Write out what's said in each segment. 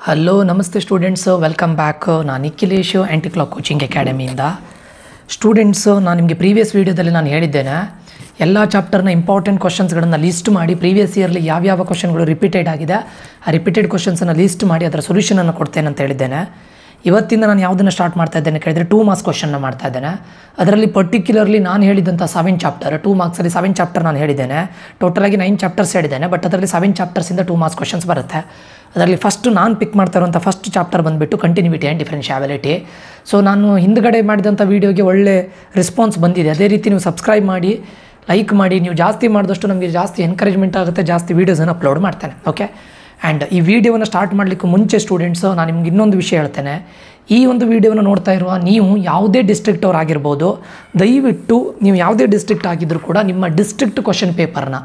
Hello ನಮಸ್ತೆ students, welcome back. ನಾನು ನಿಖಿಲೇಶ್ ಆ್ಯಂಟಿ clock coaching ಅಕಾಡೆಮಿಯಿಂದ. Students, ನಾನು ನಿಮಗೆ ಪ್ರೀವಿಯಸ್ ವೀಡಿಯೋದಲ್ಲಿ ನಾನು ಹೇಳಿದ್ದೇನೆ, ಎಲ್ಲ ಚಾಪ್ಟರ್ನ ಇಂಪಾರ್ಟೆಂಟ್ ಕ್ವಶನ್ಸ್ಗಳನ್ನು ಲಿಸ್ಟ್ ಮಾಡಿ ಪ್ರೀವಿಯಸ್ ಇಯರ್ಲಿ ಯಾವ್ಯಾವ ಕ್ವಶನ್ಗಳು ರಿಪೀಟೆಡ್ ಆಗಿದೆ ಆ ರಿಪೀಟೆಡ್ ಕ್ವಶನ್ಸನ್ನು ಲಿಸ್ಟ್ ಮಾಡಿ ಅದರ ಸೊಲ್ಯೂಷನನ್ನು ಕೊಡ್ತೇನೆ ಅಂತ ಹೇಳಿದ್ದೇನೆ. ಇವತ್ತಿಂದ ನಾನು ಯಾವುದನ್ನು ಸ್ಟಾರ್ಟ್ ಮಾಡ್ತಾ ಇದ್ದೇನೆ ಕೇಳಿದರೆ 2 ಮಾರ್ಕ್ಸ್ ಕ್ವಶನ್ನ ಮಾಡ್ತಾ ಇದ್ದೇನೆ. ಅದರಲ್ಲಿ ಪರ್ಟಿಕ್ಯುಲರ್ಲಿ ನಾನು ಹೇಳಿದಂಥ 7 ಚಾಪ್ಟರ್ 2 ಮಾರ್ಕ್ಸಲ್ಲಿ 7 ಚಾಪ್ಟರ್ ನಾನು ಹೇಳಿದ್ದೇನೆ. ಟೋಟಲಾಗಿ 9 ಚಾಪ್ಟರ್ಸ್ ಹೇಳಿದ್ದೇನೆ, ಬಟ್ ಅದರಲ್ಲಿ 7 ಚಾಪ್ಟರ್ಸಿಂದ 2 ಮಾರ್ಕ್ಸ್ ಕ್ವಶನ್ಸ್ ಬರುತ್ತೆ. ಅದರಲ್ಲಿ ಫಸ್ಟ್ ನಾನು ಪಿಕ್ ಮಾಡ್ತಾ ಇರುವಂಥ ಫಸ್ಟ್ ಚಾಪ್ಟರ್ ಬಂದುಬಿಟ್ಟು ಕಂಟಿನ್ಯೂಟಿ ಆ್ಯಂಡ್ ಡಿಫರೆನ್ಷಿಯಾಬಿಲಿಟಿ. ಸೊ ನಾನು ಹಿಂದ್ಗಡೆ ಮಾಡಿದಂಥ ವೀಡಿಯೋಗೆ ಒಳ್ಳೆ ರೆಸ್ಪಾನ್ಸ್ ಬಂದಿದೆ. ಅದೇ ರೀತಿ ನೀವು ಸಬ್ಸ್ಕ್ರೈಬ್ ಮಾಡಿ, ಲೈಕ್ ಮಾಡಿ. ನೀವು ಜಾಸ್ತಿ ಮಾಡಿದಷ್ಟು ನಮಗೆ ಜಾಸ್ತಿ ಎನ್ಕರೇಜ್ಮೆಂಟ್ ಆಗುತ್ತೆ, ಜಾಸ್ತಿ ವೀಡಿಯೋಸನ್ನು ಅಪ್ಲೋಡ್ ಮಾಡ್ತೇನೆ. ಓಕೆ. ಆ್ಯಂಡ್ ಈ ವಿಡಿಯೋವನ್ನು ಸ್ಟಾರ್ಟ್ ಮಾಡಲಿಕ್ಕೆ ಮುಂಚೆ ಸ್ಟೂಡೆಂಟ್ಸು ನಾನು ನಿಮ್ಗೆ ಇನ್ನೊಂದು ವಿಷಯ ಹೇಳ್ತೇನೆ. ಈ ಒಂದು ವಿಡಿಯೋವನ್ನು ನೋಡ್ತಾ ಇರುವ ನೀವು ಯಾವುದೇ ಡಿಸ್ಟ್ರಿಕ್ಟ್ ಅವ್ರು ಆಗಿರ್ಬೋದು, ದಯವಿಟ್ಟು ನೀವು ಯಾವುದೇ ಡಿಸ್ಟ್ರಿಕ್ಟ್ ಆಗಿದ್ದರೂ ಕೂಡ ನಿಮ್ಮ ಡಿಸ್ಟ್ರಿಕ್ಟ್ ಕ್ವಶನ್ ಪೇಪರ್ನ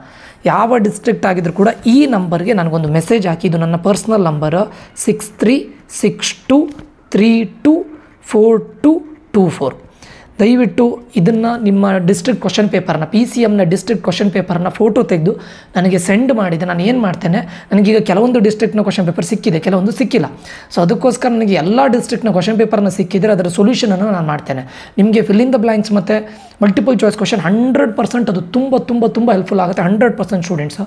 ಯಾವ ಡಿಸ್ಟ್ರಿಕ್ಟ್ ಆಗಿದ್ರೂ ಕೂಡ ಈ ನಂಬರ್ಗೆ ನನಗೊಂದು ಮೆಸೇಜ್ ಹಾಕಿ. ಇದು ನನ್ನ ಪರ್ಸ್ನಲ್ ನಂಬರು 6362324224. ದಯವಿಟ್ಟು ಇದನ್ನು ನಿಮ್ಮ ಡಿಸ್ಟ್ರಿಕ್ಟ್ ಕ್ವಶನ್ ಪೇಪರ್ನ PCMನ ಡಿಸ್ಟ್ರಿಕ್ಟ್ ಕ್ವಶನ್ ಪೇಪರ್ನ ಫೋಟೋ ತೆಗೆದು ನನಗೆ ಸೆಂಡ್ ಮಾಡಿದೆ. ನಾನು ಏನು ಮಾಡ್ತೇನೆ, ನನಗೀಗ ಕೆಲವೊಂದು ಡಿಸ್ಟ್ರಿಕ್ಟ್ನ ಕ್ವಶನ್ ಪೇಪರ್ ಸಿಕ್ಕಿದೆ, ಕೆಲವೊಂದು ಸಿಕ್ಕಿಲ್ಲ. ಸೊ ಅದಕ್ಕೋಸ್ಕರ ನನಗೆ ಎಲ್ಲ ಡಿಸ್ಟ್ರಿಕ್ಟ್ನ ಕ್ವಶನ್ ಪೇಪರ್ನ ಸಿಕ್ಕಿದರೆ ಅದರ ಸೊಲ್ಯೂಷನನ್ನು ನಾನು ಮಾಡ್ತೇನೆ. ನಿಮಗೆ ಫಿಲ್ ಇನ್ ದ ಬ್ಲ್ಯಾಂಕ್ಸ್ ಮತ್ತು ಮಲ್ಟಿಪಲ್ ಚಾಯ್ಸ್ ಕ್ವಶನ್ 100% ಅದು ತುಂಬ ಹೆಲ್ಪ್ಫುಲ್ ಆಗುತ್ತೆ. 100% ಸ್ಟೂಡೆಂಟ್ಸು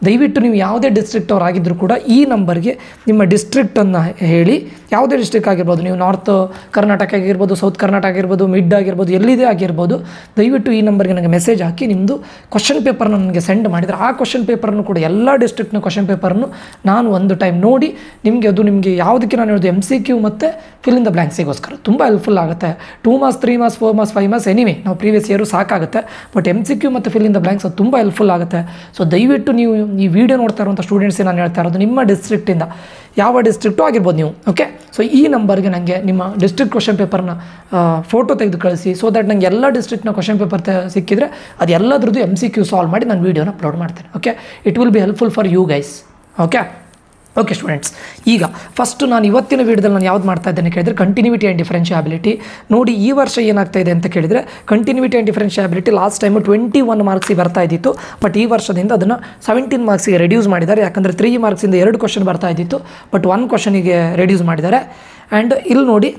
ದಯವಿಟ್ಟು ನೀವು ಯಾವುದೇ ಡಿಸ್ಟ್ರಿಕ್ಟ್ ಅವ್ರು ಆಗಿದ್ದರೂ ಕೂಡ ಈ ನಂಬರ್ಗೆ ನಿಮ್ಮ ಡಿಸ್ಟ್ರಿಕ್ಟನ್ನು ಹೇಳಿ. ಯಾವುದೇ ಡಿಸ್ಟ್ರಿಕ್ಟ್ ಆಗಿರ್ಬೋದು, ನೀವು ನಾರ್ತ್ ಕರ್ನಾಟಕ ಆಗಿರ್ಬೋದು, ಸೌತ್ ಕರ್ನಾಟಕ ಆಗಿರ್ಬೋದು, ಮಿಡ್ ಆಗಿರ್ಬೋದು, ಎಲ್ಲಿದೆ ಆಗಿರ್ಬೋದು, ದಯವಿಟ್ಟು ಈ ನಂಬರ್ಗೆ ನನಗೆ ಮೆಸೇಜ್ ಹಾಕಿ ನಿಮ್ಮದು ಕ್ವಶನ್ ಪೇಪರ್ನ ನನಗೆ ಸೆಂಡ್ ಮಾಡಿದರೆ ಆ ಕ್ವಶನ್ ಪೇಪರನ್ನು ಕೂಡ ಎಲ್ಲ ಡಿಸ್ಟ್ರಿಕ್ಟ್ನ ಕ್ವಶನ್ ಪೇಪರನ್ನು ನಾನು ಒಂದು ಟೈಮ್ ನೋಡಿ ನಿಮಗೆ ಯಾವುದಕ್ಕೆ ನಾನು ಹೇಳೋದು MCQ ಮತ್ತು ಫಿಲ್ ಇನ್ ದ ಬ್ಲ್ಯಾಂಕ್ಸಿಗೋಸ್ಕರ ತುಂಬ ಹೆಲ್ಪ್ಫುಲ್ ಆಗುತ್ತೆ. 2 marks 3 marks 4 marks 5 marks anyway ನಾವು ಪ್ರೀವಿಯಸ್ ಇಯರು ಸಾಕಾಗುತ್ತೆ, ಬಟ್ MCQ ಮತ್ತು ಫಿಲ್ ಇನ್ ದ ಬ್ಲ್ಯಾಂಕ್ಸ್ ಅದು ತುಂಬ ಹೆಲ್ಪ್ಫುಲ್ ಆಗುತ್ತೆ. ಸೊ ದಯವಿಟ್ಟು ನೀವು ಈ ವಿಡಿಯೋ ನೋಡ್ತಾ ಇರುವಂಥ ಸ್ಟೂಡೆಂಟ್ಸ್ಗೆ ನಾನು ಹೇಳ್ತಾ ಇರೋದು, ನಿಮ್ಮ ಡಿಸ್ಟ್ರಿಕ್ಟಿಂದ ಯಾವ ಡಿಸ್ಟ್ರಿಕ್ಟು ಆಗಿರ್ಬೋದು ನೀವು. ಓಕೆ. ಸೊ ಈ ನಂಬರ್ಗೆ ನನಗೆ ನಿಮ್ಮ ಡಿಸ್ಟ್ರಿಕ್ಟ್ ಕ್ವಶನ್ ಪೇಪರ್ನ ಫೋಟೋ ತೆಗೆದು ಕಳಿಸಿ. ಸೊ ದಟ್ ನನಗೆ ಎಲ್ಲ ಡಿಸ್ಟ್ರಿಕ್ಟ್ನ ಕ್ವಶನ್ ಪೇಪರ್ ಸಿಕ್ಕಿದರೆ ಅದು ಎಲ್ಲದ್ರದ್ದು MCQ ಸಾಲ್ವ್ ಮಾಡಿ ನಾನು ವೀಡಿಯೋನ ಅಪ್ಲೋಡ್ ಮಾಡ್ತೇನೆ. Okay. It will be helpful for you guys. Okay students, ಈಗ ಫಸ್ಟ್ ನಾನು ಇವತ್ತಿನ ವೀಡಿಯೋದಲ್ಲಿ ನಾನು ಯಾವ್ದು ಮಾಡ್ತಾ ಇದ್ದೇನೆ ಕೇಳಿದರೆ ಕಂಟಿನ್ಯೂಟಿ ಆ್ಯಂಡ್ ಡಿಫರೆನ್ಷಿಯಾಬಿಲಿಟಿ. ನೋಡಿ ಈ ವರ್ಷ ಏನಾಗ್ತಾ ಇದೆ ಅಂತ ಕೇಳಿದರೆ, continuity and differentiability last time 21 ಮಾರ್ಕ್ಸಿಗೆ ಬರ್ತಾ ಇದ್ದಿತ್ತು, ಬಟ್ ಈ ವರ್ಷದಿಂದ ಅದನ್ನು 17 ಮಾರ್ಕ್ಸಿಗೆ ರೆಡ್ಯೂಸ್ ಮಾಡಿದ್ದಾರೆ. ಯಾಕಂದರೆ 3 ಮಾರ್ಕ್ಸಿಂದ 2 ಕ್ವಶನ್ ಬರ್ತಾ ಇದ್ದಿತ್ತು, ಬಟ್ 1 ಕ್ವಶನಿಗೆ ರೆಡ್ಯೂಸ್ ಮಾಡಿದ್ದಾರೆ. ಆ್ಯಂಡ್ ಇಲ್ಲಿ ನೋಡಿ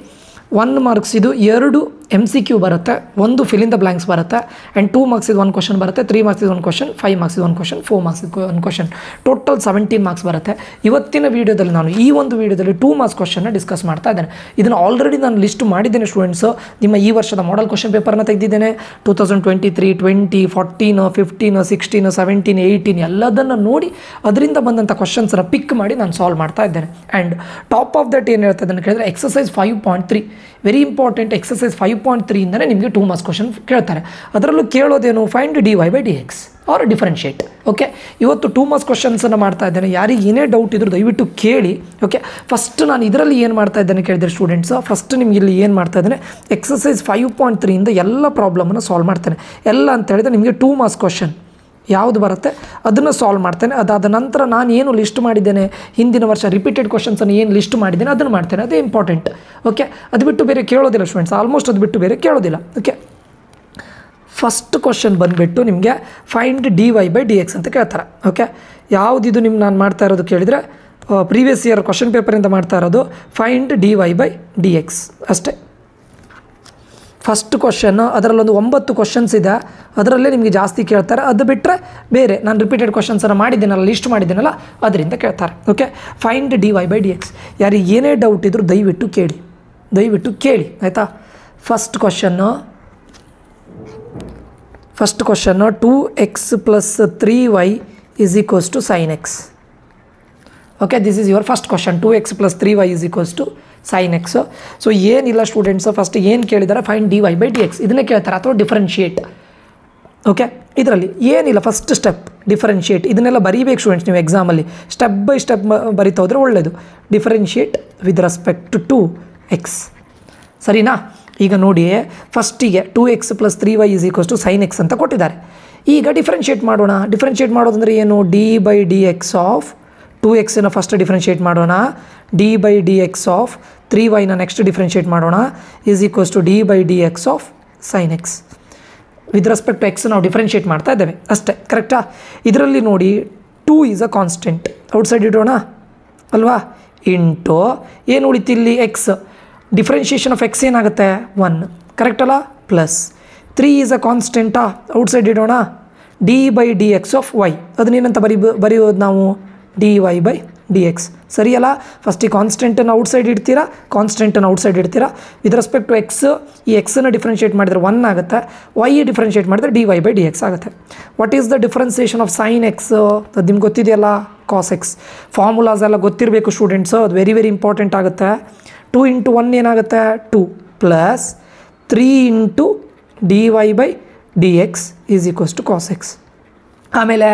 1 ಮಾರ್ಕ್ಸ್ ಇದು 2 MCQ ಬರುತ್ತೆ, 1 ಫಿಲ್ ಇನ್ ದ ಬ್ಲ್ಯಾಂಕ್ಸ್ ಬರುತ್ತೆ. ಆ್ಯಂಡ್ 2 ಮಾರ್ಕ್ಸ್ ಇದು 1 ಕ್ವಶನ್ ಬರುತ್ತೆ, 3 ಮಾರ್ಕ್ಸ್ ಇದು 1 ಕ್ವಶನ್, 5 ಮಾರ್ಕ್ಸ್ ಇದು 1 ಕ್ವಶನ್, 4 ಮಾರ್ಕ್ಸ್ ಇದು 1 ಕ್ವಶನ್, ಟೋಟಲ್ 17 ಮಾರ್ಕ್ಸ್ ಬರುತ್ತೆ. ಇವತ್ತಿನ ವೀಡಿಯೋದಲ್ಲಿ ನಾನು ಈ ಒಂದು ವೀಡಿಯೋದಲ್ಲಿ 2 ಮಾರ್ಕ್ಸ್ ಕ್ವಶನ್ನ ಡಿಸ್ಕಸ್ ಮಾಡ್ತಾ ಇದ್ದೇನೆ. ಇದನ್ನು ಆಲ್ರೆಡಿ ನಾನು ಲಿಸ್ಟ್ ಮಾಡಿದ್ದೇನೆ ಸ್ಟೂಡೆಂಟ್ಸು. ನಿಮ್ಮ ಈ ವರ್ಷದ ಮಾಡೆಲ್ ಕ್ವಶನ್ ಪೇಪರ್ನ ತೆಗೆದಿದ್ದೇನೆ. 2023, 20, 14, 15, 16, 17, 18 ಎಲ್ಲದನ್ನು ನೋಡಿ ಅದರಿಂದ ಬಂದಂಥ ಕ್ವಶನ್ಸನ್ನು ಪಿಕ್ ಮಾಡಿ ನಾನು ಸಾಲ್ವ್ ಮಾಡ್ತಾ ಇದ್ದೇನೆ. ಆ್ಯಂಡ್ ಟಾಪ್ ಆಫ್ ದಟ್ ಏನು ಹೇಳ್ತಾ ಇದ್ದೇನೆ ಕೇಳಿದರೆ, ಎಕ್ಸಸೈಸ್ 5.3 ವೆರಿ ಇಂಪಾರ್ಟೆಂಟ್. ಎಕ್ಸಸೈಸ್ 5.3 ಇಂದಲೇ ನಿಮಗೆ 2 ಮಾರ್ಕ್ಸ್ ಕ್ವಶನ್ ಕೇಳ್ತಾರೆ. ಅದರಲ್ಲೂ ಕೇಳೋದೇನು, find dy/dx or differentiate. Okay. ಇವತ್ತು 2 ಮಾರ್ಕ್ಸ್ ಕ್ವಶನ್ಸನ್ನು ಮಾಡ್ತಾ ಇದ್ದೇನೆ. ಯಾರಿಗೆ ಏನೇ ಡೌಟ್ ಇದ್ರೂ ದಯವಿಟ್ಟು ಕೇಳಿ. ಓಕೆ. ಫಸ್ಟ್ ನಾನು ಇದರಲ್ಲಿ ಏನು ಮಾಡ್ತಾ ಇದ್ದೇನೆ ಕೇಳಿದರೆ ಸ್ಟೂಡೆಂಟ್ಸ್, ಫಸ್ಟ್ ನಿಮ್ಗೆ ಇಲ್ಲಿ ಏನು ಮಾಡ್ತಾ ಇದ್ದೇನೆ, ಎಕ್ಸಸೈಸ್ 5.3 ಇಂದ ಎಲ್ಲ ಪ್ರಾಬ್ಲಮನ್ನು ಸಾಲ್ವ್ ಮಾಡ್ತೇನೆ. ಎಲ್ಲ ಅಂತ ಹೇಳಿದರೆ ನಿಮಗೆ 2 ಮಾರ್ಕ್ಸ್ ಕ್ವಶನ್ ಯಾವುದು ಬರುತ್ತೆ ಅದನ್ನು ಸಾಲ್ವ್ ಮಾಡ್ತೇನೆ. ಅದಾದ ನಂತರ ನಾನು ಏನು ಲಿಸ್ಟ್ ಮಾಡಿದ್ದೇನೆ, ಹಿಂದಿನ ವರ್ಷ ರಿಪೀಟೆಡ್ ಕ್ವಶನ್ಸನ್ನು ಏನು ಲಿಸ್ಟ್ ಮಾಡಿದ್ದೇನೆ ಅದನ್ನು ಮಾಡ್ತೇನೆ. ಅದೇ ಇಂಪಾರ್ಟೆಂಟ್. ಓಕೆ. ಅದು ಬಿಟ್ಟು ಬೇರೆ ಕೇಳೋದಿಲ್ಲ ಸ್ಟೂಡೆಂಟ್ಸ್, ಆಲ್ಮೋಸ್ಟ್ ಅದು ಬಿಟ್ಟು ಬೇರೆ ಕೇಳೋದಿಲ್ಲ. ಓಕೆ. ಫಸ್ಟ್ ಕ್ವಶನ್ ಬಂದುಬಿಟ್ಟು ನಿಮಗೆ ಫೈಂಡ್ dy/dx ಅಂತ ಕೇಳ್ತಾರೆ. ಓಕೆ. ಯಾವುದಿದು ನಿಮ್ಗೆ ನಾನು ಮಾಡ್ತಾ ಇರೋದು ಕೇಳಿದರೆ, ಪ್ರೀವಿಯಸ್ ಇಯರ್ ಕ್ವಶನ್ ಪೇಪರಿಂದ ಮಾಡ್ತಾ ಇರೋದು ಫೈಂಡ್ dy/dx ಅಷ್ಟೇ. ಫಸ್ಟ್ ಕ್ವಶನ್ನು ಅದರಲ್ಲೊಂದು 9 ಕ್ವಶನ್ಸ್ ಇದೆ, ಅದರಲ್ಲೇ ನಿಮಗೆ ಜಾಸ್ತಿ ಕೇಳ್ತಾರೆ. ಅದು ಬಿಟ್ಟರೆ ಬೇರೆ ನಾನು ರಿಪೀಟೆಡ್ ಕ್ವಶನ್ಸನ್ನು ಮಾಡಿದ್ದೀನಲ್ಲ, ಲಿಸ್ಟ್ ಮಾಡಿದ್ದೀನಲ್ಲ, ಅದರಿಂದ ಕೇಳ್ತಾರೆ. ಓಕೆ. Find dy/dx. ಯಾರಿಗೆ ಏನೇ ಡೌಟ್ ಇದ್ದರೂ ದಯವಿಟ್ಟು ಕೇಳಿ ಆಯಿತಾ. First question 2x + 3y = sin x. Okay. This is your first question. 2x + 3y = sin x. So ಏನಿಲ್ಲ ಸ್ಟೂಡೆಂಟ್ಸು, ಫಸ್ಟ್ ಏನು ಕೇಳಿದ್ದಾರೆ, ಫೈಂಡ್ dy/dx ಇದನ್ನೇ ಕೇಳ್ತಾರೆ, ಅಥವಾ ಡಿಫರೆನ್ಷಿಯೇಟ್. ಓಕೆ. ಇದರಲ್ಲಿ ಏನಿಲ್ಲ, ಫಸ್ಟ್ ಸ್ಟೆಪ್ ಡಿಫರೆನ್ಷಿಯೇಟ್. ಇದನ್ನೆಲ್ಲ ಬರೀಬೇಕು ಸ್ಟೂಡೆಂಟ್ಸ್ ನೀವು ಎಕ್ಸಾಮಲ್ಲಿ, ಸ್ಟೆಪ್ ಬೈ ಸ್ಟೆಪ್ ಬರಿತಾ ಹೋದರೆ ಒಳ್ಳೆಯದು. Differentiate with respect to x. ಸರಿನಾ? ಈಗ ನೋಡಿ, ಫಸ್ಟಿಗೆ 2x + 3y = sin x ಅಂತ ಕೊಟ್ಟಿದ್ದಾರೆ. ಈಗ ಡಿಫರೆನ್ಷಿಯೇಟ್ ಮಾಡೋಣ. ಡಿಫರೆನ್ಷಿಯೇಟ್ ಮಾಡೋದಂದರೆ ಏನು, d/dx ಆಫ್ 2xನ ಫಸ್ಟ್ ಡಿಫರೆನ್ಷಿಯೇಟ್ ಮಾಡೋಣ, d/dx ಆಫ್ 3yನ ನೆಕ್ಸ್ಟ್ ಡಿಫರೆನ್ಷಿಯೇಟ್ ಮಾಡೋಣ, = d/dx of sin x. With respect to x ನಾವು ಡಿಫರೆನ್ಷಿಯೇಟ್ ಮಾಡ್ತಾ ಇದ್ದೇವೆ ಅಷ್ಟೇ. ಕರೆಕ್ಟಾ? ಇದರಲ್ಲಿ ನೋಡಿ 2 ಈಸ್ ಅ ಕಾನ್ಸ್ಟೆಂಟ್, ಔಟ್ಸೈಡ್ ಇಡೋಣ ಅಲ್ವಾ. ಇಂಟು ಏನು ಉಳಿತು ಇಲ್ಲಿ ಎಕ್ಸ್, ಡಿಫ್ರೆನ್ಷಿಯೇಷನ್ ಆಫ್ ಎಕ್ಸ್ ಏನಾಗುತ್ತೆ 1 ಕರೆಕ್ಟ್ ಅಲ್ಲ, ಪ್ಲಸ್ 3 ಈಸ್ ಅ ಕಾನ್ಸ್ಟೆಂಟಾ, ಔಟ್ಸೈಡ್ ಇಡೋಣ, d by D x of y, ಅದನ್ನೇನಂತ ಬರೆಯೋದು ನಾವು d y by D x. ಸರಿಯಲ್ಲ, ಫಸ್ಟಿಗೆ ಕಾನ್ಸ್ಟೆಂಟನ್ನು ಔಟ್ಸೈಡ್ ಇಡ್ತೀರಾ, ಕಾನ್ಸ್ಟೆಂಟನ್ನು ಔಟ್ಸೈಡ್ ಇಡ್ತೀರಾ. ವಿತ್ ರೆಸ್ಪೆಕ್ಟ್ ಟು ಎಕ್ಸ್, ಈ ಎಕ್ಸನ್ನು ಡಿಫ್ರೆನ್ಷಿಯೇಟ್ ಮಾಡಿದರೆ 1 ಆಗುತ್ತೆ, ವೈ ಡಿಫ್ರೆನ್ಷಿಯೇಟ್ ಮಾಡಿದರೆ d y by D x ಆಗುತ್ತೆ. What is the differentiation of sine x? ಅದು ನಿಮ್ಗೆ ಗೊತ್ತಿದೆಯಲ್ಲ, ಕಾಸ್ ಎಕ್ಸ್. ಫಾರ್ಮುಲಾಸ್ ಎಲ್ಲ ಗೊತ್ತಿರಬೇಕು ಸ್ಟೂಡೆಂಟ್ಸು, ಅದು ವೆರಿ ವೆರಿ ಇಂಪಾರ್ಟೆಂಟ್ ಆಗುತ್ತೆ. 2 ಇಂಟು 1 ಏನಾಗುತ್ತೆ 2 plus 3 into d y by D X is equals to cos x. ಆಮೇಲೆ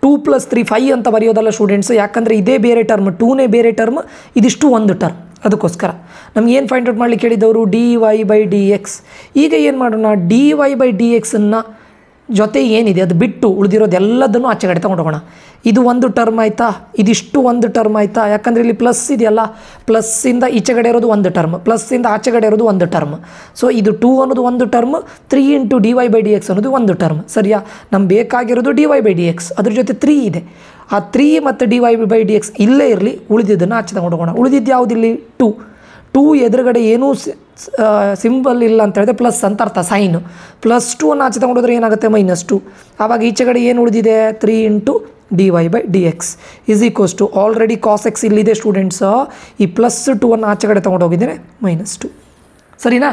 2 + 3 5 ಅಂತ ಬರೆಯೋದಲ್ಲ ಸ್ಟೂಡೆಂಟ್ಸ್, ಯಾಕಂದರೆ ಇದೇ ಬೇರೆ ಟರ್ಮ್, 2ನೇ ಬೇರೆ ಟರ್ಮ್, ಇದಿಷ್ಟು ಒಂದು ಟರ್ಮ್. ಅದಕ್ಕೋಸ್ಕರ ನಮ್ಗೆ ಏನು ಫೈಂಡ್ ಔಟ್ ಮಾಡಲಿಕ್ಕೆ ಹೇಳಿದವರು d y by D x. ಈಗ ಏನು ಮಾಡೋಣ, ಡಿ ವೈ ಬೈ ಡಿ ಎಕ್ಸನ್ನು ಜೊತೆ ಏನಿದೆ ಅದು ಬಿಟ್ಟು ಉಳಿದಿರೋದೆಲ್ಲದನ್ನು ಆಚೆ ಕಡೆ ತೊಗೊಂಡು ಹೋಗೋಣ. ಇದು ಒಂದು ಟರ್ಮ್ ಆಯಿತಾ, ಇದಿಷ್ಟು ಒಂದು ಟರ್ಮ್ ಆಯಿತಾ, ಯಾಕಂದರೆ ಇಲ್ಲಿ ಪ್ಲಸ್ ಇದೆಯಲ್ಲ, ಪ್ಲಸ್ಸಿಂದ ಈಚೆಗಡೆ ಇರೋದು ಒಂದು ಟರ್ಮ್, ಪ್ಲಸ್ಸಿಂದ ಆಚೆಗಡೆ ಇರೋದು ಒಂದು ಟರ್ಮ್. ಸೊ ಇದು 2 ಅನ್ನೋದು ಒಂದು term, 3 into d y by D x ಅನ್ನೋದು ಒಂದು ಟರ್ಮ್. ಸರಿಯಾ, ನಮ್ಗೆ ಬೇಕಾಗಿರೋದು d y by D x, ಅದ್ರ ಜೊತೆ 3 ಇದೆ. ಆ 3 ಮತ್ತು d y by D x ಇಲ್ಲೇ ಇರಲಿ, ಉಳಿದಿದ್ದನ್ನು ಆಚೆ ತಗೊಂಡು ಹೋಗೋಣ. ಉಳಿದಿದ್ದು ಯಾವುದಿಲ್ಲಿ 2 ಎದುರುಗಡೆ ಏನೂ ಸಿಂಬಲ್ ಇಲ್ಲ ಅಂತ ಹೇಳಿದ್ರೆ ಪ್ಲಸ್ ಅಂತ ಅರ್ಥ, ಸೈನು. +2 ಅನ್ನು ಆಚೆ ತಗೊಂಡೋದ್ರೆ ಏನಾಗುತ್ತೆ -2. ಆವಾಗ ಈಚೆಗಡೆ ಏನು ಉಳಿದಿದೆ 3 into d y by D X is equals to, already cos x ಇಲ್ಲಿದೆ ಸ್ಟೂಡೆಂಟ್ಸ್, ಈ +2 ಅನ್ನು ಆಚೆ ಕಡೆ ತೊಗೊಂಡು ಹೋಗಿದ್ದೇನೆ -2. ಸರಿನಾ,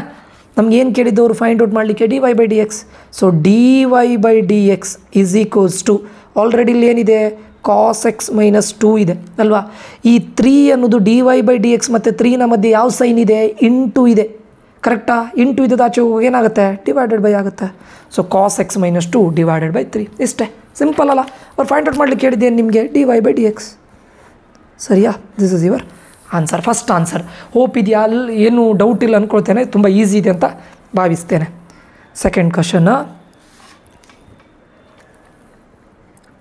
ನಮ್ಗೆ ಏನು ಕೇಳಿದ್ದವರು ಫೈಂಡ್ ಔಟ್ ಮಾಡಲಿಕ್ಕೆ d y by D x. So d y by D X is equals to, already ಇಲ್ಲಿ ಏನಿದೆ ಕಾಸ್ ಎಕ್ಸ್ -2 ಇದೆ ಅಲ್ವಾ. ಈ 3 ಅನ್ನೋದು d y by D x ಮತ್ತು 3ನ ಮಧ್ಯೆ ಯಾವ ಸೈನ್ ಇದೆ, ಇಂಟು ಇದೆ, ಕರೆಕ್ಟಾ. ಇಂಟು ಇದ್ದದ್ದು ಆಚೆ ಹೋಗಿ ಏನಾಗುತ್ತೆ, ಡಿವೈಡೆಡ್ ಬೈ ಆಗುತ್ತೆ. So cos x -2 divided by 3, ಇಷ್ಟೇ, ಸಿಂಪಲ್ ಅಲ್ಲ. ಅವ್ರು ಫೈಂಡ್ ಔಟ್ ಮಾಡಲಿಕ್ಕೆ ಹೇಳಿದ್ದೇನೆ ನಿಮಗೆ d y by D x. ಸರಿಯಾ, this is your answer, first answer. Hope ಇದೆಯಾ, ಅಲ್ಲಿ ಏನು ಡೌಟ್ ಇಲ್ಲ ಅಂದ್ಕೊಳ್ತೇನೆ, ತುಂಬ ಈಸಿ ಇದೆ ಅಂತ ಭಾವಿಸ್ತೇನೆ. Second question,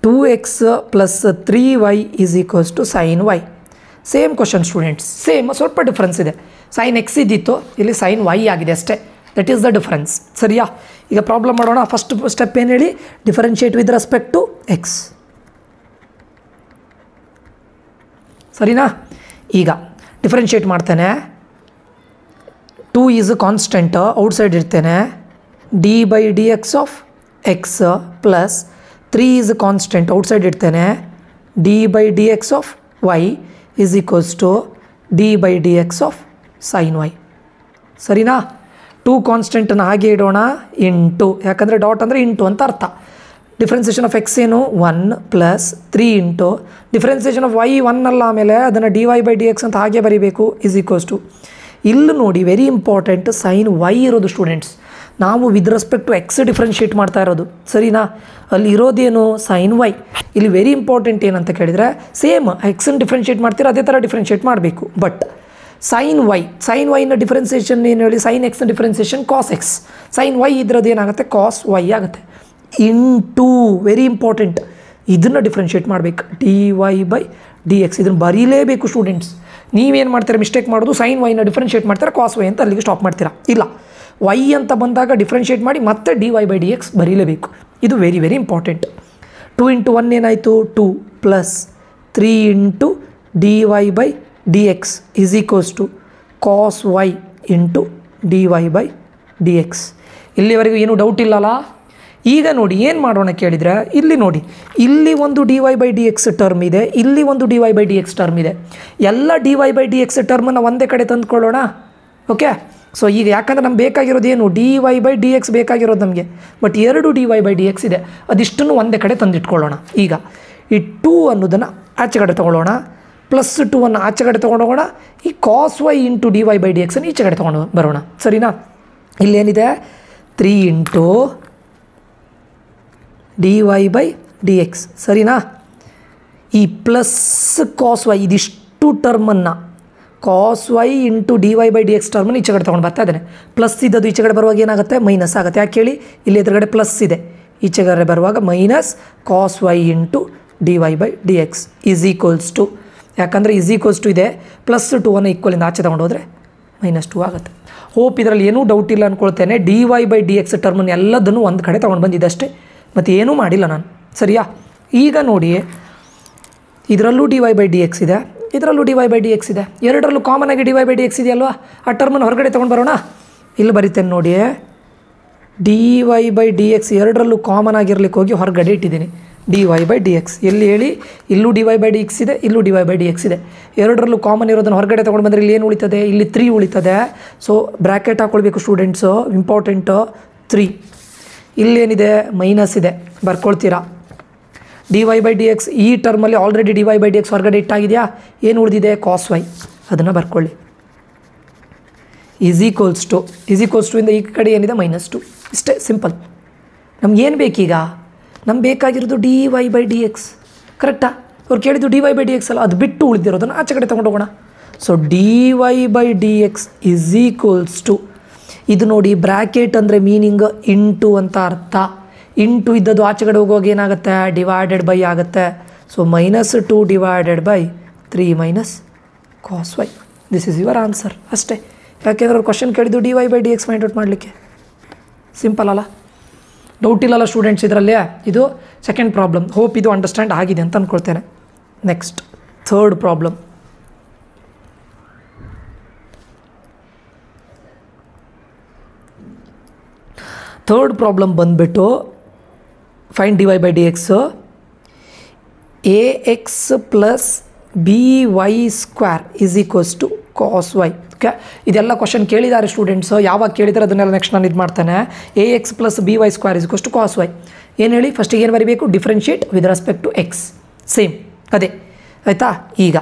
2x + 3y is equals to sine y. Same question students, same, ಸ್ವಲ್ಪ ಡಿಫ್ರೆನ್ಸ್ ಇದೆ. ಸೈನ್ ಎಕ್ಸ್ ಇದ್ದಿತ್ತು, ಇಲ್ಲಿ ಸೈನ್ ವೈ ಆಗಿದೆ ಅಷ್ಟೇ, ದಟ್ ಈಸ್ ದ ಡಿಫ್ರೆನ್ಸ್. ಸರಿಯಾ, ಈಗ ಪ್ರಾಬ್ಲಮ್ ಮಾಡೋಣ. ಫಸ್ಟ್ ಸ್ಟೆಪ್ ಏನು ಹೇಳಿ, differentiate with respect to x. ಸರಿನಾ, ಈಗ ಡಿಫರೆನ್ಷಿಯೇಟ್ ಮಾಡ್ತೇನೆ. 2 ಈಸ್ ಕಾನ್ಸ್ಟೆಂಟ್, ಔಟ್ಸೈಡ್ ಇರ್ತೇನೆ, d by D x of x plus 3 is constant, outside ಇಡ್ತೇನೆ, d by D x of y is equals to d by D x of sine y. ಸರಿನಾ, 2 ಕಾನ್ಸ್ಟೆಂಟನ್ನು ಹಾಗೆ ಇಡೋಣ, into, ಯಾಕಂದರೆ dot ಅಂದರೆ into ಅಂತ ಅರ್ಥ. Differentiation of x ಏನು 1 plus 3 into differentiation of y 1 ಅಲ್ಲ, ಆಮೇಲೆ ಅದನ್ನು d y by D x ಅಂತ ಹಾಗೆ ಬರೀಬೇಕು, ಈಸ್ ಈಕ್ವಲ್ಸ್ ಟು. ಇಲ್ಲಿ ನೋಡಿ ವೆರಿ ಇಂಪಾರ್ಟೆಂಟ್, ಸೈನ್ ವೈ ಇರೋದು ಸ್ಟೂಡೆಂಟ್ಸ್. ನಾವು with respect to x differentiate ಮಾಡ್ತಾ ಇರೋದು. ಸರಿನಾ, ಅಲ್ಲಿ ಇರೋದೇನು ಸೈನ್ ವೈ. ಇಲ್ಲಿ ವೆರಿ ಇಂಪಾರ್ಟೆಂಟ್ ಏನಂತ ಕೇಳಿದರೆ, ಸೇಮ್ ಎಕ್ಸನ್ನು ಡಿಫ್ರೆನ್ಷಿಯೇಟ್ ಮಾಡ್ತೀರಾ ಅದೇ ಥರ ಡಿಫ್ರೆನ್ಷಿಯೇಟ್ ಮಾಡಬೇಕು. ಬಟ್ ಸೈನ್ ವೈನ ಡಿಫ್ರೆನ್ಸಿಯೇಷನ್ ಏನು ಹೇಳಿ, ಸೈನ್ ಎಕ್ಸ್ನ differentiation cos x, sine y ಇದ್ರದ್ದು ಏನಾಗುತ್ತೆ ಕಾಸ್ ವೈ ಆಗುತ್ತೆ. ಇಂಟು, ವೆರಿ ಇಂಪಾರ್ಟೆಂಟ್, ಇದನ್ನು ಡಿಫ್ರೆನ್ಷಿಯೇಟ್ ಮಾಡಬೇಕು, d y by D x. ಇದನ್ನು ಬರೀಲೇಬೇಕು ಸ್ಟೂಡೆಂಟ್ಸ್. ನೀವೇನು ಮಾಡ್ತೀರಾ, ಮಿಸ್ಟೇಕ್ ಮಾಡೋದು, ಸೈನ್ ವೈನ ಡಿಫ್ರೆನ್ಷಿಯೇಟ್ ಮಾಡ್ತೀರಾ, ಕಾಸ್ ವೈ ಅಂತ ಅಲ್ಲಿಗೆ ಸ್ಟಾಪ್ ಮಾಡ್ತೀರಾ. ಇಲ್ಲ, ವೈ ಅಂತ ಬಂದಾಗ ಡಿಫ್ರೆನ್ಷಿಯೇಟ್ ಮಾಡಿ ಮತ್ತೆ d y by D x ಬರೀಲೇಬೇಕು. ಇದು ವೆರಿ ವೆರಿ ಇಂಪಾರ್ಟೆಂಟ್. 2 ಇಂಟು 1 ಏನಾಯಿತು 2 plus 3 into d y by D X is equals to cos y into d y by D x. ಇಲ್ಲಿವರೆಗೂ ಏನೂ ಡೌಟ್ ಇಲ್ಲಲ್ಲ. ಈಗ ನೋಡಿ ಏನು ಮಾಡೋಣ ಕೇಳಿದರೆ, ಇಲ್ಲಿ ನೋಡಿ, ಇಲ್ಲಿ ಒಂದು d y by D x term ಇದೆ, ಇಲ್ಲಿ ಒಂದು d y by D x term ಇದೆ. ಎಲ್ಲ d y by D x ಟರ್ಮನ್ನು ಒಂದೇ ಕಡೆ ತಂದುಕೊಳ್ಳೋಣ. ಓಕೆ, ಸೊ ಈಗ ಯಾಕಂದರೆ ನಮ್ಗೆ ಬೇಕಾಗಿರೋದು ಏನು, d y by D x ಬೇಕಾಗಿರೋದು ನಮಗೆ. But 2 d y by D x ಇದೆ, ಅದಿಷ್ಟನ್ನು ಒಂದೇ ಕಡೆ ತಂದಿಟ್ಕೊಳ್ಳೋಣ. ಈಗ ಈ 2 ಅನ್ನೋದನ್ನು ಆಚೆ ಕಡೆ ತೊಗೊಳ್ಳೋಣ, +2 ಅನ್ನು ಆಚೆ ಕಡೆ ತೊಗೊಂಡೋಗೋಣ. ಈ cos y into d y by d ಎಕ್ಸನ್ನು ಈಚೆ ಕಡೆ ತೊಗೊಂಡು ಬರೋಣ. ಸರಿನಾ, ಇಲ್ಲೇನಿದೆ 3 into d y by D x. ಸರಿನಾ, ಈ ಪ್ಲಸ್ ಕಾಸ್ ವೈ ಇದಿಷ್ಟು ಟರ್ಮನ್ನು cos y into d y by D x ಟರ್ಮನ್ನು ಈಚೆ ಕಡೆ ತೊಗೊಂಡು ಬರ್ತಾ ಇದ್ದೇನೆ. ಪ್ಲಸ್ ಇದ್ದದ್ದು ಈಚೆ ಕಡೆ ಬರುವಾಗ ಏನಾಗುತ್ತೆ ಮೈನಸ್ ಆಗುತ್ತೆ. ಯಾಕೆ ಹೇಳಿ, ಇಲ್ಲಿ ಎದುರುಗಡೆ ಪ್ಲಸ್ ಇದೆ, ಈಚೆ ಕಡೆ ಬರುವಾಗ minus cos y into d y by D X is equals to, ಯಾಕಂದರೆ ಈಸ್ ಈಕ್ವಲ್ಸ್ ಟು ಇದೆ, +2 ಅನ್ನು ಈಕ್ವಲಿಂದ ಆಚೆ ತೊಗೊಂಡು ಹೋದರೆ -2 ಆಗುತ್ತೆ. ಹೋಪ್ ಇದರಲ್ಲಿ ಏನೂ ಡೌಟ್ ಇಲ್ಲ ಅಂದ್ಕೊಳ್ತೇನೆ. D y by D x ಟರ್ಮನ್ನು ಎಲ್ಲದನ್ನು ಒಂದು ಕಡೆ ತೊಗೊಂಡು ಬಂದಿದ್ದೆ ಅಷ್ಟೇ, ಮತ್ತು ಏನೂ ಮಾಡಿಲ್ಲ ನಾನು. ಸರಿಯಾ, ಈಗ ನೋಡಿ ಇದರಲ್ಲೂ d y by D x ಇದೆ, ಇದರಲ್ಲೂ d y by D x ಇದೆ, ಎರಡರಲ್ಲೂ ಕಾಮನ್ ಆಗಿ d y by D x ಇದೆಯಲ್ವಾ, ಆ ಟರ್ಮನ್ನು ಹೊರಗಡೆ ತೊಗೊಂಡು ಬರೋಣ. ಇಲ್ಲಿ ಬರಿತೇನೆ ನೋಡಿ, d y by D x ಎರಡರಲ್ಲೂ ಕಾಮನ್ ಆಗಿರ್ಲಿಕ್ಕೆ ಹೋಗಿ ಹೊರಗಡೆ ಇಟ್ಟಿದ್ದೀನಿ d y by D x. ಎಲ್ಲಿ ಹೇಳಿ, ಇಲ್ಲೂ d y by D x ಇದೆ, ಇಲ್ಲೂ d y by D x ಇದೆ, ಎರಡರಲ್ಲೂ ಕಾಮನ್ ಇರೋದನ್ನು ಹೊರಗಡೆ ತೊಗೊಂಡು ಬಂದರೆ ಇಲ್ಲಿ ಏನು ಉಳಿತದೆ, ಇಲ್ಲಿ 3 ಉಳಿತದೆ. ಸೊ ಬ್ರ್ಯಾಕೆಟ್ ಹಾಕ್ಕೊಳ್ಬೇಕು ಸ್ಟೂಡೆಂಟ್ಸು, ಇಂಪಾರ್ಟೆಂಟು 3. ಇಲ್ಲೇನಿದೆ, ಮೈನಸ್ ಇದೆ, ಬರ್ಕೊಳ್ತೀರಾ. D y by D x ಈ ಟರ್ಮಲ್ಲಿ already d y by D x ಹೊರಗಡೆ ಇಟ್ಟಾಗಿದೆಯಾ, ಏನು ಉಳಿದಿದೆ, ಕಾಸ್ ವೈ, ಅದನ್ನು ಬರ್ಕೊಳ್ಳಿ. ಈಸ್ ಈಕ್ವಲ್ಸ್ ಟು ಇಂದ ಈ ಕಡೆ ಏನಿದೆ -2. ಇಷ್ಟೇ ಸಿಂಪಲ್. ನಮ್ಗೇನು ಬೇಕೀಗ, ನಮ್ಗೆ ಬೇಕಾಗಿರೋದು d y by D x, ಕರೆಕ್ಟಾ? ಅವ್ರು ಕೇಳಿದ್ದು d y by D x ಅಲ್ಲ, ಅದು ಬಿಟ್ಟು ಉಳಿದಿರೋದನ್ನು ಆಚೆ ಕಡೆ ತೊಗೊಂಡು ಹೋಗೋಣ. So d y by D X is equals to, ಇದು ನೋಡಿ ಬ್ರ್ಯಾಕೆಟ್ ಅಂದರೆ ಮೀನಿಂಗ್ ಇಂಟು ಅಂತ ಅರ್ಥ. ಇಂಟು ಇದ್ದದ್ದು ಆಚೆ ಕಡೆ ಹೋಗುವಾಗ ಏನಾಗುತ್ತೆ, ಡಿವೈಡೆಡ್ ಬೈ ಆಗುತ್ತೆ. So -2 divided by 3 minus cos y. This is your answer ಅಷ್ಟೇ. ಯಾಕೆಂದ್ರೆ ಅವ್ರು ಕ್ವಶನ್ ಕೇಳಿದ್ದು d y by D x find out ಮಾಡಲಿಕ್ಕೆ. ಸಿಂಪಲ್ ಅಲ್ಲ, ಡೌಟ್ ಇಲ್ಲಲ್ಲ ಸ್ಟೂಡೆಂಟ್ಸ್ ಇದರಲ್ಲಿ. ಇದು ಸೆಕೆಂಡ್ ಪ್ರಾಬ್ಲಮ್. ಹೋಪ್ ಇದು ಅಂಡರ್ಸ್ಟ್ಯಾಂಡ್ ಆಗಿದೆ ಅಂತ ಅಂದ್ಕೊಳ್ತೇನೆ. Next third problem. Third problem ಬಂದುಬಿಟ್ಟು find d y by D x. A x plus b y square is equals to cos Y. Okay, ಇದೆಲ್ಲ ಕ್ವಶನ್ ಕೇಳಿದ್ದಾರೆ ಸ್ಟೂಡೆಂಟ್ಸು. ಯಾವಾಗ ಕೇಳಿದರೆ ಅದನ್ನೆಲ್ಲ ನೆಕ್ಸ್ಟ್ ನಾನು ಇದು ಮಾಡ್ತೇನೆ. A x plus b y square is equals to cos y. ಏನು ಹೇಳಿ, ಫಸ್ಟಿಗೆ ಏನು ಬರೀಬೇಕು, differentiate with respect to x. Same ಅದೇ ಆಯಿತಾ. ಈಗ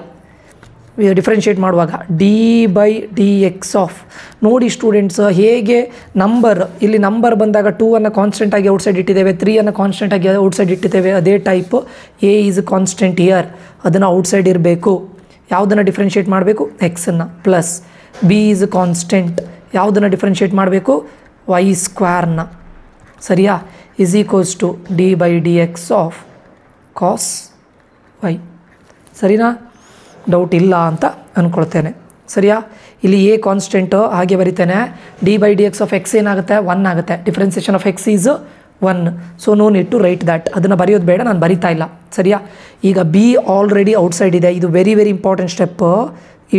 ಡಿಫ್ರೆನ್ಷಿಯೇಟ್ ಮಾಡುವಾಗ d by D x of, ನೋಡಿ ಸ್ಟೂಡೆಂಟ್ಸ್ ಹೇಗೆ ನಂಬರ್, ಇಲ್ಲಿ ನಂಬರ್ ಬಂದಾಗ 2 ಕಾನ್ಸ್ಟೆಂಟಾಗಿ ಔಟ್ಸೈಡ್ ಇಟ್ಟಿದ್ದೇವೆ, 3 ಕಾನ್ಸ್ಟೆಂಟಾಗಿ ಔಟ್ಸೈಡ್ ಇಟ್ಟಿದ್ದೇವೆ. ಅದೇ type a is constant here, ಅದನ್ನು ಔಟ್ಸೈಡ್ ಇರಬೇಕು. ಯಾವುದನ್ನು ಡಿಫ್ರೆನ್ಷಿಯೇಟ್ ಮಾಡಬೇಕು, ಎಕ್ಸನ್ನು. ಪ್ಲಸ್ ಬಿ ಈಸ್ ಕಾನ್ಸ್ಟೆಂಟ್, ಯಾವುದನ್ನು ಡಿಫ್ರೆನ್ಷಿಯೇಟ್ ಮಾಡಬೇಕು, ವೈ ಸ್ಕ್ವೇರ್ನ. ಸರಿಯಾ, is equals to d by D x of cos y. ಸರಿನಾ, ಡೌಟ್ ಇಲ್ಲ ಅಂತ ಅಂದ್ಕೊಳ್ತೇನೆ. ಸರಿಯಾ, ಇಲ್ಲಿ ಎ ಕಾನ್ಸ್ಟೆಂಟು ಹಾಗೆ ಬರಿತೇನೆ. D by D x of x ಏನಾಗುತ್ತೆ, 1 ಆಗುತ್ತೆ. Differentiation of x is 1. So no need to write that, ಅದನ್ನು ಬರೆಯೋದು ಬೇಡ, ನಾನು ಬರಿತಾ ಇಲ್ಲ. ಸರಿಯಾ, ಈಗ ಬಿ ಆಲ್ರೆಡಿ ಔಟ್ಸೈಡ್ ಇದೆ, ಇದು very very important step.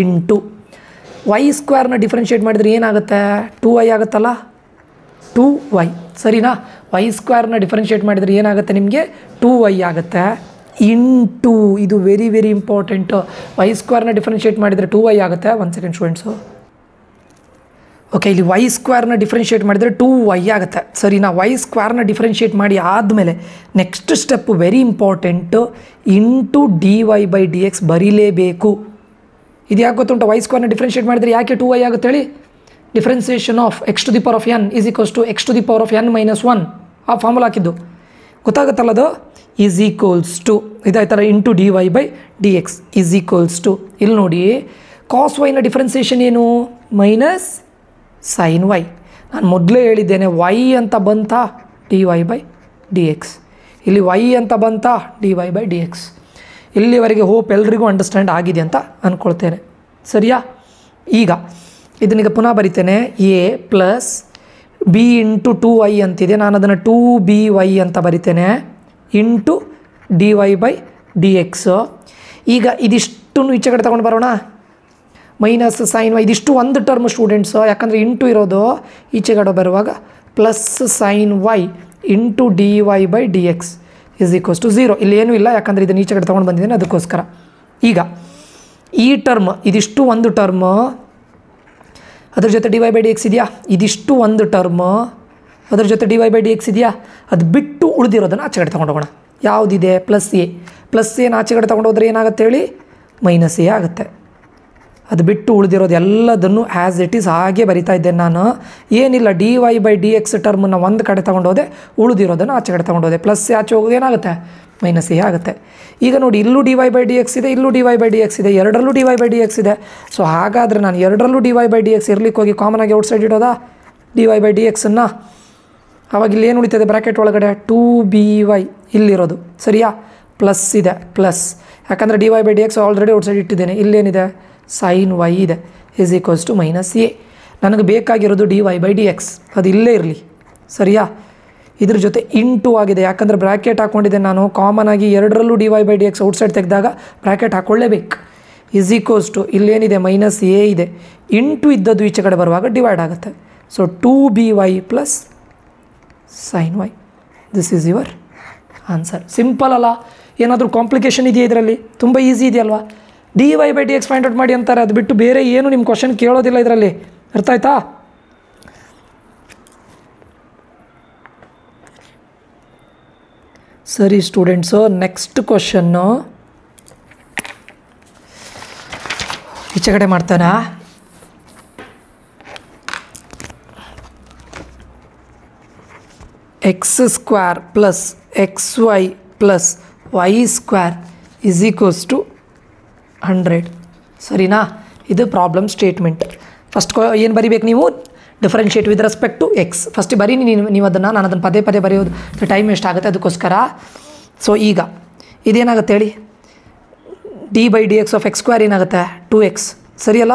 Into y ಸ್ಕ್ವೇರ್ನ ಡಿಫ್ರೆನ್ಷಿಯೇಟ್ ಮಾಡಿದರೆ ಏನಾಗುತ್ತೆ, 2y ಆಗುತ್ತಲ್ಲ, 2y. ಸರಿನಾ, ವೈ ಸ್ಕ್ವೇರ್ನ ಡಿಫ್ರೆನ್ಷಿಯೇಟ್ ಮಾಡಿದರೆ ಏನಾಗುತ್ತೆ ನಿಮಗೆ, 2y ಆಗುತ್ತೆ. ಇಂಟು ಇದು ವೆರಿ ವೆರಿ ಇಂಪಾರ್ಟೆಂಟು. ವೈ ಸ್ಕ್ವೇರ್ನ ಡಿಫ್ರೆನ್ಷಿಯೇಟ್ ಮಾಡಿದರೆ 2y ಆಗುತ್ತೆ. 1 ಸೆಕೆಂಡ್ ಸ್ಟೂಡೆಂಟ್ಸು. ಓಕೆ, ಇಲ್ಲಿ ವೈ ಸ್ಕ್ವೇರ್ನ ಡಿಫ್ರೆನ್ಷಿಯೇಟ್ ಮಾಡಿದರೆ 2y ಆಗುತ್ತೆ. ಸರಿನಾ, ವೈ ಸ್ಕ್ವೇರ್ನ ಡಿಫ್ರೆನ್ಷಿಯೇಟ್ ಮಾಡಿ ಆದಮೇಲೆ next step very important, into d y by D x ಬರೀಲೇಬೇಕು. ಇದು ಯಾಕೆ ಗೊತ್ತುಂಟು, ವೈ ಸ್ಕ್ವೇರ್ನ ಡಿಫ್ರೆನ್ಷಿಯೇಟ್ ಮಾಡಿದರೆ ಯಾಕೆ 2y ಆಗುತ್ತೆ ಹೇಳಿ. Differentiation of x to the power of n is equals to x to the power of n minus 1. ಆ ಫಾರ್ಮುಲಾ ಹಾಕಿದ್ದು ಗೊತ್ತಾಗುತ್ತಲ್ಲ, ಅದು ಈಸ್ ಈಕ್ವಲ್ಸ್ ಟು ಇದಾಯ್ತಲ್ಲ, into d y by D X is equals to. ಇಲ್ಲಿ ನೋಡಿ, cos ವೈನ differentiation ಏನು, minus sine y. ನಾನು ಮೊದಲೇ ಹೇಳಿದ್ದೇನೆ, ವೈ ಅಂತ ಬಂತಾ d y by D x, ಇಲ್ಲಿ ವೈ ಅಂತ ಬಂತಾ d y by D X. ಇಲ್ಲಿವರೆಗೆ ಹೋಪ್ ಎಲ್ರಿಗೂ ಅಂಡರ್ಸ್ಟ್ಯಾಂಡ್ ಆಗಿದೆ ಅಂತ ಅಂದ್ಕೊಳ್ತೇನೆ. ಸರಿಯಾ, ಈಗ ಇದನ್ನೀಗ ಪುನಃ ಬರಿತೇನೆ. A plus b into 2y ಅಂತಿದೆ, ನಾನು ಅದನ್ನು 2by ಅಂತ ಬರಿತೇನೆ. Into d y by D x. ಈಗ ಇದಿಷ್ಟನ್ನು ಈಚೆ ಕಡೆ ತೊಗೊಂಡು ಬರೋಣ. ಮೈನಸ್ ಸೈನ್ ವೈ, ಇದಿಷ್ಟು ಒಂದು ಟರ್ಮ್ ಸ್ಟೂಡೆಂಟ್ಸು, ಯಾಕಂದರೆ ಇಂಟು ಇರೋದು ಈಚೆ ಕಡೆ ಬರುವಾಗ plus sine y into d y by D X is equals to 0. ಇಲ್ಲಿ ಏನೂ ಇಲ್ಲ, ಯಾಕಂದರೆ ಇದನ್ನು ಈಚೆ ಕಡೆ ತೊಗೊಂಡು ಬಂದಿದ್ದೇನೆ, ಅದಕ್ಕೋಸ್ಕರ. ಈಗ ಈ ಟರ್ಮ್, ಇದಿಷ್ಟು ಒಂದು ಟರ್ಮು, ಅದ್ರ ಜೊತೆ d y by D x ಇದೆಯಾ, ಇದಿಷ್ಟು ಒಂದು ಟರ್ಮು, ಅದ್ರ ಜೊತೆ d y by D x ಇದೆಯಾ, ಅದು ಬಿಟ್ಟು ಉಳಿದಿರೋದನ್ನು ಆಚೆ ಕಡೆ ತೊಗೊಂಡು ಹೋಗೋಣ. ಯಾವುದಿದೆ, ಪ್ಲಸ್ ಎ. ಪ್ಲಸ್ ಎನ ಆಚೆ ಕಡೆ ತೊಗೊಂಡು ಹೋದರೆ ಏನಾಗುತ್ತೆ ಹೇಳಿ, ಮೈನಸ್ ಎ ಆಗುತ್ತೆ. ಅದು ಬಿಟ್ಟು ಉಳಿದಿರೋದು ಎಲ್ಲದನ್ನು ಆ್ಯಸ್ ಇಟ್ ಈಸ್ ಹಾಗೆ ಬರಿತಾ ಇದ್ದೇನೆ ನಾನು. ಏನಿಲ್ಲ, d y by D x ಟರ್ಮನ್ನು ಒಂದು ಕಡೆ ತೊಗೊಂಡೋದೆ, ಉಳಿದಿರೋದನ್ನು ಆಚೆ ಕಡೆ ತೊಗೊಂಡೋದೆ. ಪ್ಲಸ್ ಎ ಆಚೆ ಹೋಗೋದು ಏನಾಗುತ್ತೆ, ಮೈನಸ್ ಎ ಆಗುತ್ತೆ. ಈಗ ನೋಡಿ, ಇಲ್ಲೂ d y by D x ಇದೆ, ಇಲ್ಲೂ d y by D x ಇದೆ, ಎರಡರಲ್ಲೂ d y by D x ಇದೆ. ಸೊ ಹಾಗಾದರೆ ನಾನು ಎರಡರಲ್ಲೂ d y by D x ಇರಲಿಕ್ಕೆ ಹೋಗಿ ಕಾಮನ್ ಆಗಿ ಔಟ್ಸೈಡ್ ಇಡೋದಾ ಡಿ ವೈ ಬೈ ಡಿ ಎಕ್ಸನ್ನು. ಆವಾಗ ಇಲ್ಲಿ ಏನು ಉಳಿತದೆ ಬ್ರ್ಯಾಕೆಟ್ ಒಳಗಡೆ, 2by ಇಲ್ಲಿರೋದು. ಸರಿಯಾ, ಪ್ಲಸ್ ಇದೆ, ಪ್ಲಸ್, ಯಾಕಂದರೆ d y by D x already outside ಇಟ್ಟಿದ್ದೇನೆ. ಇಲ್ಲೇನಿದೆ, ಸೈನ್ ವೈ ಇದೆ, is equals to minus a. ನನಗೆ ಬೇಕಾಗಿರೋದು d y by D x, ಅದು ಇಲ್ಲೇ ಇರಲಿ. ಸರಿಯಾ, ಇದ್ರ ಜೊತೆ ಇಂಟು ಆಗಿದೆ, ಯಾಕಂದರೆ ಬ್ರ್ಯಾಕೆಟ್ ಹಾಕ್ಕೊಂಡಿದ್ದೆ ನಾನು. ಕಾಮನ್ ಆಗಿ ಎರಡರಲ್ಲೂ d y by D x outside ತೆಗೆದಾಗ ಬ್ರ್ಯಾಕೆಟ್ ಹಾಕ್ಕೊಳ್ಳೇಬೇಕು. ಇಸ್ ಈಕ್ವಲ್ಸ್ ಟು ಇಲ್ಲೇನಿದೆ ಮೈನಸ್ ಎ ಇದೆ ಇಂಟು ಇದ್ದದ್ದು ಈಚೆ ಕಡೆ ಬರುವಾಗ ಡಿವೈಡ್ ಆಗುತ್ತೆ. So 2by plus sin y. This is your answer. Simple ಅಲ್ಲ, ಏನಾದರೂ ಕಾಂಪ್ಲಿಕೇಶನ್ ಇದೆಯಾ ಇದರಲ್ಲಿ? ತುಂಬ ಈಸಿ ಇದೆಯಲ್ವಾ. dy/dx ಫೈಂಡ್ ಔಟ್ ಮಾಡಿ ಅಂತಾರೆ, ಅದು ಬಿಟ್ಟು ಬೇರೆ ಏನು ನಿಮ್ಮ ಕ್ವಶನ್ ಕೇಳೋದಿಲ್ಲ ಇದರಲ್ಲಿ. ಅರ್ಥ ಆಯ್ತಾ? ಸರಿ ಸ್ಟೂಡೆಂಟ್ಸು, ನೆಕ್ಸ್ಟ್ ಕ್ವಶನ್ನು ಈಚೆ ಕಡೆ ಮಾಡ್ತಾನಾ? x² plus xy plus y² is equals to 100. ಸರಿನಾ? ಇದು ಪ್ರಾಬ್ಲಮ್ ಸ್ಟೇಟ್ಮೆಂಟ್. ಫಸ್ಟ್ ಏನು ಬರಿಬೇಕು ನೀವು? Differentiate with respect to x. First ಬರೀ ನೀವು ಅದನ್ನು, ನಾನು ಅದನ್ನು ಪದೇ ಪದೇ ಬರೆಯೋದು ಟೈಮ್ ವೇಸ್ಟ್ ಆಗುತ್ತೆ, ಅದಕ್ಕೋಸ್ಕರ. ಸೊ ಈಗ ಇದೇನಾಗುತ್ತೆ ಹೇಳಿ? d/dx ಆಫ್ x² ಏನಾಗುತ್ತೆ? 2x. ಸರಿಯಲ್ಲ?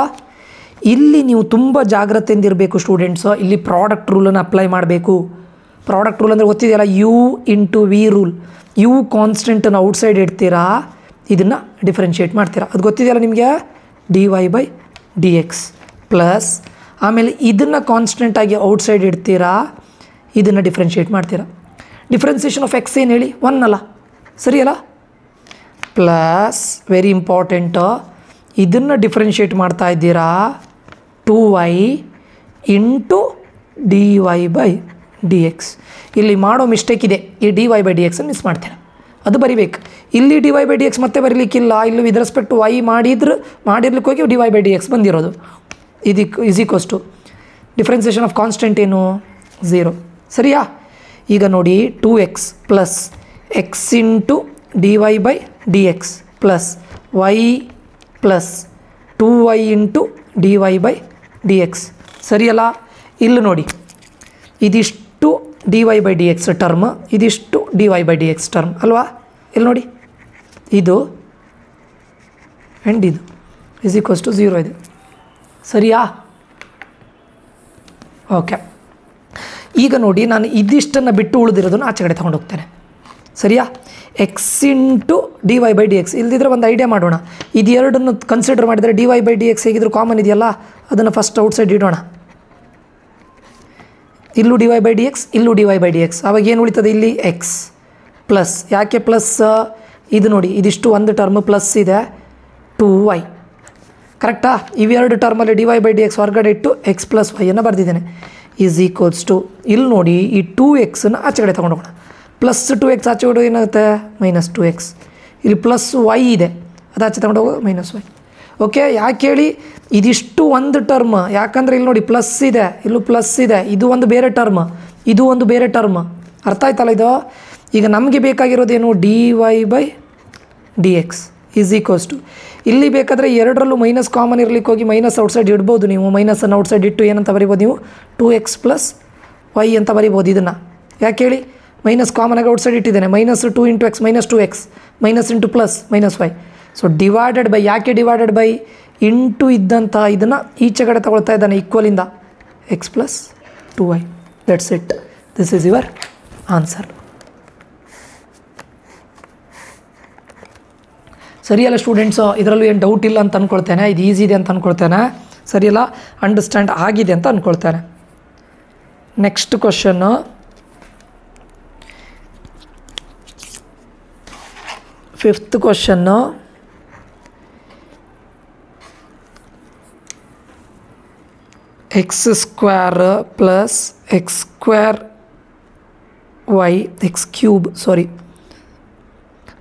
ಇಲ್ಲಿ ನೀವು ತುಂಬ ಜಾಗ್ರತೆಯಿಂದ ಇರಬೇಕು ಸ್ಟೂಡೆಂಟ್ಸು. ಇಲ್ಲಿ ಪ್ರಾಡಕ್ಟ್ ರೂಲನ್ನು ಅಪ್ಲೈ ಮಾಡಬೇಕು. ಪ್ರಾಡಕ್ಟ್ ರೂಲ್ ಅಂದರೆ ಗೊತ್ತಿದೆಯಲ್ಲ, u into v rule. u ಕಾನ್ಸ್ಟೆಂಟನ್ನು ಔಟ್ಸೈಡ್ ಇಡ್ತೀರಾ, ಇದನ್ನು ಡಿಫ್ರೆನ್ಷಿಯೇಟ್ ಮಾಡ್ತೀರಾ. ಅದು ಗೊತ್ತಿದೆಯಲ್ಲ ನಿಮಗೆ, dy/dx ಪ್ಲಸ್ ಆಮೇಲೆ ಇದನ್ನು ಕಾನ್ಸ್ಟೆಂಟಾಗಿ ಔಟ್ಸೈಡ್ ಇಡ್ತೀರಾ, ಇದನ್ನು ಡಿಫ್ರೆನ್ಷಿಯೇಟ್ ಮಾಡ್ತೀರಾ. ಡಿಫ್ರೆನ್ಸಿಯೇಷನ್ ಆಫ್ ಎಕ್ಸ್ ಏನು ಹೇಳಿ? 1 ಅಲ್ಲ, ಸರಿಯಲ್ಲ? ಪ್ಲಸ್ ವೆರಿ ಇಂಪಾರ್ಟೆಂಟು, ಇದನ್ನು ಡಿಫ್ರೆನ್ಷಿಯೇಟ್ ಮಾಡ್ತಾ ಇದ್ದೀರಾ 2y ಇಂಟು dy/dx. ಇಲ್ಲಿ ಮಾಡೋ ಮಿಸ್ಟೇಕ್ ಇದೆ, ಈ dy/dx ಮಿಸ್ ಮಾಡ್ತೀರಾ, ಅದು ಬರಿಬೇಕು. ಇಲ್ಲಿ dy/dx ಮತ್ತೆ ಬರಲಿಕ್ಕಿಲ್ಲ, ಇಲ್ಲಿ ವಿತ್ ರೆಸ್ಪೆಕ್ಟ್ ಟು y ಮಾಡಿರ್ಲಿಕ್ಕೆ ಹೋಗಿ dy/dx ಬಂದಿರೋದು. Is equals to differentiation of constant ಏನು? 0. ಸರಿಯಾ? ಈಗ ನೋಡಿ 2x plus x into dy/dx plus y plus 2y into dy/dx. ಸರಿಯಲ್ಲ? ಇಲ್ಲಿ ನೋಡಿ, ಇದಿಷ್ಟು dy/dx ಟರ್ಮ್, ಇದಿಷ್ಟು dy/dx ಟರ್ಮ್ ಅಲ್ವಾ? ಇಲ್ಲಿ ನೋಡಿ, ಇದು ಆ್ಯಂಡ್ ಇದು ಇಸ್ ಈಕ್ವಲ್ಸ್ ಟು 0 ಇದೆ. ಸರಿಯಾ? ಓಕೆ. ಈಗ ನೋಡಿ, ನಾನು ಇದಿಷ್ಟನ್ನು ಬಿಟ್ಟು ಉಳಿದಿರೋದನ್ನು ಆಚೆ ಕಡೆ ತೊಗೊಂಡು ಹೋಗ್ತೇನೆ. ಸರಿಯಾ? X into dy/dx. ಇಲ್ದಿದ್ರೆ ಒಂದು ಐಡಿಯಾ ಮಾಡೋಣ. ಇದು ಎರಡನ್ನು ಕನ್ಸಿಡರ್ ಮಾಡಿದರೆ dy/dx ಹೇಗಿದ್ರು ಕಾಮನ್ ಇದೆಯಲ್ಲ, ಅದನ್ನು ಫಸ್ಟ್ ಔಟ್ಸೈಡ್ ಇಡೋಣ. ಇಲ್ಲೂ dy/dx, ಇಲ್ಲೂ dy/dx. ಆವಾಗ ಏನು ಉಳಿತದೆ ಇಲ್ಲಿ? ಎಕ್ಸ್ ಪ್ಲಸ್, ಯಾಕೆ ಪ್ಲಸ್? ಇದು ನೋಡಿ, ಇದಿಷ್ಟು ಒಂದು ಟರ್ಮ್ ಪ್ಲಸ್ ಇದೆ, 2y. ಕರೆಕ್ಟಾ? ಇವೆರಡು ಟರ್ಮಲ್ಲಿ dy/dx ಹೊರಗಡೆ ಇಟ್ಟು ಎಕ್ಸ್ ಪ್ಲಸ್ ವೈಯನ್ನು ಬರೆದಿದ್ದೇನೆ. ಈಸ್ ಈಕ್ವಲ್ಸ್ ಟು, ಇಲ್ಲಿ ನೋಡಿ, ಈ 2xನ್ನು ಆಚೆ ಕಡೆ ತೊಗೊಂಡೋಗೋಣ. ಪ್ಲಸ್ 2x ಆಚೆ ಕಡೆ ಏನಾಗುತ್ತೆ? Minus 2x. ಇಲ್ಲಿ ಪ್ಲಸ್ y ಇದೆ, ಅದು ಆಚೆ ತೊಗೊಂಡು ಹೋಗೋ -y. ಓಕೆ, ಯಾಕೆ ಹೇಳಿ? ಇದಿಷ್ಟು ಒಂದು ಟರ್ಮ್, ಯಾಕಂದರೆ ಇಲ್ಲಿ ನೋಡಿ ಪ್ಲಸ್ ಇದೆ, ಇಲ್ಲೂ ಪ್ಲಸ್ ಇದೆ, ಇದು ಒಂದು ಬೇರೆ ಟರ್ಮ್, ಇದು ಒಂದು ಬೇರೆ ಟರ್ಮ್. ಅರ್ಥ ಆಯ್ತಲ್ಲ ಇದು? ಈಗ ನಮಗೆ ಬೇಕಾಗಿರೋದೇನು? dy/dx ಈಸ್ ಈಕ್ವಲ್ಸ್ ಟು, ಇಲ್ಲಿ ಬೇಕಾದರೆ ಎರಡರಲ್ಲೂ ಮೈನಸ್ ಕಾಮನ್ ಇರಲಿಕ್ಕೆ ಹೋಗಿ ಮೈನಸ್ ಔಟ್ಸೈಡ್ ಇಡ್ಬೋದು ನೀವು. ಮೈನಸನ್ನು ಔಟ್ಸೈಡ್ ಇಟ್ಟು ಏನಂತ ಬರಿಬೋದು ನೀವು? 2x ಪ್ಲಸ್ y ಅಂತ ಬರಿಬೋದು ಇದನ್ನು. ಯಾಕೆ ಹೇಳಿ? ಮೈನಸ್ ಕಾಮನಾಗಿ ಔಟ್ಸೈಡ್ ಇಟ್ಟಿದ್ದೇನೆ. Minus 2 into x minus 2x, minus into plus -y. So divided by, ಯಾಕೆ ಡಿವೈಡೆಡ್ ಬೈ? ಇಂಟು ಇದ್ದಂಥ ಇದನ್ನು ಈಚೆ ಕಡೆ ತಗೊಳ್ತಾ ಇದ್ದಾನೆ ಈಕ್ವಲಿಂದ, x plus 2y. That's it. This is your answer. ಸರಿಯಲ್ಲ ಸ್ಟೂಡೆಂಟ್ಸು? ಇದರಲ್ಲೂ ಏನು ಡೌಟ್ ಇಲ್ಲ ಅಂತ ಅಂದ್ಕೊಳ್ತೇನೆ. ಇದು ಈಸಿ ಇದೆ ಅಂತ ಅಂದ್ಕೊಳ್ತೇನೆ. ಸರಿಯಲ್ಲ? ಅಂಡರ್ಸ್ಟ್ಯಾಂಡ್ ಆಗಿದೆ ಅಂತ ಅಂದ್ಕೊಳ್ತೇನೆ. Next question, fifth question. x² plus x²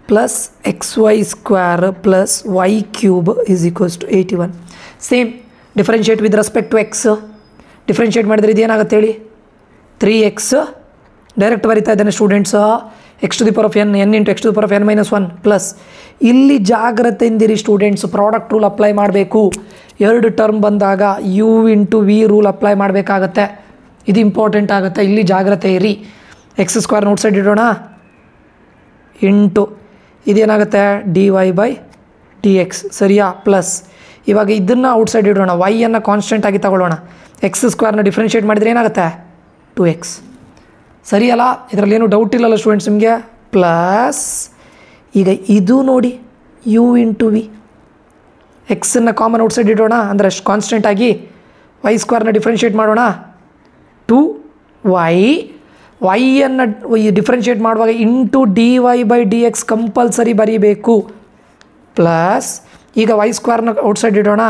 plus xy² plus y³ is equals to 81. Same differentiate with respect to x. Differentiate ಮಾಡಿದರೆ ಇದೇನಾಗುತ್ತೆ ಹೇಳಿ? 3x. ಡೈರೆಕ್ಟ್ ಬರಿತಾ ಇದ್ದಾನೆ students. x⁴n into x⁴n - 1 plus, ಇಲ್ಲಿ ಜಾಗ್ರತೆಯಿಂದಿರಿ ಸ್ಟೂಡೆಂಟ್ಸು, ಪ್ರಾಡಕ್ಟ್ ರೂಲ್ ಅಪ್ಲೈ ಮಾಡಬೇಕು. ಎರಡು term ಬಂದಾಗ u into v rule apply ಮಾಡಬೇಕಾಗತ್ತೆ. ಇದು ಇಂಪಾರ್ಟೆಂಟ್ ಆಗುತ್ತೆ, ಇಲ್ಲಿ ಜಾಗ್ರತೆ ಇರಿ. x² ಔಟ್ಸೈಡ್ ಇಡೋಣ, ಇಂಟು ಇದೇನಾಗುತ್ತೆ? dy/dx. ಸರಿಯಾ? ಪ್ಲಸ್ ಇವಾಗ ಇದನ್ನು ಔಟ್ಸೈಡ್ ಇಡೋಣ, y-ಅನ್ನು ಕಾನ್ಸ್ಟೆಂಟ್ ಆಗಿ ತಗೊಳ್ಳೋಣ. x² ಡಿಫ್ರೆನ್ಷಿಯೇಟ್ ಮಾಡಿದರೆ ಏನಾಗುತ್ತೆ? 2x. ಸರಿಯಲ್ಲ? ಇದರಲ್ಲಿ ಏನು ಡೌಟ್ ಇಲ್ಲಲ್ಲ ಸ್ಟೂಡೆಂಟ್ಸ್ ನಿಮಗೆ? ಪ್ಲಸ್ ಈಗ ಇದು ನೋಡಿ, u ಇಂಟು v, ಎಕ್ಸನ್ನು ಕಾಮನ್ ಔಟ್ಸೈಡ್ ಇಡೋಣ, ಅಂದರೆ ಕಾನ್ಸ್ಟೆಂಟ್ ಆಗಿ ವೈ ಸ್ಕ್ವೇರ್ನ ಡಿಫ್ರೆನ್ಷಿಯೇಟ್ ಮಾಡೋಣ. 2y ಅನ್ನು ಡಿಫ್ರೆನ್ಷಿಯೇಟ್ ಮಾಡುವಾಗ ಇಂಟು dy/dx ಕಂಪಲ್ಸರಿ ಬರೀಬೇಕು. ಪ್ಲಸ್ ಈಗ ವೈ ಸ್ಕ್ವೇರ್ನ ಔಟ್ಸೈಡ್ ಇಡೋಣ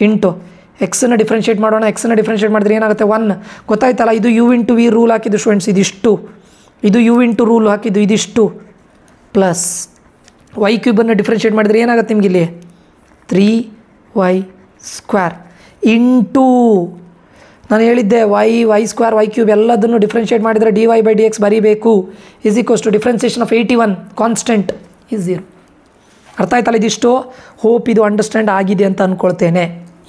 ಇಂಟು ಎಕ್ಸನ್ನು ಡಿಫ್ರೆನ್ಷಿಯೇಟ್ ಮಾಡೋಣ. ಎಕ್ಸನ್ನು ಡಿಫ್ರೆನ್ಷಿಯೇಟ್ ಮಾಡಿದ್ರೆ ಏನಾಗುತ್ತೆ 1 ಗೊತ್ತಾಯ್ತಲ್ಲ. ಇದು ಯು ಇಂಟು ವಿ ರೂಲ್ ಹಾಕಿದ್ದು ಸ್ಟೂಡೆಂಟ್ಸ್ ಇದಿಷ್ಟು, ಇದು ಯು ಇಂಟು ರೂಲ್ ಹಾಕಿದ್ದು ಇದಿಷ್ಟು. ಪ್ಲಸ್ ವೈ ಕ್ಯೂಬನ್ನು ಡಿಫ್ರೆನ್ಷಿಯೇಟ್ ಮಾಡಿದರೆ ಏನಾಗುತ್ತೆ ನಿಮ್ಗೆ ಇಲ್ಲಿ 3y² ಇಂಟು ನಾನು ಹೇಳಿದ್ದೆ ವೈ ಸ್ಕ್ವೇರ್ ವೈ ಕ್ಯೂಬ್ ಎಲ್ಲದನ್ನು ಡಿಫ್ರೆನ್ಷಿಯೇಟ್ ಮಾಡಿದರೆ dy/dx ಬರೀಬೇಕು. Is equals to differentiation of 81 constant is 0. ಅರ್ಥ ಆಯ್ತಲ್ಲ ಇದಿಷ್ಟು. ಹೋಪ್ ಇದು ಅಂಡರ್ಸ್ಟ್ಯಾಂಡ್ ಆಗಿದೆ ಅಂತ ಅಂದ್ಕೊಳ್ತೇನೆ.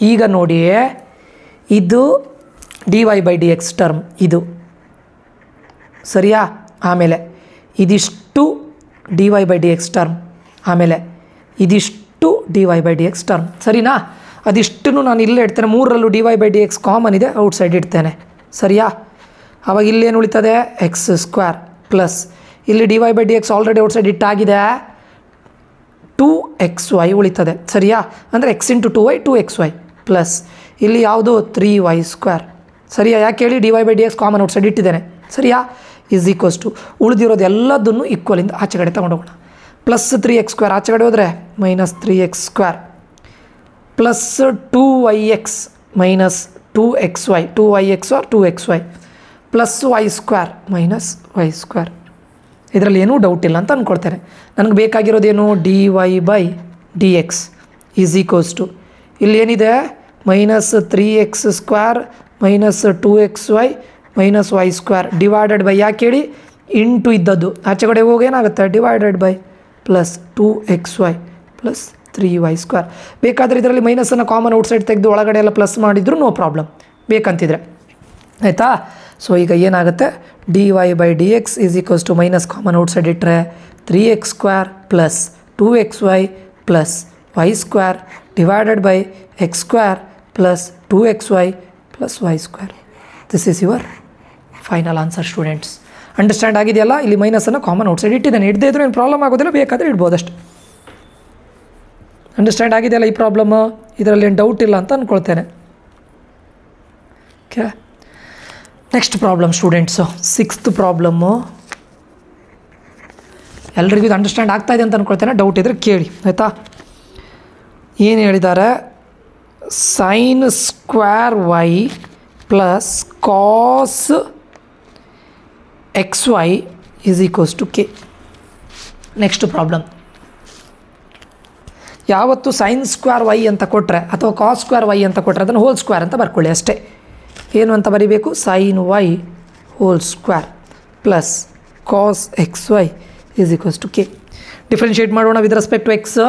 ಈಗ ನೋಡಿ, ಇದು dy/dx ಟರ್ಮ್ ಇದು ಸರಿಯಾ, ಆಮೇಲೆ ಇದಿಷ್ಟು dy/dx ಟರ್ಮ್, ಆಮೇಲೆ ಇದಿಷ್ಟು dy/dx ಟರ್ಮ್ ಸರಿನಾ. ಅದಿಷ್ಟನ್ನು ನಾನು ಇಲ್ಲೇ ಇಡ್ತೇನೆ, 3ರಲ್ಲೂ dy/dx ಕಾಮನ್ ಇದೆ, ಔಟ್ಸೈಡ್ ಇಡ್ತೇನೆ ಸರಿಯಾ. ಆವಾಗ ಇಲ್ಲೇನು ಉಳಿತದೆ x² ಪ್ಲಸ್ ಇಲ್ಲಿ dy/dx ಆಲ್ರೆಡಿ ಔಟ್ಸೈಡ್ ಇಟ್ಟಾಗಿದೆ 2xy ಉಳಿತದೆ ಸರಿಯಾ. ಅಂದರೆ x into 2y 2xy plus ಇಲ್ಲಿ ಯಾವುದು 3y² ಸರಿಯಾ. ಯಾಕೆ ಹೇಳಿ dy/dx ಕಾಮನ್ ಔಟ್ಸೈಡ್ ಇಟ್ಟಿದ್ದೇನೆ ಸರಿಯಾ. ಈಸ್ ಈಕ್ವಲ್ಸ್ ಟು ಉಳಿದಿರೋದು ಎಲ್ಲದನ್ನು ಈಕ್ವಲಿಂದ ಆಚೆ ಕಡೆ ತೊಗೊಂಡೋಗೋಣ. ಪ್ಲಸ್ 3x² ಆಚೆ ಕಡೆ ಹೋದರೆ minus 3x² plus 2yx minus 2xy 2yx or 2xy plus y² minus y². ಇದರಲ್ಲಿ ಏನೂ ಡೌಟ್ ಇಲ್ಲ ಅಂತ ಅಂದ್ಕೊಳ್ತೇನೆ. ನನಗೆ ಬೇಕಾಗಿರೋದೇನು dy/dx ಈಸ್ ಈಕ್ವಲ್ಸ್ ಟು ಇಲ್ಲಿ ಏನಿದೆ minus 3x² minus 2xy minus y² divided by ಯಾಕೆ ಹೇಳಿ ಇಂಟು ಇದ್ದದ್ದು ಆಚೆ ಕಡೆ ಹೋಗಿ ಏನಾಗುತ್ತೆ divided by plus 2xy plus 3y². ಬೇಕಾದರೆ ಇದರಲ್ಲಿ ಮೈನಸನ್ನು ಕಾಮನ್ ಔಟ್ಸೈಡ್ ತೆಗೆದು ಒಳಗಡೆ ಎಲ್ಲ ಪ್ಲಸ್ ಮಾಡಿದ್ರು ನೋ ಪ್ರಾಬ್ಲಮ್ ಬೇಕಂತಿದ್ರೆ ಆಯಿತಾ. ಸೊ ಈಗ ಏನಾಗುತ್ತೆ dy/dx is equals to minus common outside ಇಟ್ಟರೆ 3x² plus 2xy plus y² divided by x² plus 2xy plus y². This is your final answer students. Understand ಆಗಿದೆಯಲ್ಲ. ಇಲ್ಲಿ ಮೈನಸನ್ನು ಕಾಮನ್ ಔಟ್ಸೈಡ್ ಇಟ್ಟಿದ್ದೇನೆ, ಇಡದೇ ಇದ್ರೂ ಏನು problem ಆಗೋದಿಲ್ಲ, ಬೇಕಾದರೆ ಇಡ್ಬೋದು ಅಷ್ಟೆ. ಅಂಡರ್ಸ್ಟ್ಯಾಂಡ್ ಆಗಿದೆಯಲ್ಲ ಈ ಪ್ರಾಬ್ಲಮ್, ಇದರಲ್ಲಿ ಏನು ಡೌಟ್ ಇಲ್ಲ ಅಂತ ಅಂದ್ಕೊಳ್ತೇನೆ. Okay, next problem students 6th problem. ಎಲ್ರಿಗೂ ಇದು ಅಂಡರ್ಸ್ಟ್ಯಾಂಡ್ ಆಗ್ತಾ ಇದೆ ಅಂತ ಅಂದ್ಕೊಳ್ತೇನೆ, ಡೌಟ್ ಇದ್ದರೆ ಕೇಳಿ ಆಯಿತಾ. ಏನು ಹೇಳಿದ್ದಾರೆ, sin² y plus cos xy is equals to k. Next problem, ಯಾವತ್ತು sin² y ಅಂತ ಕೊಟ್ಟರೆ ಅಥವಾ cos² y ಅಂತ ಕೊಟ್ಟರೆ ಅದನ್ನು ಹೋಲ್ ಸ್ಕ್ವೇರ್ ಅಂತ ಬರ್ಕೊಳ್ಳಿ ಅಷ್ಟೇ. ಏನು ಅಂತ ಬರೀಬೇಕು sin y whole square plus cos xy is equals to k. Differentiate ಮಾಡೋಣ with respect to x.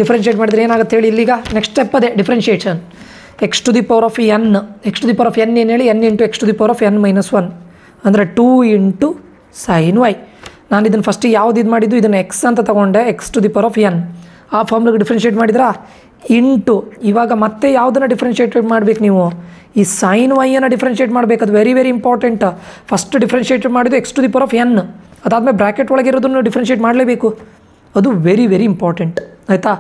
Differentiate ಮಾಡಿದರೆ ಏನಾಗುತ್ತೆ ಹೇಳಿ ಇಲ್ಲಿಗ ನೆಕ್ಸ್ಟ್ ಸ್ಟೆಪ್ ಅದೇ differentiation. x to the power of n, x to the power of n ಏನು ಹೇಳಿ n into x to the power of n minus 1 ಅಂದರೆ 2 into sin y. ನಾನು ಇದನ್ನು ಫಸ್ಟಿಗೆ ಯಾವ್ದು ಇದು ಮಾಡಿದ್ದು ಇದನ್ನು ಎಕ್ಸ್ ಅಂತ ತೊಗೊಂಡೆ, x to the power of n ಆ ಫಾರ್ಮ್ಲಿಗೆ ಡಿಫ್ರೆನ್ಷಿಯೇಟ್ ಮಾಡಿದ್ರಾ ಇಂಟು. ಇವಾಗ ಮತ್ತೆ ಯಾವುದನ್ನು ಡಿಫ್ರೆನ್ಷಿಯೇಟ್ ಮಾಡಬೇಕು ನೀವು, ಈ sin y ಅನ್ನು ಡಿಫ್ರೆನ್ಷಿಯೇಟ್ ಮಾಡಬೇಕು. ಅದು very very important. First differentiate ಮಾಡಿದ್ದು x to the power of n, ಅದಾದಮೇಲೆ ಬ್ರ್ಯಾಕೆಟ್ ಒಳಗಿರೋದನ್ನು ಡಿಫ್ರೆನ್ಷಿಯೇಟ್ ಮಾಡಲೇಬೇಕು. ಅದು ವೆರಿ ವೆರಿ ಇಂಪಾರ್ಟೆಂಟ್ ಆಯಿತಾ.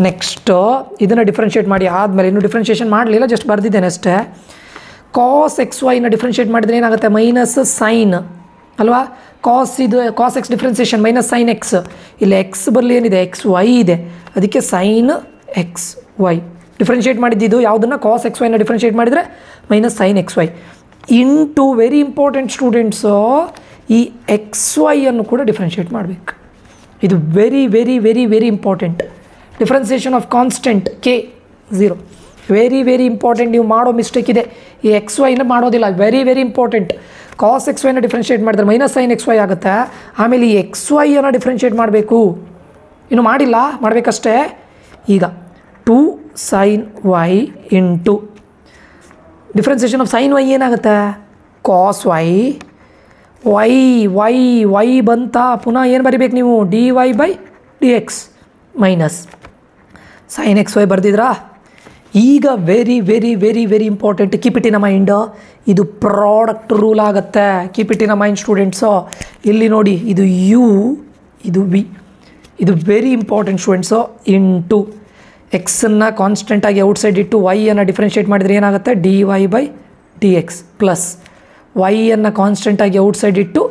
ನೆಕ್ಸ್ಟು ಇದನ್ನು ಡಿಫ್ರೆನ್ಷಿಯೇಟ್ ಮಾಡಿ ಆದಮೇಲೆ ಇನ್ನೂ ಡಿಫ್ರೆನ್ಷಿಯೇಷನ್ ಮಾಡಲಿಲ್ಲ, ಜಸ್ಟ್ ಬರೆದಿದ್ದೇನೆ ಅಷ್ಟೇ. cos xyನ ಡಿಫ್ರೆನ್ಷಿಯೇಟ್ ಮಾಡಿದರೆ ಏನಾಗುತ್ತೆ ಮೈನಸ್ ಸೈನ್ ಅಲ್ವಾ. Cos x differentiation minus sine x. ಇಲ್ಲಿ ಎಕ್ಸ್ ಬರಲಿ ಏನಿದೆ XY ಇದೆ, ಅದಕ್ಕೆ ಸೈನ್ XY ಡಿಫ್ರೆನ್ಷಿಯೇಟ್ ಮಾಡಿದ್ದು ಯಾವುದನ್ನು cos xyನ ಡಿಫ್ರೆನ್ಷಿಯೇಟ್ ಮಾಡಿದರೆ minus sine XY into very important students ಈ XY ಅನ್ನು ಕೂಡ ಡಿಫ್ರೆನ್ಷಿಯೇಟ್ ಮಾಡಬೇಕು. ಇದು very very very very important. Differentiation of constant k 0 very very important. ನೀವು ಮಾಡೋ ಮಿಸ್ಟೇಕ್ ಇದೆ, ಈ XYನ ಮಾಡೋದಿಲ್ಲ. Very very important. cos xyನ ಡಿಫ್ರೆನ್ಷಿಯೇಟ್ ಮಾಡಿದ್ರೆ ಮೈನಸ್ ಸೈನ್ XY ಆಗುತ್ತೆ. ಆಮೇಲೆ ಈ XYಯನ್ನು ಡಿಫ್ರೆನ್ಷಿಯೇಟ್ ಮಾಡಬೇಕು, ಇನ್ನು ಮಾಡಿಲ್ಲ, ಮಾಡಬೇಕಷ್ಟೇ. ಈಗ 2 sin y into differentiation of sin y ಏನಾಗುತ್ತೆ cos y y ಬಂತ. ಪುನಃ ಏನು ಬರಿಬೇಕು ನೀವು dy/dx ಮೈನಸ್ sin xy ಬರ್ದಿದ್ರಾ. ಈಗ very very very very important, keep it in mind. ಇದು ಪ್ರಾಡಕ್ಟ್ ರೂಲ್ ಆಗುತ್ತೆ, keep it in mind students. ಇಲ್ಲಿ ನೋಡಿ ಇದು u ಇದು v, ಇದು ವೆರಿ ಇಂಪಾರ್ಟೆಂಟ್ ಸ್ಟೂಡೆಂಟ್ಸು. ಇಂಟು ಎಕ್ಸನ್ನು ಕಾನ್ಸ್ಟೆಂಟಾಗಿ ಔಟ್ಸೈಡ್ ಇಟ್ಟು ವೈಯನ್ನು ಡಿಫ್ರೆನ್ಷಿಯೇಟ್ ಮಾಡಿದರೆ ಏನಾಗುತ್ತೆ dy/dx ಪ್ಲಸ್ ವೈಯನ್ನು ಕಾನ್ಸ್ಟೆಂಟಾಗಿ ಔಟ್ಸೈಡ್ ಇಟ್ಟು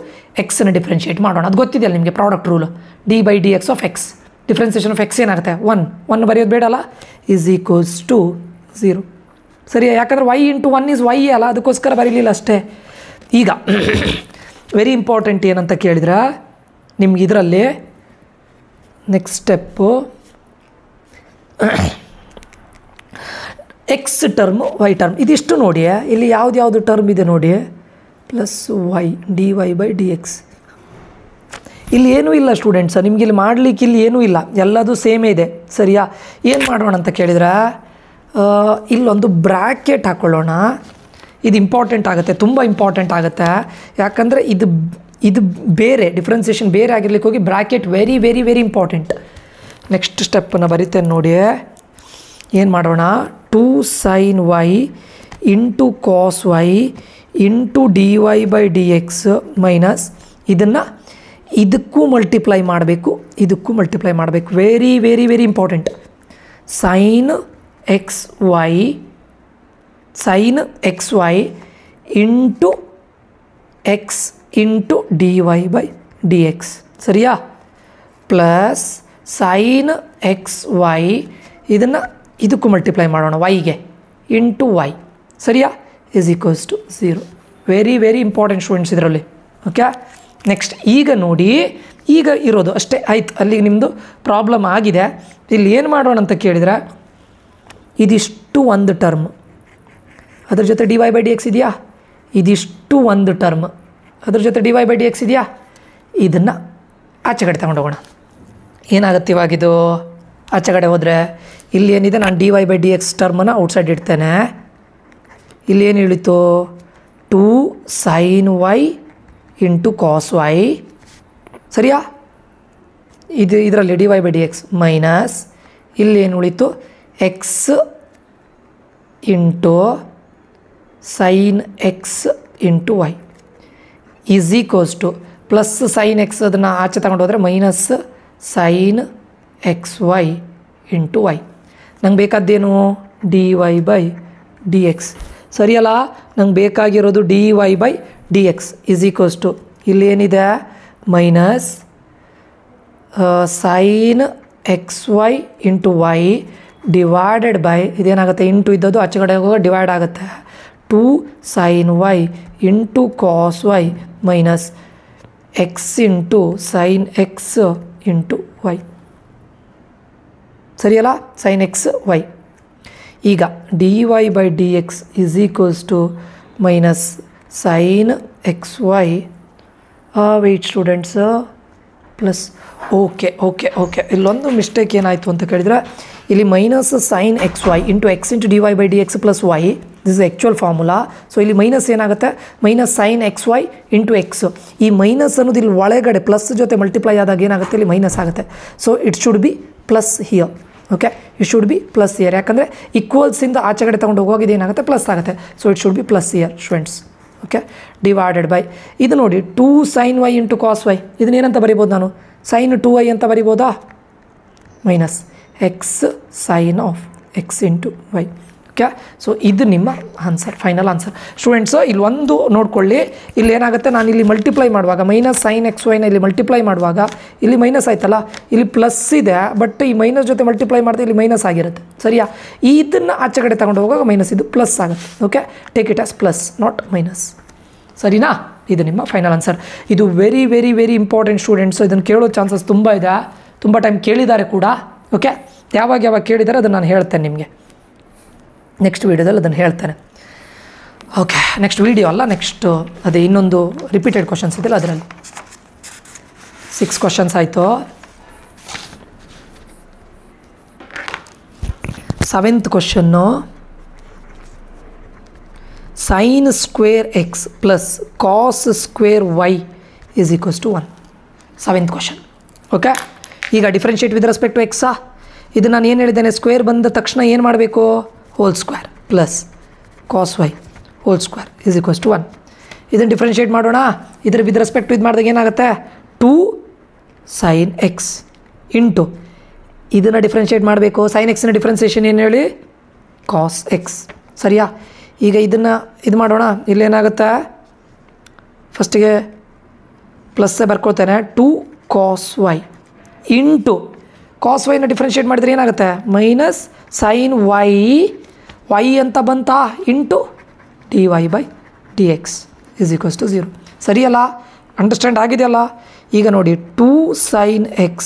ಎಕ್ಸನ್ನು ಡಿಫ್ರೆನ್ಷಿಯೇಟ್ ಮಾಡೋಣ. ಅದು ಗೊತ್ತಿದೆಯಲ್ಲ ನಿಮಗೆ product rule d/dx of x. Differentiation of x ಏನಾಗುತ್ತೆ 1 ಬರೆಯೋದು ಬೇಡಲ್ಲ = 0 ಸರಿಯಾ? ಯಾಕಂದರೆ y × 1 = y ಅಲ್ಲ, ಅದಕ್ಕೋಸ್ಕರ ಬರೀಲಿಲ್ಲ ಅಷ್ಟೇ. ಈಗ ವೆರಿ ಇಂಪಾರ್ಟೆಂಟ್ ಏನಂತ ಕೇಳಿದ್ರೆ ನಿಮ್ಗೆ ಇದರಲ್ಲಿ next step x term y term ಇದಿಷ್ಟು ನೋಡಿ. ಇಲ್ಲಿ ಯಾವುದು ಟರ್ಮ್ ಇದೆ ನೋಡಿ ಪ್ಲಸ್ ವೈ dy/dx. ಇಲ್ಲಿ ಏನೂ ಇಲ್ಲ ಸ್ಟೂಡೆಂಟ್ಸ, ನಿಮ್ಗೆ ಇಲ್ಲಿ ಮಾಡಲಿಕ್ಕೆ ಇಲ್ಲಿ ಏನೂ ಇಲ್ಲ, ಎಲ್ಲದೂ ಸೇಮೇ ಇದೆ ಸರಿಯಾ? ಏನು ಮಾಡೋಣ ಅಂತ ಕೇಳಿದ್ರೆ ಇಲ್ಲೊಂದು ಬ್ರ್ಯಾಕೆಟ್ ಹಾಕ್ಕೊಳ್ಳೋಣ. ಇದು ಇಂಪಾರ್ಟೆಂಟ್ ಆಗುತ್ತೆ, ತುಂಬ ಇಂಪಾರ್ಟೆಂಟ್ ಆಗುತ್ತೆ. ಯಾಕಂದರೆ ಇದು ಬೇರೆ ಡಿಫ್ರೆನ್ಸಿಯೇಷನ್ ಬೇರೆ ಆಗಿರ್ಲಿಕ್ಕೆ ಹೋಗಿ bracket very very very important. Next ಸ್ಟೆಪ್ಪನ್ನು ಬರಿತೇನೆ ನೋಡಿ. ಏನು ಮಾಡೋಣ 2 sin y × cos y × dy/dx minus ಇದನ್ನು ಇದಕ್ಕೂ ಮಲ್ಟಿಪ್ಲೈ ಮಾಡಬೇಕು, ಇದಕ್ಕೂ ಮಲ್ಟಿಪ್ಲೈ ಮಾಡಬೇಕು. Very very very important. sin xy × x × dy/dx ಸರಿಯಾ? ಪ್ಲಸ್ sin xy ಇದನ್ನು ಇದಕ್ಕೂ ಮಲ್ಟಿಪ್ಲೈ ಮಾಡೋಣ ವೈಗೆ × y ಸರಿಯಾ = 0. ವೆರಿ ವೆರಿ ಇಂಪಾರ್ಟೆಂಟ್ ಸ್ಟೂಡೆಂಟ್ಸ್ ಇದರಲ್ಲಿ. ಓಕೆ ನೆಕ್ಸ್ಟ್ ಈಗ ನೋಡಿ, ಈಗ ಇರೋದು ಅಷ್ಟೇ ಆಯ್ತು, ಅಲ್ಲಿಗೆ ನಿಮ್ಮದು ಪ್ರಾಬ್ಲಮ್ ಆಗಿದೆ. ಇಲ್ಲಿ ಏನು ಮಾಡೋಣ ಅಂತ ಕೇಳಿದರೆ ಇದಿಷ್ಟು ಒಂದು ಟರ್ಮ್, ಅದ್ರ ಜೊತೆ dy/dx ಇದೆಯಾ, ಇದಿಷ್ಟು ಒಂದು ಟರ್ಮ್, ಅದ್ರ ಜೊತೆ dy/dx ಇದೆಯಾ, ಇದನ್ನು ಆಚೆ ಕಡೆ ತಗೊಂಡು ಹೋಗೋಣ. ಏನಾಗುತ್ತೆ ಇವಾಗಿದು ಆಚೆ ಕಡೆ ಹೋದರೆ ಇಲ್ಲಿ ಏನಿದೆ, ನಾನು dy/dx ಟರ್ಮನ್ನು ಔಟ್ಸೈಡ್ ಇಡ್ತೇನೆ. ಇಲ್ಲಿ ಏನು ಹೇಳಿತು 2 sin y × cos y ಸರಿಯಾ? ಇದರಲ್ಲಿ dy/dx ಮೈನಸ್ ಇಲ್ಲಿ ಏನು ಉಳಿತು x × sin x × y = plus sin x ಅದನ್ನು ಆಚೆ ತಗೊಂಡು ಹೋದರೆ ಮೈನಸ್ sin xy × y. ನಂಗೆ ಬೇಕಾದ್ದೇನು dy/dx ಸರಿಯಲ್ಲ? ನಂಗೆ ಬೇಕಾಗಿರೋದು dy/dx = ಇಲ್ಲಿ ಏನಿದೆ minus sin xy × y divided by ಇದೇನಾಗುತ್ತೆ ಇಂಟು ಇದ್ದದ್ದು ಆಚೆ ಕಡೆ ಹೋಗೋ ಡಿವೈಡ್ ಆಗುತ್ತೆ 2 sin y × cos y minus x × sin x × y ಸರಿಯಲ್ಲ? sin x y. ಈಗ dy/dx = minus sin xy wait students plus okay ಇಲ್ಲೊಂದು ಮಿಸ್ಟೇಕ್ ಏನಾಯಿತು ಅಂತ ಕೇಳಿದರೆ ಇಲ್ಲಿ minus sin xy × x × dy/dx plus y this is actual formula. So ಇಲ್ಲಿ minus ಏನಾಗುತ್ತೆ minus sin xy × x. ಈ ಮೈನಸ್ ಅನ್ನೋದು ಇಲ್ಲಿ ಒಳಗಡೆ ಪ್ಲಸ್ ಜೊತೆ ಮಲ್ಟಿಪ್ಲೈ ಆದಾಗ ಏನಾಗುತ್ತೆ ಇಲ್ಲಿ ಮೈನಸ್ ಆಗುತ್ತೆ. So it should be plus here. Okay it should be plus year, ಯಾಕಂದರೆ ಈಕ್ವಲ್ಸಿಂದ ಆಚೆ ಕಡೆ ತೊಗೊಂಡು ಹೋಗೋದು ಏನಾಗುತ್ತೆ ಪ್ಲಸ್ ಆಗುತ್ತೆ. So it should be plus year students. Okay divided by ಇದು ನೋಡಿ 2 sin y × cos y ಇದನ್ನೇನಂತ ಬರಿಬೋದು ನಾನು sin 2y ಅಂತ ಬರಿಬೋದಾ ಮೈನಸ್ x sin of x × y. Okay so ಇದು ನಿಮ್ಮ ಆನ್ಸರ್, ಫೈನಲ್ ಆನ್ಸರ್ ಸ್ಟೂಡೆಂಟ್ಸು. ಇಲ್ಲಿ ಒಂದು ನೋಡ್ಕೊಳ್ಳಿ, ಇಲ್ಲಿ ಏನಾಗುತ್ತೆ ನಾನು ಇಲ್ಲಿ ಮಲ್ಟಿಪ್ಲೈ ಮಾಡುವಾಗ ಮೈನಸ್ sin xyನ ಇಲ್ಲಿ ಮಲ್ಟಿಪ್ಲೈ ಮಾಡುವಾಗ ಇಲ್ಲಿ ಮೈನಸ್ ಆಯ್ತಲ್ಲ, ಇಲ್ಲಿ ಪ್ಲಸ್ ಇದೆ, ಬಟ್ ಈ ಮೈನಸ್ ಜೊತೆ ಮಲ್ಟಿಪ್ಲೈ ಮಾಡಿದ್ರೆ ಇಲ್ಲಿ ಮೈನಸ್ ಆಗಿರುತ್ತೆ ಸರಿಯಾ? ಇದನ್ನು ಆಚೆ ಕಡೆ ತಗೊಂಡು ಹೋಗುವಾಗ ಮೈನಸ್ ಇದು ಪ್ಲಸ್ ಆಗುತ್ತೆ. Okay take it as plus naught minus ಸರಿನಾ? ಇದು ನಿಮ್ಮ ಫೈನಲ್ ಆನ್ಸರ್. ಇದು very very very important students. ಇದನ್ನು ಕೇಳೋ ಚಾನ್ಸಸ್ ತುಂಬ ಇದೆ, ತುಂಬ ಟೈಮ್ ಕೇಳಿದ್ದಾರೆ ಕೂಡ. ಓಕೆ ಯಾವಾಗ ಕೇಳಿದ್ದಾರೆ ಅದನ್ನು ನಾನು ಹೇಳ್ತೇನೆ ನಿಮಗೆ ನೆಕ್ಸ್ಟ್ ವೀಡಿಯೋದಲ್ಲಿ ಅದನ್ನು ಹೇಳ್ತೇನೆ. ಓಕೆ ನೆಕ್ಸ್ಟ್ ವೀಡಿಯೋ ಅಲ್ಲ, ನೆಕ್ಸ್ಟ್ ಅದೇ ಇನ್ನೊಂದು ರಿಪೀಟೆಡ್ ಕ್ವಶನ್ಸ್ ಇದೆಯಲ್ಲ ಅದರಲ್ಲಿ 6 ಕ್ವಶನ್ಸ್ ಆಯಿತು. 7th question sin square x plus cos square y = 1. 7th question. Okay ಈಗ ಡಿಫ್ರೆನ್ಷಿಯೇಟ್ ವಿತ್ ರೆಸ್ಪೆಕ್ಟ್ ಟು ಎಕ್ಸಾ, ಇದು ನಾನು ಏನು ಹೇಳಿದ್ದೇನೆ ಸ್ಕ್ವೇರ್ ಬಂದ ತಕ್ಷಣ ಏನು ಮಾಡಬೇಕು hole square plus cos y whole square = 1. ಇದನ್ನು ಡಿಫ್ರೆನ್ಷಿಯೇಟ್ ಮಾಡೋಣ. ಇದರ ವಿತ್ ರೆಸ್ಪೆಕ್ಟ್ ಇದು ಮಾಡಿದಾಗ ಏನಾಗುತ್ತೆ 2 sin x × ಇದನ್ನು ಡಿಫ್ರೆನ್ಷಿಯೇಟ್ ಮಾಡಬೇಕು. ಸೈನ್ ಎಕ್ಸ್ನ ಡಿಫ್ರೆನ್ಸಿಯೇಷನ್ ಏನು ಹೇಳಿ? Cos x. ಸರಿಯಾ? ಈಗ ಇದನ್ನು ಇದು ಮಾಡೋಣ. ಇಲ್ಲೇನಾಗುತ್ತೆ, ಫಸ್ಟಿಗೆ ಪ್ಲಸ್ಸೇ ಬರ್ಕೊಳ್ತೇನೆ. 2 cos y ಇಂಟು ಕಾಸ್ ವೈನ ಡಿಫ್ರೆನ್ಷಿಯೇಟ್ ಮಾಡಿದರೆ ಏನಾಗುತ್ತೆ? ಮೈನಸ್ ಸೈನ್ ವೈ ಅಂತ ಬಂತಾ ಇಂಟು dy/dx = 0. ಸರಿಯಲ್ಲ? ಅಂಡರ್ಸ್ಟ್ಯಾಂಡ್ ಆಗಿದೆಯಲ್ಲ? ಈಗ ನೋಡಿ 2 sin x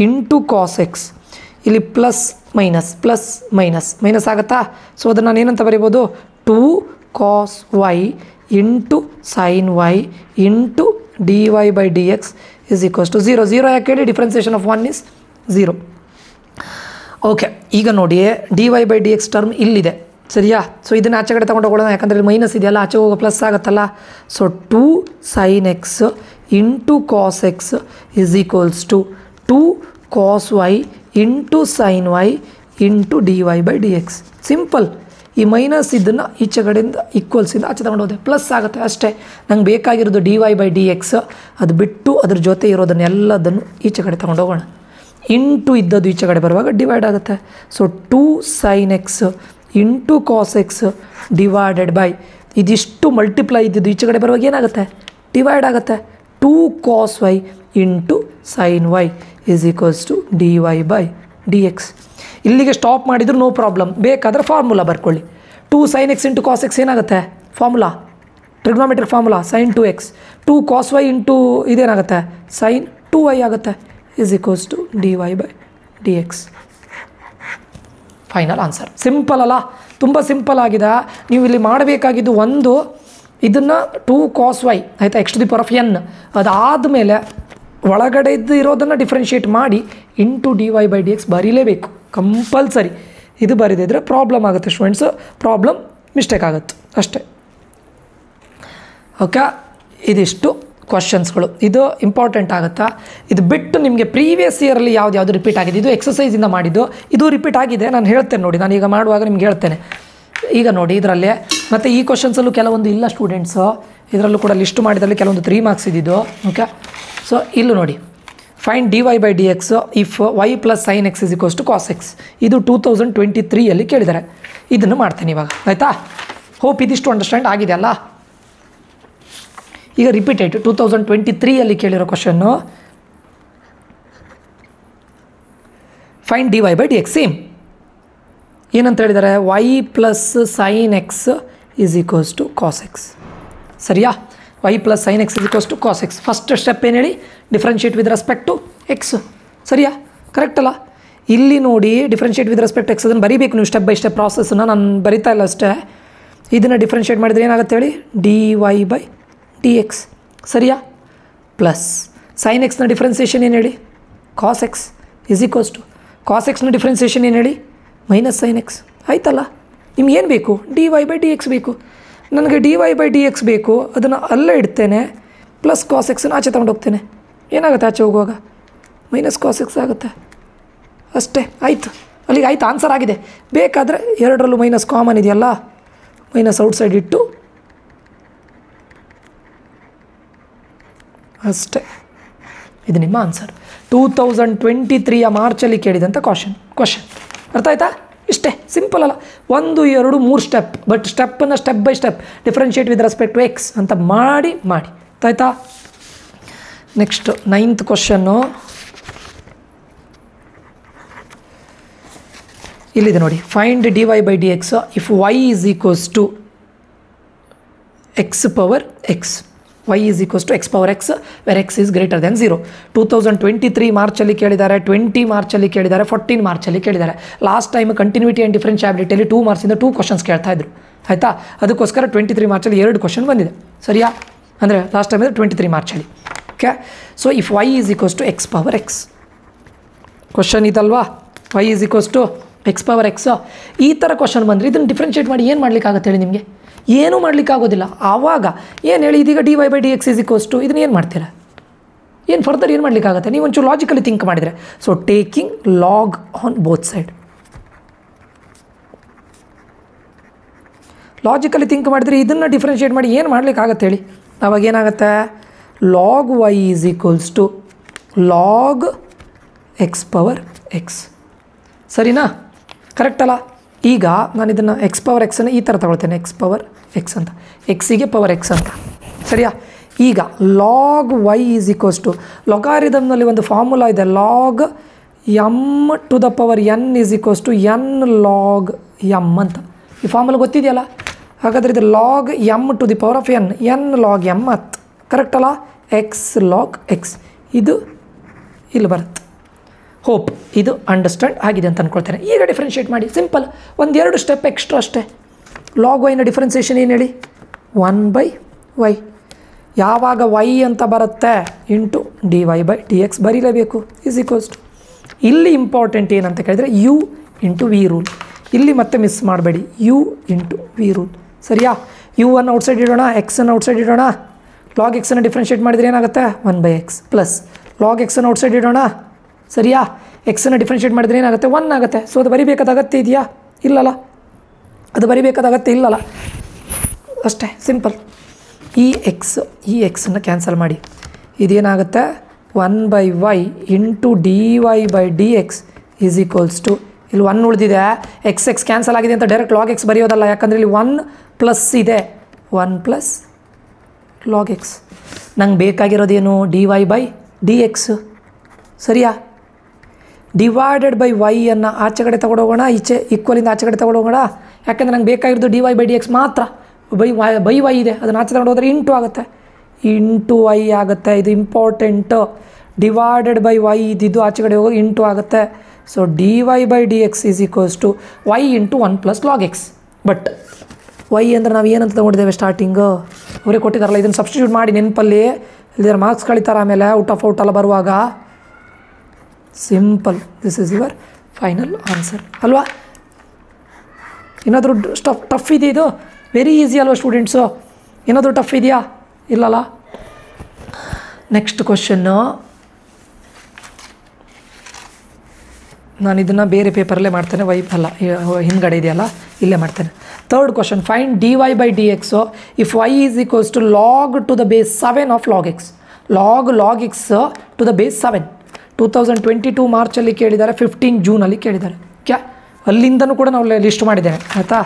into cos x, ಇಲ್ಲಿ ಪ್ಲಸ್ ಮೈನಸ್ ಆಗುತ್ತಾ? ಸೊ ಅದನ್ನು ನಾನು ಏನಂತ ಬರೀಬೋದು? 2 cos y into sine y into dy/dx = 0. 0 ಯಾಕೆ ಹೇಳಿ? Differentiation of 1 is 0. ಓಕೆ, ಈಗ ನೋಡಿ dy/dx ಟರ್ಮ್ ಇಲ್ಲಿದೆ. ಸರಿಯಾ? ಸೊ ಇದನ್ನು ಆಚೆ ಕಡೆ ತೊಗೊಂಡು ಹೋಗೋಣ, ಯಾಕಂದರೆ ಇಲ್ಲಿ ಮೈನಸ್ ಇದೆಯಲ್ಲ, ಆಚೆ ಹೋಗೋ ಪ್ಲಸ್ ಆಗುತ್ತಲ್ಲ. So 2 sin x into cos x = 2 cos y into sine y into dy/dx. Simple. ಈ ಮೈನಸ್ ಇದನ್ನು ಈಚೆ ಕಡೆಯಿಂದ ಈಕ್ವಲ್ಸಿಂದ ಆಚೆ ತೊಗೊಂಡು ಹೋದೆ, ಪ್ಲಸ್ ಆಗುತ್ತೆ ಅಷ್ಟೇ. ನಂಗೆ ಬೇಕಾಗಿರೋದು dy/dx, ಅದು ಬಿಟ್ಟು ಅದ್ರ ಜೊತೆ ಇರೋದನ್ನೆಲ್ಲದನ್ನು ಈಚೆ ಕಡೆ ತೊಗೊಂಡು ಹೋಗೋಣ. ಇಂಟು ಇದ್ದದ್ದು ಈಚೆ ಕಡೆ ಬರುವಾಗ ಡಿವೈಡ್ ಆಗುತ್ತೆ. So 2 sin x into cos x divided by ಇದಿಷ್ಟು ಮಲ್ಟಿಪ್ಲೈ ಇದ್ದಿದ್ದು ಈಚೆ ಕಡೆ ಬರುವಾಗ ಏನಾಗುತ್ತೆ? ಡಿವೈಡ್ ಆಗುತ್ತೆ. 2 cos y into sine y = dy/dx. ಇಲ್ಲಿಗೆ ಸ್ಟಾಪ್ ಮಾಡಿದ್ರು ನೋ ಪ್ರಾಬ್ಲಮ್. ಬೇಕಾದರೆ ಫಾರ್ಮುಲಾ ಬರ್ಕೊಳ್ಳಿ. 2 sin x into cos x ಏನಾಗುತ್ತೆ? Formula, trigonometric formula sin 2x. 2 cos y into ಇದೇನಾಗುತ್ತೆ? sin 2y ಆಗುತ್ತೆ = dy/dx. Final answer. ಸಿಂಪಲ್ ಅಲ್ಲ? ತುಂಬ ಸಿಂಪಲ್ ಆಗಿದೆ. ನೀವು ಇಲ್ಲಿ ಮಾಡಬೇಕಾಗಿದ್ದು ಒಂದು, ಇದನ್ನು 2 cos y ಆಯಿತಾ, x⁴n, ಅದಾದಮೇಲೆ ಒಳಗಡೆ ಇರೋದನ್ನು ಡಿಫ್ರೆನ್ಷಿಯೇಟ್ ಮಾಡಿ ಇಂಟು dy/dx ಬರೀಲೇಬೇಕು, ಕಂಪಲ್ಸರಿ. ಇದು ಬರೀದಿದ್ರೆ ಪ್ರಾಬ್ಲಮ್ ಆಗುತ್ತೆ ಸ್ಟೂಡೆಂಟ್ಸು, ಪ್ರಾಬ್ಲಮ್ ಮಿಸ್ಟೇಕ್ ಆಗುತ್ತೆ ಅಷ್ಟೇ. ಓಕೆ, ಇದಿಷ್ಟು ಕ್ವಶನ್ಸ್ಗಳು. ಇದು ಇಂಪಾರ್ಟೆಂಟ್ ಆಗುತ್ತಾ? ಇದು ಬಿಟ್ಟು ನಿಮಗೆ ಪ್ರೀವಿಯಸ್ ಇಯರಲ್ಲಿ ಯಾವುದು ರಿಪೀಟ್ ಆಗಿದೆ, ಇದು ಎಕ್ಸಸೈಸಿಂದ ಮಾಡಿದ್ದು, ಇದು ರಿಪೀಟ್ ಆಗಿದೆ. ನಾನು ಹೇಳ್ತೇನೆ ನೋಡಿ, ನಾನು ಈಗ ಮಾಡುವಾಗ ನಿಮ್ಗೆ ಹೇಳ್ತೇನೆ. ಈಗ ನೋಡಿ ಇದರಲ್ಲೇ ಮತ್ತು ಈ ಕ್ವಶನ್ಸಲ್ಲೂ ಕೆಲವೊಂದು ಇಲ್ಲ ಸ್ಟೂಡೆಂಟ್ಸು, ಇದರಲ್ಲೂ ಕೂಡ ಲಿಸ್ಟ್ ಮಾಡಿದಲ್ಲಿ ಕೆಲವೊಂದು 3 ಮಾರ್ಕ್ಸ್ ಇದ್ದಿದ್ದು. ಓಕೆ, ಸೊ ಇಲ್ಲೂ ನೋಡಿ, find dy/dx if y + sin x = cos x. ಇದು 2023ಯಲ್ಲಿ ಕೇಳಿದ್ದಾರೆ. ಇದನ್ನು ಮಾಡ್ತೇನೆ ಇವಾಗ, ಆಯಿತಾ? ಹೋಪ್ ಇದಿಷ್ಟು ಅಂಡರ್ಸ್ಟ್ಯಾಂಡ್ ಆಗಿದೆ ಅಲ್ಲ? ಈಗ ರಿಪೀಟೆಡ್ 2023ಯಲ್ಲಿ ಕೇಳಿರೋ ಕ್ವಶನ್ನು, ಫೈಂಡ್ dy/dx. ಸೇಮ್ ಏನಂತ ಹೇಳಿದ್ದಾರೆ? y + sin x = cos x. ಸರಿಯಾ? y + sin x = cos x. First step ಏನು ಹೇಳಿ? Differentiate with respect to x. ಸರಿಯಾ? ಕರೆಕ್ಟ್ ಅಲ್ಲ? ಇಲ್ಲಿ ನೋಡಿ ಡಿಫ್ರೆನ್ಷಿಯೇಟ್ ವಿತ್ ರೆಸ್ಪೆಕ್ಟ್ ಎಕ್ಸ್ ಅದನ್ನು ಬರೀಬೇಕು ನೀವು, ಸ್ಟೆಪ್ ಬೈ ಸ್ಟೆಪ್ ಪ್ರಾಸೆಸ್ನ. ನಾನು ಬರಿತಾ ಇಲ್ಲ ಅಷ್ಟೇ. ಇದನ್ನು ಡಿಫ್ರೆನ್ಷಿಯೇಟ್ ಮಾಡಿದರೆ ಏನಾಗುತ್ತೆ ಹೇಳಿ? dy/dx. ಸರಿಯಾ? ಪ್ಲಸ್ ಸೈನ್ ಎಕ್ಸ್ನ ಡಿಫ್ರೆನ್ಸಿಯೇಷನ್ ಏನು ಹೇಳಿ? ಕಾಸ್ ಎಕ್ಸ್ = ಕಾಸ್ ಎಕ್ಸ್ನ ಡಿಫ್ರೆನ್ಸಿಯೇಷನ್ ಏನು ಹೇಳಿ? Minus sine x. ಆಯ್ತಲ್ಲ? ನಿಮ್ಗೆ ಏನು ಬೇಕು? dy/dx ಬೇಕು. ನನಗೆ dy/dx ಬೇಕು, ಅದನ್ನು ಅಲ್ಲೇ ಇಡ್ತೇನೆ. ಪ್ಲಸ್ ಕಾಸ್ ಎಕ್ಸನ್ನು ಆಚೆ ತೊಗೊಂಡು ಹೋಗ್ತೇನೆ. ಏನಾಗುತ್ತೆ ಆಚೆ ಹೋಗುವಾಗ? ಮೈನಸ್ ಕಾಸ್ ಎಕ್ಸ್ ಆಗುತ್ತೆ ಅಷ್ಟೇ. ಆಯಿತು, ಅಲ್ಲಿಗೆ ಆಯ್ತು, ಆನ್ಸರ್ ಆಗಿದೆ. ಬೇಕಾದರೆ ಎರಡರಲ್ಲೂ ಮೈನಸ್ ಕಾಮನ್ ಇದೆಯಲ್ಲ, ಮೈನಸ್ ಔಟ್ಸೈಡ್ ಇಟ್ಟು ಅಷ್ಟೇ. ಇದು ನಿಮ್ಮ ಆನ್ಸರ್. 2023ಯ ಮಾರ್ಚಲ್ಲಿ ಕೇಳಿದಂಥ ಕ್ವಶನ್. ಅರ್ಥ ಆಯ್ತಾ? ಇಷ್ಟೇ, ಸಿಂಪಲ್ ಅಲ್ಲ? 1, 2, 3 ಸ್ಟೆಪ್, ಬಟ್ ಸ್ಟೆಪ್ಪನ್ನು step by step differentiate with respect to x ಅಂತ ಮಾಡಿ ಆಯ್ತಾ? ನೆಕ್ಸ್ಟ್ 9th ಕ್ವಶನ್ನು ಇಲ್ಲಿದೆ ನೋಡಿ. Find dy/dx if y = x⁴x. y = x⁴x where x is greater than 0. 2023 ಮಾರ್ಚಲ್ಲಿ ಕೇಳಿದ್ದಾರೆ, 20 ಮಾರ್ಚಲ್ಲಿ ಕೇಳಿದ್ದಾರೆ, 14 ಮಾರ್ಚಲ್ಲಿ ಕೇಳಿದ್ದಾರೆ. ಲಾಸ್ಟ್ ಟೈಮ್ ಕಂಟಿನ್ಯೂಟಿ ಆ್ಯಂಡ್ ಡಿಫ್ರೆನ್ಷಿಯಾಬಿಲಿಟಿಯಲ್ಲಿ 2 ಮಾರ್ಕ್ಸಿಂದ 2 ಕ್ವಶನ್ಸ್ ಕೇಳ್ತಾಯಿದ್ರು. ಆಯಿತಾ? ಅದಕ್ಕೋಸ್ಕರ 23 ಮಾರ್ಚಲ್ಲಿ 2 ಕ್ವಶನ್ ಬಂದಿದೆ. ಸರಿಯಾ? ಅಂದರೆ last time 23 ಮಾರ್ಚಲ್ಲಿ. Okay, so if y = x⁴x. Question ಇದಲ್ವಾ? y = x⁴x. ಈ ಥರ ಕ್ವಶನ್ ಬಂದರೆ ಇದನ್ನು ಡಿಫ್ರೆನ್ಷಿಯೇಟ್ ಮಾಡಿ ಏನು ಮಾಡಲಿಕ್ಕಾಗತ್ತೆ ಹೇಳಿ? ನಿಮಗೆ ಏನೂ ಮಾಡಲಿಕ್ಕಾಗೋದಿಲ್ಲ. ಆವಾಗ ಏನು ಹೇಳಿ? ಇದೀಗ dy/dx = ಇದನ್ನು ಏನು ಮಾಡ್ತೀರಾ? ಏನು ಫರ್ದರ್ ಏನು ಮಾಡಲಿಕ್ಕಾಗತ್ತೆ? ನೀವು ಒಂಚೂರು ಲಾಜಿಕಲಿ ಥಿಂಕ್ ಮಾಡಿದರೆ. So taking log on both side. Logically think ಮಾಡಿದರೆ ಇದನ್ನು ಡಿಫ್ರೆನ್ಷಿಯೇಟ್ ಮಾಡಿ ಏನು ಮಾಡಲಿಕ್ಕಾಗತ್ತೆ ಹೇಳಿ? ಆವಾಗ ಏನಾಗುತ್ತೆ? Log y = log x⁴ X. ಸರಿನಾ? ಕರೆಕ್ಟ್ ಅಲ್ಲ? ಈಗ ನಾನು ಇದನ್ನು ಎಕ್ಸ್ ಪವರ್ ಎಕ್ಸನ್ನು ಈ ಥರ ತಗೊಳ್ತೇನೆ, ಎಕ್ಸ್ ಪವರ್ ಎಕ್ಸ್ ಅಂತ, ಎಕ್ಸಿಗೆ ಪವರ್ ಎಕ್ಸ್ ಅಂತ. ಸರಿಯಾ? ಈಗ log y is equals to, ಲೊಗಾರಿದಮ್ನಲ್ಲಿ ಒಂದು ಫಾರ್ಮುಲಾ ಇದೆ, log m to the power n is equals to n log m ಅಂತ. ಈ ಫಾರ್ಮುಲಾ ಗೊತ್ತಿದೆಯಲ್ಲ? ಹಾಗಾದರೆ ಇದು log m to the power of n, n log m ಅಂತ. ಕರೆಕ್ಟ್ ಅಲ್ಲ? ಎಕ್ಸ್ ಲಾಗ್ ಎಕ್ಸ್, ಇದು ಇಲ್ಲಿ ಬರುತ್ತೆ. ಹೋಪ್ ಇದು ಅಂಡರ್ಸ್ಟ್ಯಾಂಡ್ ಆಗಿದೆ ಅಂತ ಅಂದ್ಕೊಳ್ತೇನೆ. ಈಗ ಡಿಫ್ರೆನ್ಷಿಯೇಟ್ ಮಾಡಿ, ಸಿಂಪಲ್, ಒಂದೆರಡು ಸ್ಟೆಪ್ ಎಕ್ಸ್ಟ್ರಾ ಅಷ್ಟೇ. ಲಾಗ್ ವೈನ ಡಿಫ್ರೆನ್ಸಿಯೇಷನ್ ಏನು ಹೇಳಿ? 1/y. ಯಾವಾಗ y ಅಂತ ಬರುತ್ತೆ ಇಂಟು dy/dx ಬರೀಲೇಬೇಕು, ಈಸ್ ಈಕ್ವಲ್ಸ್ ಟು. ಇಲ್ಲಿ ಇಂಪಾರ್ಟೆಂಟ್ ಏನಂತ ಕೇಳಿದರೆ u ಇಂಟು ವಿ ರೂಲ್. ಇಲ್ಲಿ ಮತ್ತೆ ಮಿಸ್ ಮಾಡಬೇಡಿ, u ಇಂಟು ವಿ ರೂಲ್. ಸರಿಯಾ? ಯು ಅನ್ನು ಔಟ್ಸೈಡ್ ಇಡೋಣ, ಎಕ್ಸನ್ನು ಔಟ್ಸೈಡ್ ಇಡೋಣ. ಲಾಗ್ ಎಕ್ಸನ್ನು ಡಿಫ್ರೆನ್ಷಿಯೇಟ್ ಮಾಡಿದರೆ ಏನಾಗುತ್ತೆ? 1/x ಪ್ಲಸ್ ಲಾಗ್ ಎಕ್ಸನ್ನು ಔಟ್ಸೈಡ್ ಇಡೋಣ. ಸರಿಯಾ? ಎಕ್ಸನ್ನು ಡಿಫ್ರೆನ್ಷಿಯೇಟ್ ಮಾಡಿದರೆ ಏನಾಗುತ್ತೆ? 1 ಆಗುತ್ತೆ. ಸೊ ಅದು ಬರಿಬೇಕಾದ ಅಗತ್ಯ ಇದೆಯಾ? ಇಲ್ಲಲ್ಲ. ಅದು ಬರಿಬೇಕಾದ ಅಗತ್ಯ ಇಲ್ಲಲ್ಲ, ಅಷ್ಟೇ ಸಿಂಪಲ್. ಈ ಎಕ್ಸನ್ನು ಕ್ಯಾನ್ಸಲ್ ಮಾಡಿ, ಇದೇನಾಗುತ್ತೆ? 1/y into dy/dx is equals to, ಇಲ್ಲಿ 1 ಉಳಿದಿದೆ, ಎಕ್ಸ್ ಕ್ಯಾನ್ಸಲ್ ಆಗಿದೆ ಅಂತ ಡೈರೆಕ್ಟ್ ಲಾಗ್ ಎಕ್ಸ್ ಬರೆಯೋದಲ್ಲ, ಯಾಕಂದರೆ ಇಲ್ಲಿ 1 ಪ್ಲಸ್ ಇದೆ, 1 ಪ್ಲಸ್ ಲಾಗ್ ಎಕ್ಸ್. ನಂಗೆ ಬೇಕಾಗಿರೋದೇನು? dy/dx. ಸರಿಯಾ? ಡಿವೈಡೆಡ್ ಬೈ ವೈ ಅನ್ನು ಆಚೆ ಕಡೆ ತಗೊಂಡೋಗೋಣ, ಈಚೆ ಈಕ್ವಲಿಂದ ಆಚೆ ಕಡೆ ತಗೊಂಡೋಗೋಣ. ಯಾಕೆಂದರೆ ನಂಗೆ ಬೇಕಾಗಿರೋದು dy/dx ಮಾತ್ರ. ಬೈ ವೈ ಇದೆ, ಅದನ್ನು ಆಚೆ ತಗೊಂಡು ಹೋದರೆ ಇಂಟು ಆಗುತ್ತೆ, ಇಂಟು ವೈ ಆಗುತ್ತೆ. ಇದು ಇಂಪಾರ್ಟೆಂಟು. ಡಿವೈಡೆಡ್ ಬೈ ವೈ ಇದ್ದಿದ್ದು ಆಚೆ ಕಡೆ ಹೋಗಿ ಇಂಟು ಆಗುತ್ತೆ. So dy/dx is equals to y into 1 plus log x. But y ಅಂದರೆ ನಾವು ಏನಂತ ತೊಗೊಂಡಿದ್ದೇವೆ ಸ್ಟಾರ್ಟಿಂಗು? ಅವರೇ ಕೊಟ್ಟಿದ್ದಾರಲ್ಲ, ಇದನ್ನು ಸಬ್ಸ್ಟಿಟ್ಯೂಟ್ ಮಾಡಿ ನೆನಪಲ್ಲಿ, ಇಲ್ಲಿದ್ದಾರೆ ಮಾರ್ಕ್ಸ್ ಕಳಿತಾರೆ ಆಮೇಲೆ ಔಟ್ ಆಫ್ ಔಟ್ ಎಲ್ಲ ಬರುವಾಗ. Simple, this is your final answer ಅಲ್ವಾ? ಏನಾದರೂ ಟಫ್ ಇದೆ? ಇದು ವೆರಿ ಈಸಿ ಅಲ್ವಾ ಸ್ಟೂಡೆಂಟ್ಸು? ಏನಾದರೂ ಟಫ್ ಇದೆಯಾ? ಇಲ್ಲಲ್ಲ. ನೆಕ್ಸ್ಟ್ ಕ್ವಶನ್ನು ನಾನು ಇದನ್ನು ಬೇರೆ ಪೇಪರಲ್ಲೇ ಮಾಡ್ತೇನೆ, ಅಲ್ಲ ಹಿಂದ್ಗಡೆ ಇದೆಯಲ್ಲ ಇಲ್ಲೇ ಮಾಡ್ತೇನೆ. Third question, find dy/dx if y is equals to log to the base 7 of log x. Log x to the base 7 2022 ಮಾರ್ಚಲ್ಲಿ ಕೇಳಿದ್ದಾರೆ, 15 ಜೂನಲ್ಲಿ ಕೇಳಿದ್ದಾರೆ. ಕ್ಯಾ ಅಲ್ಲಿಂದನೂ ಕೂಡ ನಾವು ಲಿಸ್ಟ್ ಮಾಡಿದ್ದೇನೆ ಆಯಿತಾ.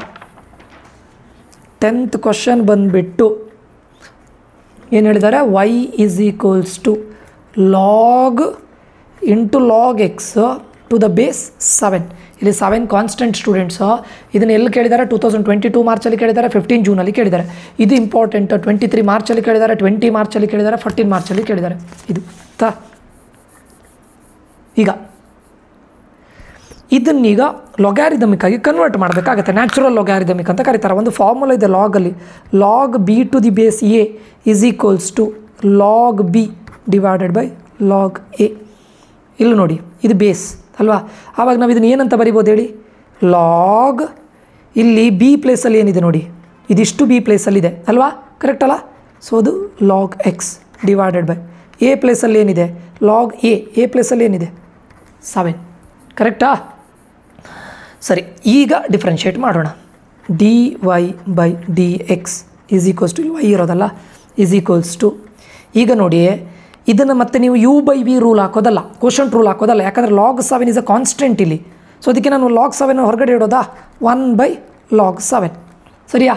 10th ಕ್ವಶನ್ ಬಂದುಬಿಟ್ಟು ಏನು ಹೇಳಿದ್ದಾರೆ? y is equals to log into log x to the base 7. ಇಲ್ಲಿ 7 ಕಾನ್ಸ್ಟೆಂಟ್ ಸ್ಟೂಡೆಂಟ್ಸು. ಇದನ್ನು ಎಲ್ಲಿ ಕೇಳಿದ್ದಾರೆ? 2022 ಮಾರ್ಚಲ್ಲಿ ಕೇಳಿದ್ದಾರೆ, 15 ಜೂನಲ್ಲಿ ಕೇಳಿದ್ದಾರೆ. ಇದು ಇಂಪಾರ್ಟೆಂಟ್. 23 ಮಾರ್ಚಲ್ಲಿ ಕೇಳಿದ್ದಾರೆ, 20 ಮಾರ್ಚಲ್ಲಿ ಕೇಳಿದ್ದಾರೆ, 14 ಮಾರ್ಚಲ್ಲಿ ಕೇಳಿದ್ದಾರೆ. ಇದು ಈಗ ಇದನ್ನೀಗ ಲೊಗ್ಯಾರಿದಮಿಕ್ ಆಗಿ ಕನ್ವರ್ಟ್ ಮಾಡಬೇಕಾಗುತ್ತೆ. ನ್ಯಾಚುರಲ್ ಲೊಗ್ಯಾರಿದಮಿಕ್ ಅಂತ ಕರೀತಾರೆ. ಒಂದು ಫಾರ್ಮುಲಾ ಇದೆ ಲಾಗಲ್ಲಿ, log b to the base a is equals to log b divided by log a. ಇಲ್ಲಿ ನೋಡಿ, ಇದು ಬೇಸ್ ಅಲ್ವಾ? ಆವಾಗ ನಾವು ಇದನ್ನು ಏನಂತ ಬರಿಬೋದು ಹೇಳಿ? ಲಾಗ್, ಇಲ್ಲಿ ಬಿ ಪ್ಲೇಸಲ್ಲಿ ಏನಿದೆ ನೋಡಿ, ಇದಿಷ್ಟು ಬಿ ಪ್ಲೇಸಲ್ಲಿದೆ ಅಲ್ವಾ? ಕರೆಕ್ಟ್ ಅಲ್ಲ? ಸೊ ಅದು log X divided by A ಪ್ಲೇಸಲ್ಲಿ ಏನಿದೆ? ಲಾಗ್ ಎ ಪ್ಲೇಸಲ್ಲಿ ಏನಿದೆ? 7. ಕರೆಕ್ಟಾ? ಸರಿ, ಈಗ ಡಿಫ್ರೆನ್ಷಿಯೇಟ್ ಮಾಡೋಣ. dy/dx ಈಸ್ ಈಕ್ವಲ್ಸ್ ಟು, ಇಲ್ಲಿ ವೈ ಇರೋದಲ್ಲ, ಈಸ್ ಈಕ್ವಲ್ಸ್ ಟು, ಈಗ ನೋಡಿ ಇದನ್ನು ಮತ್ತೆ ನೀವು u/v ರೂಲ್ ಹಾಕೋದಲ್ಲ, ಕೋಶಂಟ್ ರೂಲ್ ಹಾಕೋದಲ್ಲ, ಯಾಕಂದರೆ ಲಾಗ್ 7 ಇಸ್ ಅ ಕಾನ್ಸ್ಟೆಂಟ್ ಇಲ್ಲಿ. ಸೊ ಅದಕ್ಕೆ ನಾನು ಲಾಗ್ 7 ಹೊರಗಡೆ ಇಡೋದಾ? 1/log 7. ಸರಿಯಾ?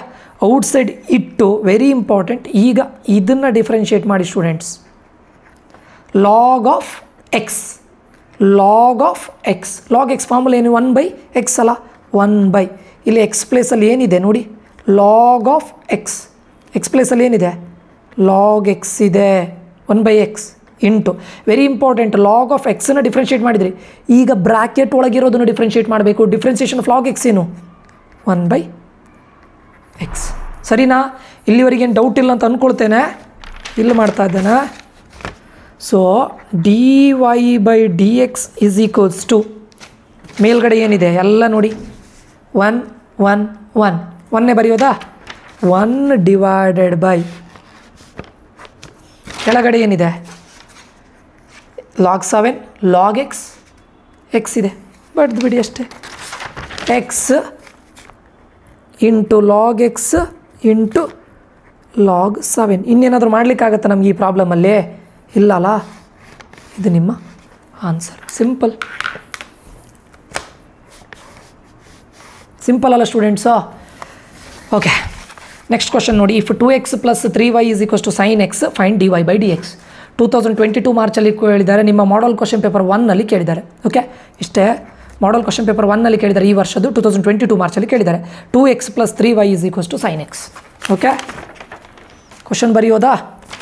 ಔಟ್ಸೈಡ್ ಇಟ್ಟು, ವೆರಿ ಇಂಪಾರ್ಟೆಂಟ್. ಈಗ ಇದನ್ನು ಡಿಫ್ರೆನ್ಷಿಯೇಟ್ ಮಾಡಿ students. Log of x, log X formula ಏನು? 1/x ಅಲ್ಲ, 1/, ಇಲ್ಲಿ ಎಕ್ಸ್ ಪ್ಲೇಸಲ್ಲಿ ಏನಿದೆ ನೋಡಿ? ಲಾಗ್ ಆಫ್ ಎಕ್ಸ್ ಪ್ಲೇಸಲ್ಲಿ ಏನಿದೆ? ಲಾಗ್ ಎಕ್ಸ್ ಇದೆ, 1/x into, very important, log of ಎಕ್ಸನ್ನು ಡಿಫ್ರೆನ್ಷಿಯೇಟ್ ಮಾಡಿದ್ರಿ. ಈಗ ಬ್ರ್ಯಾಕೆಟ್ ಒಳಗಿರೋದನ್ನು ಡಿಫ್ರೆನ್ಷಿಯೇಟ್ ಮಾಡಬೇಕು. ಡಿಫ್ರೆನ್ಸಿಯೇಷನ್ ಆಫ್ ಲಾಗ್ ಎಕ್ಸ್ ಏನು? 1/x. ಸರಿನಾ? ಇಲ್ಲಿವರೆಗೆ ಏನು ಡೌಟ್ ಇಲ್ಲ ಅಂತ ಅಂದ್ಕೊಳ್ತೇನೆ. ಇಲ್ಲಿ ಮಾಡ್ತಾ ಇದ್ದೇನೆ. So dy/dx is equals to, ಮೇಲ್ಗಡೆ ಏನಿದೆ ಎಲ್ಲ ನೋಡಿ, 1 1 1 1 ಬರೆಯೋದಾ? 1 ಡಿವೈಡೆಡ್ ಬೈ ಕೆಳಗಡೆ ಏನಿದೆ? ಲಾಗ್ 7 ಲಾಗ್ ಎಕ್ಸ್ ಇದೆ, ಬಡ್ದು ಬಿಡಿ ಅಷ್ಟೇ. X into log x into log 7. ಇನ್ನೇನಾದರೂ ಮಾಡಲಿಕ್ಕಾಗತ್ತಾ ನಮಗೆ ಈ ಪ್ರಾಬ್ಲಮಲ್ಲಿ? ಇಲ್ಲಲ್ಲ. ಇದು ನಿಮ್ಮ ಆನ್ಸರ್. ಸಿಂಪಲ್. ಸಿಂಪಲ್ ಅಲ್ಲ ಸ್ಟೂಡೆಂಟ್ಸು? ಓಕೆ, ನೆಕ್ಸ್ಟ್ ಕ್ವಶನ್ ನೋಡಿ. If 2x + 3y = sin x, find dy/dx. 2022 ಮಾರ್ಚಲ್ಲಿ ಕೇಳಿದ್ದಾರೆ. ನಿಮ್ಮ ಮಾಡಲ್ ಕ್ವಶನ್ ಪೇಪರ್ 1ನಲ್ಲಿ ಕೇಳಿದ್ದಾರೆ. ಓಕೆ, ಇಷ್ಟೇ. ಮಾಡಲ್ ಕ್ವಶನ್ ಪೇಪರ್ 1ನಲ್ಲಿ ಕೇಳಿದ್ದಾರೆ, ಈ ವರ್ಷದ್ದು 2022 ಮಾರ್ಚಲ್ಲಿ ಕೇಳಿದ್ದಾರೆ. 2x + 3y = sin x. ಓಕೆ, ಕ್ವಶನ್ ಬರೆಯೋದಾ?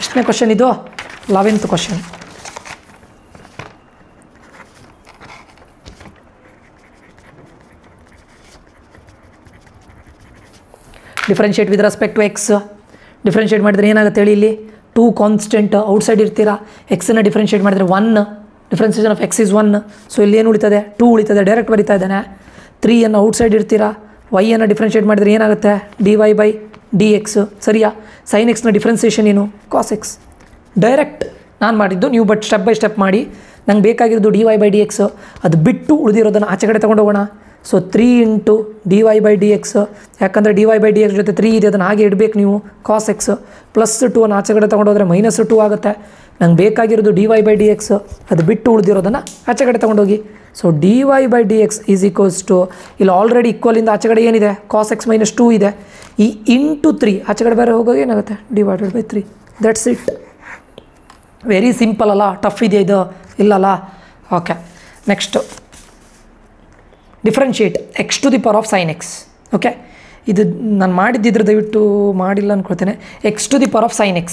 ಎಷ್ಟನೇ ಕ್ವಶನ್ ಇದು? 11th question. Differentiate with respect to x. Differentiate ಮಾಡಿದರೆ ಏನಾಗುತ್ತೆ ಹೇಳಿ? ಇಲ್ಲಿ 2 ಕಾನ್ಸ್ಟೆಂಟ್ ಔಟ್ಸೈಡ್ ಇರ್ತೀರಾ. ಎಕ್ಸನ್ನು ಡಿಫ್ರೆನ್ಷಿಯೇಟ್ ಮಾಡಿದರೆ 1, differentiation of X is 1. So ಇಲ್ಲಿ ಏನು ಉಳಿತದೆ? 2 ಉಳಿತದೆ. ಡೈರೆಕ್ಟ್ ಬರಿತಾ ಇದ್ದಾನೆ. 3 ಔಟ್ಸೈಡ್ ಇರ್ತೀರಾ. ವೈಯನ್ನು ಡಿಫ್ರೆನ್ಷಿಯೇಟ್ ಮಾಡಿದರೆ ಏನಾಗುತ್ತೆ? dy/dx. ಸರಿಯಾ? ಸೈನ್ ಎಕ್ಸ್ನ ಡಿಫ್ರೆನ್ಸಿಯೇಷನ್ ಏನು? Cos x. ಡೈರೆಕ್ಟ್ ನಾನು ಮಾಡಿದ್ದು, ನೀವು ಬಟ್ ಸ್ಟೆಪ್ ಬೈ ಸ್ಟೆಪ್ ಮಾಡಿ. ನಂಗೆ ಬೇಕಾಗಿರೋದು dy/dx. ಅದು ಬಿಟ್ಟು ಉಳಿದಿರೋದನ್ನು ಆಚೆ ಕಡೆ ತೊಗೊಂಡೋಗೋಣ. So 3 × dy/dx. ಯಾಕಂದರೆ dy/dx ಜೊತೆ 3 ಇದೆ, ಅದನ್ನು ಹಾಗೆ ಇಡಬೇಕು ನೀವು. ಕಾಸ್ ಎಕ್ಸ್ +2 ಅನ್ನು ಆಚೆ ಕಡೆ ತೊಗೊಂಡೋದ್ರೆ -2 ಆಗುತ್ತೆ. ನಂಗೆ ಬೇಕಾಗಿರೋದು dy/dx. ಅದು ಬಿಟ್ಟು ಉಳಿದಿರೋದನ್ನು ಆಚೆ ಕಡೆ ತೊಗೊಂಡೋಗಿ. ಸೊ dy/dx ಇಲ್ಲಿ ಆಲ್ರೆಡಿ ಈಕ್ವಲಿಂದ ಆಚೆ ಕಡೆ ಏನಿದೆ? ಕಾಸ್ ಎಕ್ಸ್ -2 ಇದೆ. ಈ × 3 ಆಚೆ ಕಡೆ ಬೇರೆ ಹೋಗೋದು ಏನಾಗುತ್ತೆ? /3. That's it. ವೆರಿ ಸಿಂಪಲ್ ಅಲ್ಲ? ಟಫ್ ಇದೆಯಾ ಇದು? ಇಲ್ಲಲ್ಲ? Okay, next differentiate x⁴ sin x. Okay, ಇದು ನಾನು ಮಾಡಿದ್ದಿದ್ರೆ ದಯವಿಟ್ಟು ಮಾಡಿಲ್ಲ ಅಂದ್ಕೊಳ್ತೇನೆ. x⁴ sin x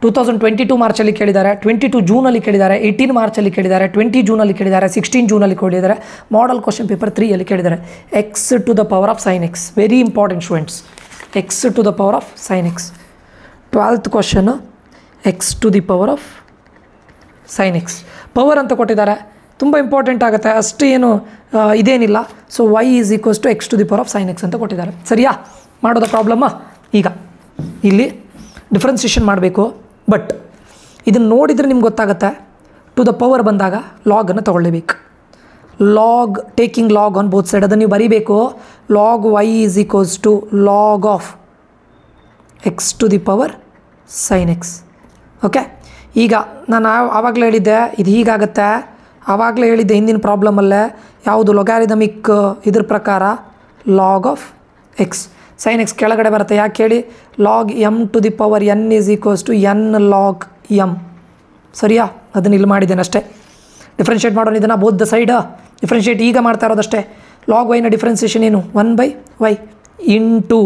2022 ಮಾರ್ಚಲ್ಲಿ ಕೇಳಿದ್ದಾರೆ, 22 ಜೂನಲ್ಲಿ ಕೇಳಿದ್ದಾರೆ, 18 ಮಾರ್ಚಲ್ಲಿ ಕೇಳಿದ್ದಾರೆ, 20 ಜೂನಲ್ಲಿ ಕೇಳಿದ್ದಾರೆ, 16 ಜೂನಲ್ಲಿ ಕೇಳಿದ್ದಾರೆ. ಮಾಡಲ್ ಕ್ವಶನ್ ಪೇಪರ್ 3ಯಲ್ಲಿ ಕೇಳಿದ್ದಾರೆ. x⁴ sin x. Very important students. x⁴ sin x. 12th question x⁴ sin x. Power ಅಂತ ಕೊಟ್ಟಿದ್ದಾರೆ, ತುಂಬ ಇಂಪಾರ್ಟೆಂಟ್ ಆಗುತ್ತೆ. ಅಷ್ಟು ಏನು ಇದೇನಿಲ್ಲ. So y = x⁴ sin x ಅಂತ ಕೊಟ್ಟಿದ್ದಾರೆ. ಸರಿಯಾ? ಮಾಡೋದ ಪ್ರಾಬ್ಲಮ್ಮ? ಈಗ ಇಲ್ಲಿ ಡಿಫ್ರೆನ್ಸಿಯೇಷನ್ ಮಾಡಬೇಕು. ಬಟ್ ಇದನ್ನು ನೋಡಿದರೆ ನಿಮ್ಗೆ ಗೊತ್ತಾಗುತ್ತೆ. ಟು ದ ಪವರ್ ಬಂದಾಗ ಲಾಗನ್ನು ತೊಗೊಳ್ಳೇಬೇಕು. Log, taking log on both side, ಅದನ್ನು ನೀವು ಬರೀಬೇಕು. Log y = log of x⁴ sin x. ಓಕೆ, ಈಗ ನಾನು ಆವಾಗಲೇ ಹೇಳಿದ್ದೆ ಇದು ಹೀಗಾಗುತ್ತೆ. ಆವಾಗಲೇ ಹೇಳಿದ್ದೆ ಹಿಂದಿನ ಪ್ರಾಬ್ಲಮಲ್ಲೇ, ಯಾವುದು ಲೊಗ್ಯಾರಿದಮಿಕ್ ಇದ್ರ ಪ್ರಕಾರ log of x. Sine x ಕೆಳಗಡೆ ಬರುತ್ತೆ. ಯಾಕೆ ಹೇಳಿ? Log m⁴ n = n log m. ಸರಿಯಾ? ಅದನ್ನು ಇಲ್ಲಿ ಮಾಡಿದ್ದೇನೆ ಅಷ್ಟೇ. ಡಿಫ್ರೆನ್ಷಿಯೇಟ್ ಮಾಡೋಣ ಇದನ್ನು ಬೋತ್ ದ ಸೈಡ್. ಡಿಫ್ರೆನ್ಷಿಯೇಟ್ ಈಗ ಮಾಡ್ತಾ ಇರೋದಷ್ಟೇ. ಲಾಗ್ ವೈನ ಡಿಫ್ರೆನ್ಸಿಯೇಷನ್ ಏನು? 1/y ×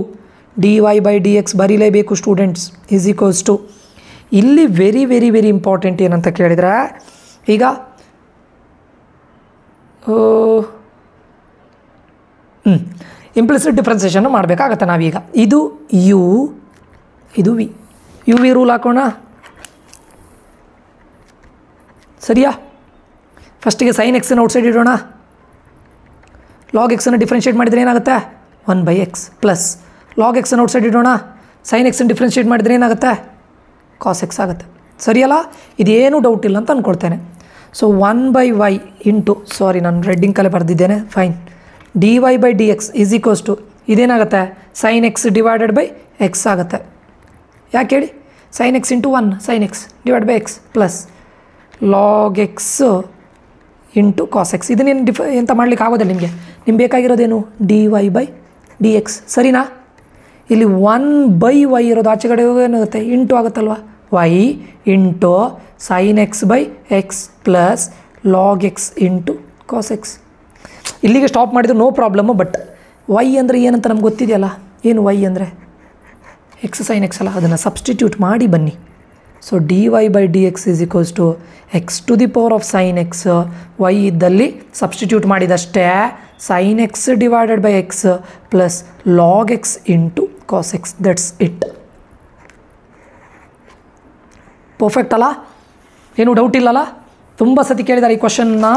dy/dx ಬರೀಲೇಬೇಕು students. = ಇಲ್ಲಿ ವೆರಿ ವೆರಿ ವೆರಿ ಇಂಪಾರ್ಟೆಂಟ್ ಏನಂತ ಕೇಳಿದರೆ, ಈಗ ಇಂಪ್ಲಿಸಿಟ್ ಡಿಫ್ರೆನ್ಸಿಯೇಷನ್ನು ಮಾಡಬೇಕಾಗತ್ತೆ ನಾವೀಗ. ಇದು u, ಇದು v. u v ರೂಲ್ ಹಾಕೋಣ. ಸರಿಯಾ? ಫಸ್ಟಿಗೆ ಸೈನ್ ಎಕ್ಸನ್ನು ಔಟ್ಸೈಡ್ ಇಡೋಣ. ಲಾಗ್ ಎಕ್ಸನ್ನು ಡಿಫ್ರೆನ್ಷಿಯೇಟ್ ಮಾಡಿದರೆ ಏನಾಗುತ್ತೆ? 1/x ಪ್ಲಸ್ ಲಾಗ್ ಎಕ್ಸನ್ನು ಔಟ್ಸೈಡ್ ಇಡೋಣ. ಸೈನ್ ಎಕ್ಸನ್ನು ಡಿಫ್ರೆನ್ಷಿಯೇಟ್ ಮಾಡಿದರೆ ಏನಾಗುತ್ತೆ? ಕಾಸ್ ಎಕ್ಸ್ ಆಗುತ್ತೆ. ಸರಿಯಲ್ಲ? ಇದೇನೂ ಡೌಟ್ ಇಲ್ಲ ಅಂತ ಅಂದ್ಕೊಳ್ತೇನೆ. ಸೊ 1/y ಸಾರಿ ನಾನು ರೆಡ್ಡಿಂಗ್ ಕಲೆ ಬರೆದಿದ್ದೇನೆ. ಫೈನ್. dy/dx = ಇದೇನಾಗುತ್ತೆ? ಸೈನ್ ಎಕ್ಸ್ / x ಆಗುತ್ತೆ. ಯಾಕೆ ಹೇಳಿ? Sine x × 1 sine x / x plus log x × cos x. ಇದನ್ನೇನು ಎಂತ ಮಾಡ್ಲಿಕ್ಕೆ ಆಗೋದಿಲ್ಲ ನಿಮಗೆ. ನಿಮ್ಗೆ ಬೇಕಾಗಿರೋದೇನು? dy/dx. ಸರಿನಾ? ಇಲ್ಲಿ 1/y ಇರೋದು ಆಚೆ ಕಡೆ ಏನಾಗುತ್ತೆ? ಇಂಟು ಆಗುತ್ತಲ್ವ? y × sin x/x plus log x × cos x. ಇಲ್ಲಿಗೆ ಸ್ಟಾಪ್ ಮಾಡಿದ್ರು ನೋ ಪ್ರಾಬ್ಲಮ್ಮು. ಬಟ್ y ಅಂದರೆ ಏನಂತ ನಮ್ಗೆ ಗೊತ್ತಿದೆಯಲ್ಲ. ಏನು y ಅಂದರೆ? ಎಕ್ಸ್ ಸೈನ್ ಎಕ್ಸ್ ಅಲ್ಲ. ಅದನ್ನು ಸಬ್ಸ್ಟಿಟ್ಯೂಟ್ ಮಾಡಿ ಬನ್ನಿ. So dy/dx = x⁴ sin x. y ಇದ್ದಲ್ಲಿ ಸಬ್ಸ್ಟಿಟ್ಯೂಟ್ ಮಾಡಿದಷ್ಟೇ. sin x / x plus log x × cos x. That's it. Perfect ಅಲ್ಲ? ಏನು ಡೌಟ್ ಇಲ್ಲಲ್ಲ? ತುಂಬ ಸತಿ ಕೇಳಿದ್ದಾರೆ ಈ ಕ್ವಶನ್ನ.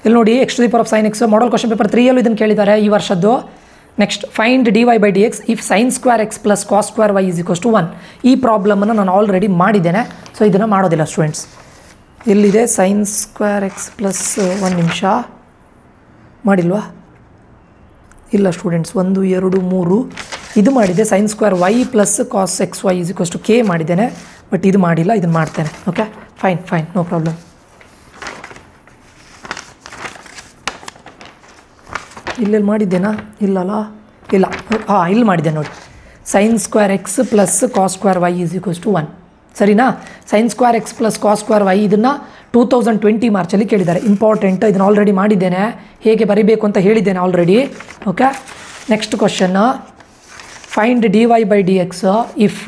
ಇಲ್ಲಿ ನೋಡಿ, x⁴ sin x model question paper 3ಯಲ್ಲೂ ಇದನ್ನು ಕೇಳಿದ್ದಾರೆ ಈ ವರ್ಷದ್ದು. Next find dy/dx if sin² x plus cos² y = 1. ಈ ಪ್ರಾಬ್ಲಮನ್ನು ನಾನು ಆಲ್ರೆಡಿ ಮಾಡಿದ್ದೇನೆ. ಸೊ ಇದನ್ನು ಮಾಡೋದಿಲ್ಲ ಸ್ಟೂಡೆಂಟ್ಸ್. ಎಲ್ಲಿದೆ sin² x ಪ್ಲಸ್ 1 ನಿಮಿಷ ಮಾಡಿಲ್ವಾ? ಇಲ್ಲ ಸ್ಟೂಡೆಂಟ್ಸ್, 1 2 3 ಇದು ಮಾಡಿದೆ. sin² y plus cos xy = k ಮಾಡಿದ್ದೇನೆ. ಬಟ್ ಇದು ಮಾಡಿಲ್ಲ, ಇದನ್ನು ಮಾಡ್ತೇನೆ. Okay, fine fine, no problem. ಇಲ್ಲೆಲ್ಲಿ ಮಾಡಿದ್ದೇನಾ? ಇಲ್ಲಲ್ಲ, ಇಲ್ಲ, ಇಲ್ಲಿ ಮಾಡಿದ್ದೆ ನೋಡಿ. sin square x plus cos square y is equals to 1. ಸರಿನಾ? sin square x plus cos square y ಇದನ್ನು 2020 ಮಾರ್ಚಲ್ಲಿ ಕೇಳಿದ್ದಾರೆ. ಇಂಪಾರ್ಟೆಂಟ್, ಇದನ್ನು ಆಲ್ರೆಡಿ ಮಾಡಿದ್ದೇನೆ, ಹೇಗೆ ಬರೀಬೇಕು ಅಂತ ಹೇಳಿದ್ದೇನೆ already. Okay, next question. Find dy by D x if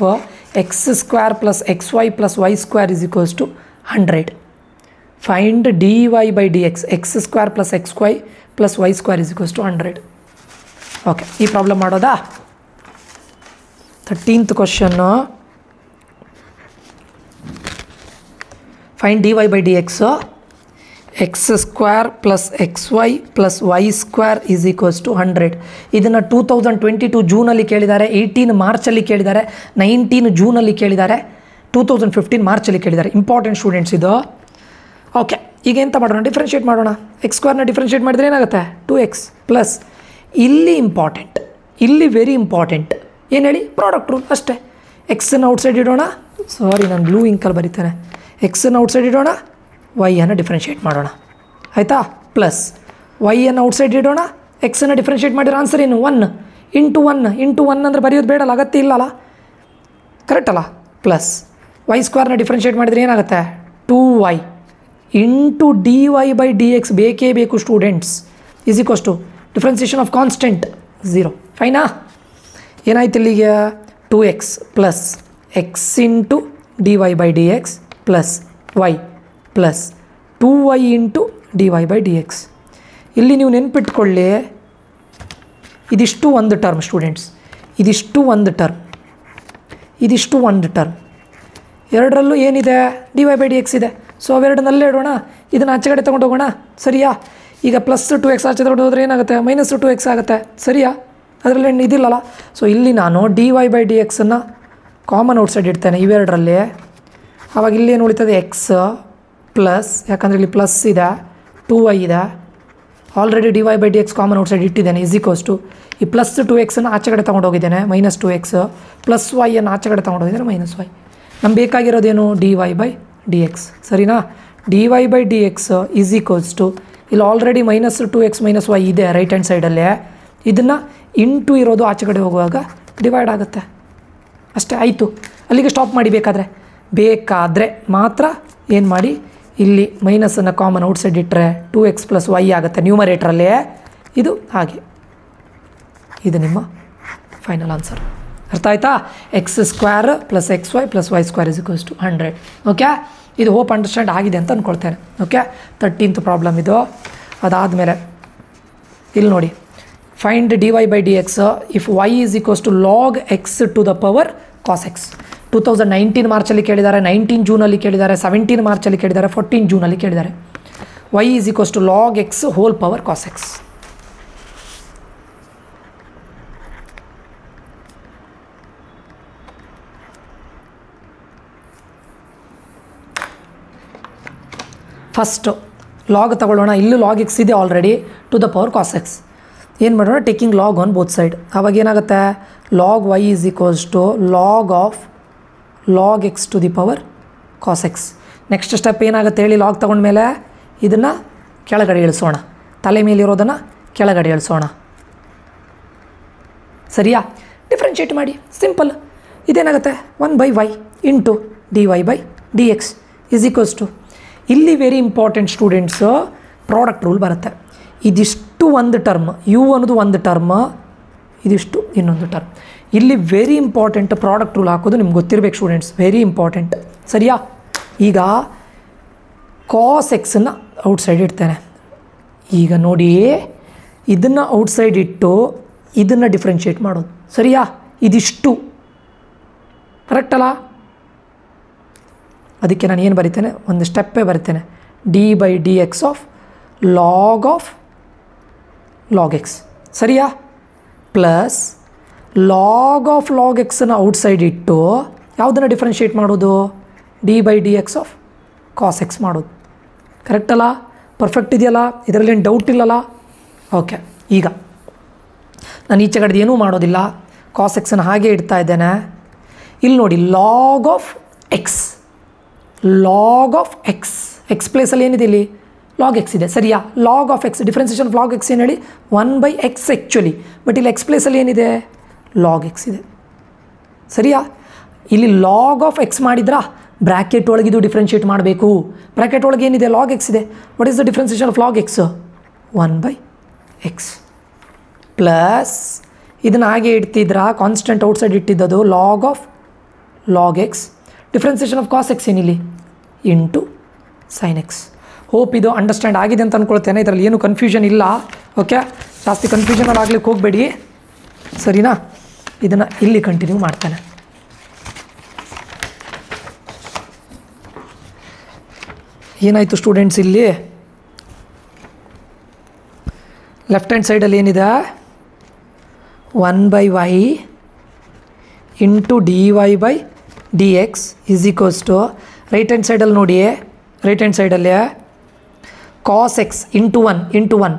x square plus x y plus y square is equals to 100. Find dy by D x, x square plus x y plus y square is equals to 100. Okay, ಈ problem ಮಾಡೋದಾ? 13th ಕ್ವಶನ್ನು. Find dy by D x, x square plus x y plus y square is equals to 100. ಇದನ್ನು 2022 ಜೂನಲ್ಲಿ ಕೇಳಿದ್ದಾರೆ, 18 ಮಾರ್ಚಲ್ಲಿ ಕೇಳಿದ್ದಾರೆ, 19 ಜೂನಲ್ಲಿ ಕೇಳಿದ್ದಾರೆ, 2015 ಮಾರ್ಚಲ್ಲಿ ಕೇಳಿದ್ದಾರೆ. Important students ಇದು. Okay, ಈಗ ಎಂತ ಮಾಡೋಣ? ಡಿಫ್ರೆನ್ಷಿಯೇಟ್ ಮಾಡೋಣ. ಎಕ್ಸ್ ಸ್ಕ್ವೇರ್ನ ಡಿಫ್ರೆನ್ಷಿಯೇಟ್ ಮಾಡಿದ್ರೆ ಏನಾಗುತ್ತೆ? 2x ಪ್ಲಸ್, ಇಲ್ಲಿ ಇಂಪಾರ್ಟೆಂಟ್, ಇಲ್ಲಿ ವೆರಿ ಇಂಪಾರ್ಟೆಂಟ್ ಏನು ಹೇಳಿ? ಪ್ರಾಡಕ್ಟ್ ರೂಲ್ ಅಷ್ಟೇ. ಎಕ್ಸನ್ನು ಔಟ್ಸೈಡ್ ಇಡೋಣ, ಸಾರಿ ನಾನು ಬ್ಲೂ ಇಂಕಲ್ಲಿ ಬರೀತೇನೆ. ಎಕ್ಸನ್ನು ಔಟ್ಸೈಡ್ ಇಡೋಣ, ವೈಯನ್ನು ಡಿಫ್ರೆನ್ಷಿಯೇಟ್ ಮಾಡೋಣ, ಆಯಿತಾ? ಪ್ಲಸ್ ವೈಯನ್ನು ಔಟ್ಸೈಡ್ ಇಡೋಣ, ಎಕ್ಸನ್ನು ಡಿಫ್ರೆನ್ಷಿಯೇಟ್ ಮಾಡಿರೋ ಆನ್ಸರ್ ಏನು? 1 ಇಂಟು 1 ಅಂದರೆ ಬರೆಯೋದು ಬೇಡಲ್ಲ, ಅಗತ್ಯ ಇಲ್ಲಲ್ಲ, ಕರೆಕ್ಟ್ ಅಲ್ಲ? ಪ್ಲಸ್ ವೈ ಸ್ಕ್ವೇರ್ನ ಡಿಫ್ರೆನ್ಷಿಯೇಟ್ ಮಾಡಿದರೆ ಏನಾಗುತ್ತೆ? 2y into dy by D x ಬೇಕೇ ಬೇಕು students, is equals to differentiation of constant 0. ಫೈನಾ? ಏನಾಯ್ತು ಇಲ್ಲಿಗೆ? 2x plus x into dy by D x plus y plus 2y into dy by D x. ಇಲ್ಲಿ ನೀವು ನೆನ್ಪಿಟ್ಕೊಳ್ಳಿ, ಇದಿಷ್ಟು ಒಂದು ಟರ್ಮ್ ಸ್ಟೂಡೆಂಟ್ಸ್, ಇದಿಷ್ಟು ಒಂದು ಟರ್ಮ್, ಇದಿಷ್ಟು ಒಂದು ಟರ್ಮ್. ಎರಡರಲ್ಲೂ ಏನಿದೆ? dy ಬೈ ಡಿ ಎಕ್ಸ್ ಇದೆ. ಸೊ ಅವೆರಡನ್ನಲ್ಲೇ ಇಡೋಣ, ಇದನ್ನು ಆಚೆ ಕಡೆ ತೊಗೊಂಡು ಹೋಗೋಣ, ಸರಿಯಾ? ಈಗ ಪ್ಲಸ್ 2x ಆಚೆ ತೊಗೊಂಡು ಹೋದರೆ ಏನಾಗುತ್ತೆ? ಮೈನಸ್ 2x ಆಗುತ್ತೆ, ಸರಿಯಾ? ಅದರಲ್ಲಿ ಇದಿಲ್ಲಲ್ಲ. ಸೊ ಇಲ್ಲಿ ನಾನು dy ಬೈ ಡಿ ಎಕ್ಸನ್ನು ಕಾಮನ್ ಔಟ್ಸೈಡ್ ಇಡ್ತೇನೆ ಇವೆರಡರಲ್ಲಿ. ಆವಾಗ ಇಲ್ಲಿ ಏನು ಉಳಿತದೆ? ಎಕ್ಸ್ ಪ್ಲಸ್, ಯಾಕಂದರೆ ಇಲ್ಲಿ ಪ್ಲಸ್ ಇದೆ, 2y ಇದೆ, already dy by D X common outside ಇಟ್ಟಿದ್ದೇನೆ, ಈಸ್ ಈಕ್ವಲ್ಸ್ ಟು ಈ ಪ್ಲಸ್ 2xನ್ನು ಆಚೆ ಕಡೆ ತೊಗೊಂಡು ಹೋಗಿದ್ದೇನೆ, ಮೈನಸ್ 2x ಪ್ಲಸ್ ವೈಯನ್ನು ಆಚೆ ಕಡೆ ತೊಗೊಂಡು ಹೋಗಿದ್ದೇನೆ, ಮೈನಸ್ ವೈ. ನಮ್ಗೆ ಬೇಕಾಗಿರೋದೇನು? dy ಬೈ ಡಿ ಎಕ್ಸ್, ಸರಿನಾ? dy by D X is equals to ಇಲ್ಲಿ already minus 2x minus y ಇದೆ ರೈಟ್ ಹ್ಯಾಂಡ್ ಸೈಡಲ್ಲೇ, ಇದನ್ನು ಇಂಟು ಇರೋದು ಆಚೆ ಕಡೆ ಹೋಗುವಾಗ ಡಿವೈಡ್ ಆಗುತ್ತೆ, ಅಷ್ಟೇ, ಆಯಿತು. ಅಲ್ಲಿಗೆ ಸ್ಟಾಪ್ ಮಾಡಿ. ಬೇಕಾದರೆ ಮಾತ್ರ ಏನು ಮಾಡಿ, ಇಲ್ಲಿ ಮೈನಸನ್ನು ಕಾಮನ್ ಔಟ್ಸೈಡ್ ಇಟ್ಟರೆ 2x ಪ್ಲಸ್ ವೈ ಆಗುತ್ತೆ ನ್ಯೂಮರೇಟ್ರಲ್ಲೇ, ಇದು ಹಾಗೆ. ಇದು ನಿಮ್ಮ ಫೈನಲ್ ಆನ್ಸರ್. ಅರ್ಥ ಆಯ್ತಾ? X square plus x y plus y square is equals to 100. Okay, ಇದು ಹೋಪ್ ಅಂಡರ್ಸ್ಟ್ಯಾಂಡ್ ಆಗಿದೆ ಅಂತ ಅಂದ್ಕೊಳ್ತೇನೆ. ಓಕೆ, 13th ಪ್ರಾಬ್ಲಮ್ ಇದು. ಅದಾದಮೇಲೆ ಇಲ್ಲಿ ನೋಡಿ, find dy by D x if y is equals to log x to the power cos x. 2019 ಮಾರ್ಚಲ್ಲಿ ಕೇಳಿದ್ದಾರೆ, 19 ಜೂನಲ್ಲಿ ಕೇಳಿದ್ದಾರೆ, 17 ಮಾರ್ಚಲ್ಲಿ ಕೇಳಿದ್ದಾರೆ, 14 ಜೂನಲ್ಲಿ ಕೇಳಿದ್ದಾರೆ. Y is equals to log x whole power cos x. First log ತಗೊಳ್ಳೋಣ. ಇಲ್ಲೂ ಲಾಗ್ ಎಕ್ಸ್ ಇದೆ already, to the power cos x. ಏನು ಮಾಡೋಣ? Taking log on both side. ಆವಾಗ ಏನಾಗುತ್ತೆ? Log y is equals to log of log x to the power cos x. Next step ಏನಾಗುತ್ತೆ ಹೇಳಿ? Log ತೊಗೊಂಡ್ಮೇಲೆ ಇದನ್ನು ಕೆಳಗಡೆ ಇಳಿಸೋಣ, ತಲೆ ಮೇಲಿರೋದನ್ನು ಕೆಳಗಡೆ ಇಳಿಸೋಣ, ಸರಿಯಾ? ಡಿಫ್ರೆನ್ಷಿಯೇಟ್ ಮಾಡಿ, ಸಿಂಪಲ್. ಇದೇನಾಗುತ್ತೆ? 1/y into dy by D X is equals to, ಇಲ್ಲಿ very important students, product rule ಬರುತ್ತೆ. ಇದಿಷ್ಟು ಒಂದು ಟರ್ಮ್, ಯು ಅನ್ನೋದು ಒಂದು ಟರ್ಮ್, ಇದಿಷ್ಟು ಇನ್ನೊಂದು ಟರ್ಮ್. ಇಲ್ಲಿ ವೆರಿ ಇಂಪಾರ್ಟೆಂಟ್ ಪ್ರಾಡಕ್ಟ್ ರೂಲ್ ಹಾಕೋದು ನಿಮ್ಗೆ ಗೊತ್ತಿರಬೇಕು ಸ್ಟೂಡೆಂಟ್ಸ್, ವೆರಿ ಇಂಪಾರ್ಟೆಂಟ್, ಸರಿಯಾ? ಈಗ ಕಾಸ್ ಎಕ್ಸನ್ನು ಔಟ್ಸೈಡ್ ಇಡ್ತೇನೆ. ಈಗ ನೋಡಿ, ಇದನ್ನು ಔಟ್ಸೈಡ್ ಇಟ್ಟು ಇದನ್ನು ಡಿಫ್ರೆನ್ಷಿಯೇಟ್ ಮಾಡೋದು, ಸರಿಯಾ? ಇದಿಷ್ಟು ಕರೆಕ್ಟಲ್ಲ? ಅದಕ್ಕೆ ನಾನು ಏನು ಬರಿತೇನೆ? ಒಂದು ಸ್ಟೆಪ್ಪೇ ಬರಿತೇನೆ, d by D x of log x, ಸರಿಯಾ? ಪ್ಲಸ್ ಲಾಗ್ ಎಕ್ಸನ್ನು ಔಟ್ಸೈಡ್ ಇಟ್ಟು ಯಾವುದನ್ನು ಡಿಫ್ರೆನ್ಷಿಯೇಟ್ ಮಾಡೋದು? D by D x of cos x ಮಾಡೋದು, ಕರೆಕ್ಟಲ್ಲ? ಪರ್ಫೆಕ್ಟ್ ಇದೆಯಲ್ಲ? ಇದರಲ್ಲಿ ಏನು ಡೌಟ್ ಇಲ್ಲಲ್ಲ? ಓಕೆ, ಈಗ ನಾನು ಈಚೆ ಕಡೆದು ಏನೂ ಮಾಡೋದಿಲ್ಲ, ಕಾಸ್ ಎಕ್ಸನ್ನು ಹಾಗೆ ಇಡ್ತಾ ಇದ್ದೇನೆ. ಇಲ್ಲಿ ನೋಡಿ, ಲಾಗ್ ಆಫ್ ಎಕ್ಸ್ ಎಕ್ಸ್ ಪ್ಲೇಸಲ್ಲಿ ಏನಿದೆ? ಇಲ್ಲಿ ಲಾಗ್ ಎಕ್ಸ್ ಇದೆ ಸರಿಯಾ. Log of x differentiation of log x ಏನು ಹೇಳಿ 1/x ಆ್ಯಕ್ಚುಲಿ, ಬಟ್ ಇಲ್ಲಿ ಎಕ್ಸ್ ಪ್ಲೇಸಲ್ಲಿ ಏನಿದೆ ಲಾಗ್ ಎಕ್ಸ್ ಇದೆ ಸರಿಯಾ. ಇಲ್ಲಿ ಲಾಗ್ ಆಫ್ ಎಕ್ಸ್ ಮಾಡಿದ್ರಾ ಬ್ರ್ಯಾಕೆಟ್ ಒಳಗಿದು ಡಿಫ್ರೆನ್ಷಿಯೇಟ್ ಮಾಡಬೇಕು. ಬ್ರ್ಯಾಕೆಟ್ ಒಳಗೆ ಏನಿದೆ ಲಾಗ್ ಎಕ್ಸ್ ಇದೆ. What is the differentiation of log x 1/x plus ಇದನ್ನು ಹಾಗೆ ಇಡ್ತಿದ್ರಾ ಕಾನ್ಸ್ಟೆಂಟ್ ಔಟ್ಸೈಡ್ ಇಟ್ಟಿದ್ದದು log of log x differentiation of cos x ಏನಿಲ್ಲಿ ಇಂಟು ಸೈನ್ ಎಕ್ಸ್. ಹೋಪ್ ಇದು ಅಂಡರ್ಸ್ಟ್ಯಾಂಡ್ ಆಗಿದೆ ಅಂತ ಅಂದ್ಕೊಳ್ತೇನೆ. ಇದರಲ್ಲಿ ಏನು ಕನ್ಫ್ಯೂಷನ್ ಇಲ್ಲ. ಓಕೆ, ಜಾಸ್ತಿ ಕನ್ಫ್ಯೂಷನ್ ಆಗ್ಲಿಕ್ಕೆ ಹೋಗಬೇಡಿ ಸರಿನಾ. ಇದನ್ನು ಇಲ್ಲಿ ಕಂಟಿನ್ಯೂ ಮಾಡ್ತಾನೆ. ಏನಾಯಿತು ಸ್ಟೂಡೆಂಟ್ಸ್, ಇಲ್ಲಿ ಲೆಫ್ಟ್ ಹ್ಯಾಂಡ್ ಸೈಡಲ್ಲಿ ಏನಿದೆ 1/y into dy/dx is equals to right hand ಸೈಡಲ್ಲಿ ನೋಡಿ, ರೈಟ್ ಹ್ಯಾಂಡ್ ಸೈಡಲ್ಲಿ ಕಾಸ್ ಎಕ್ಸ್ ಇಂಟು 1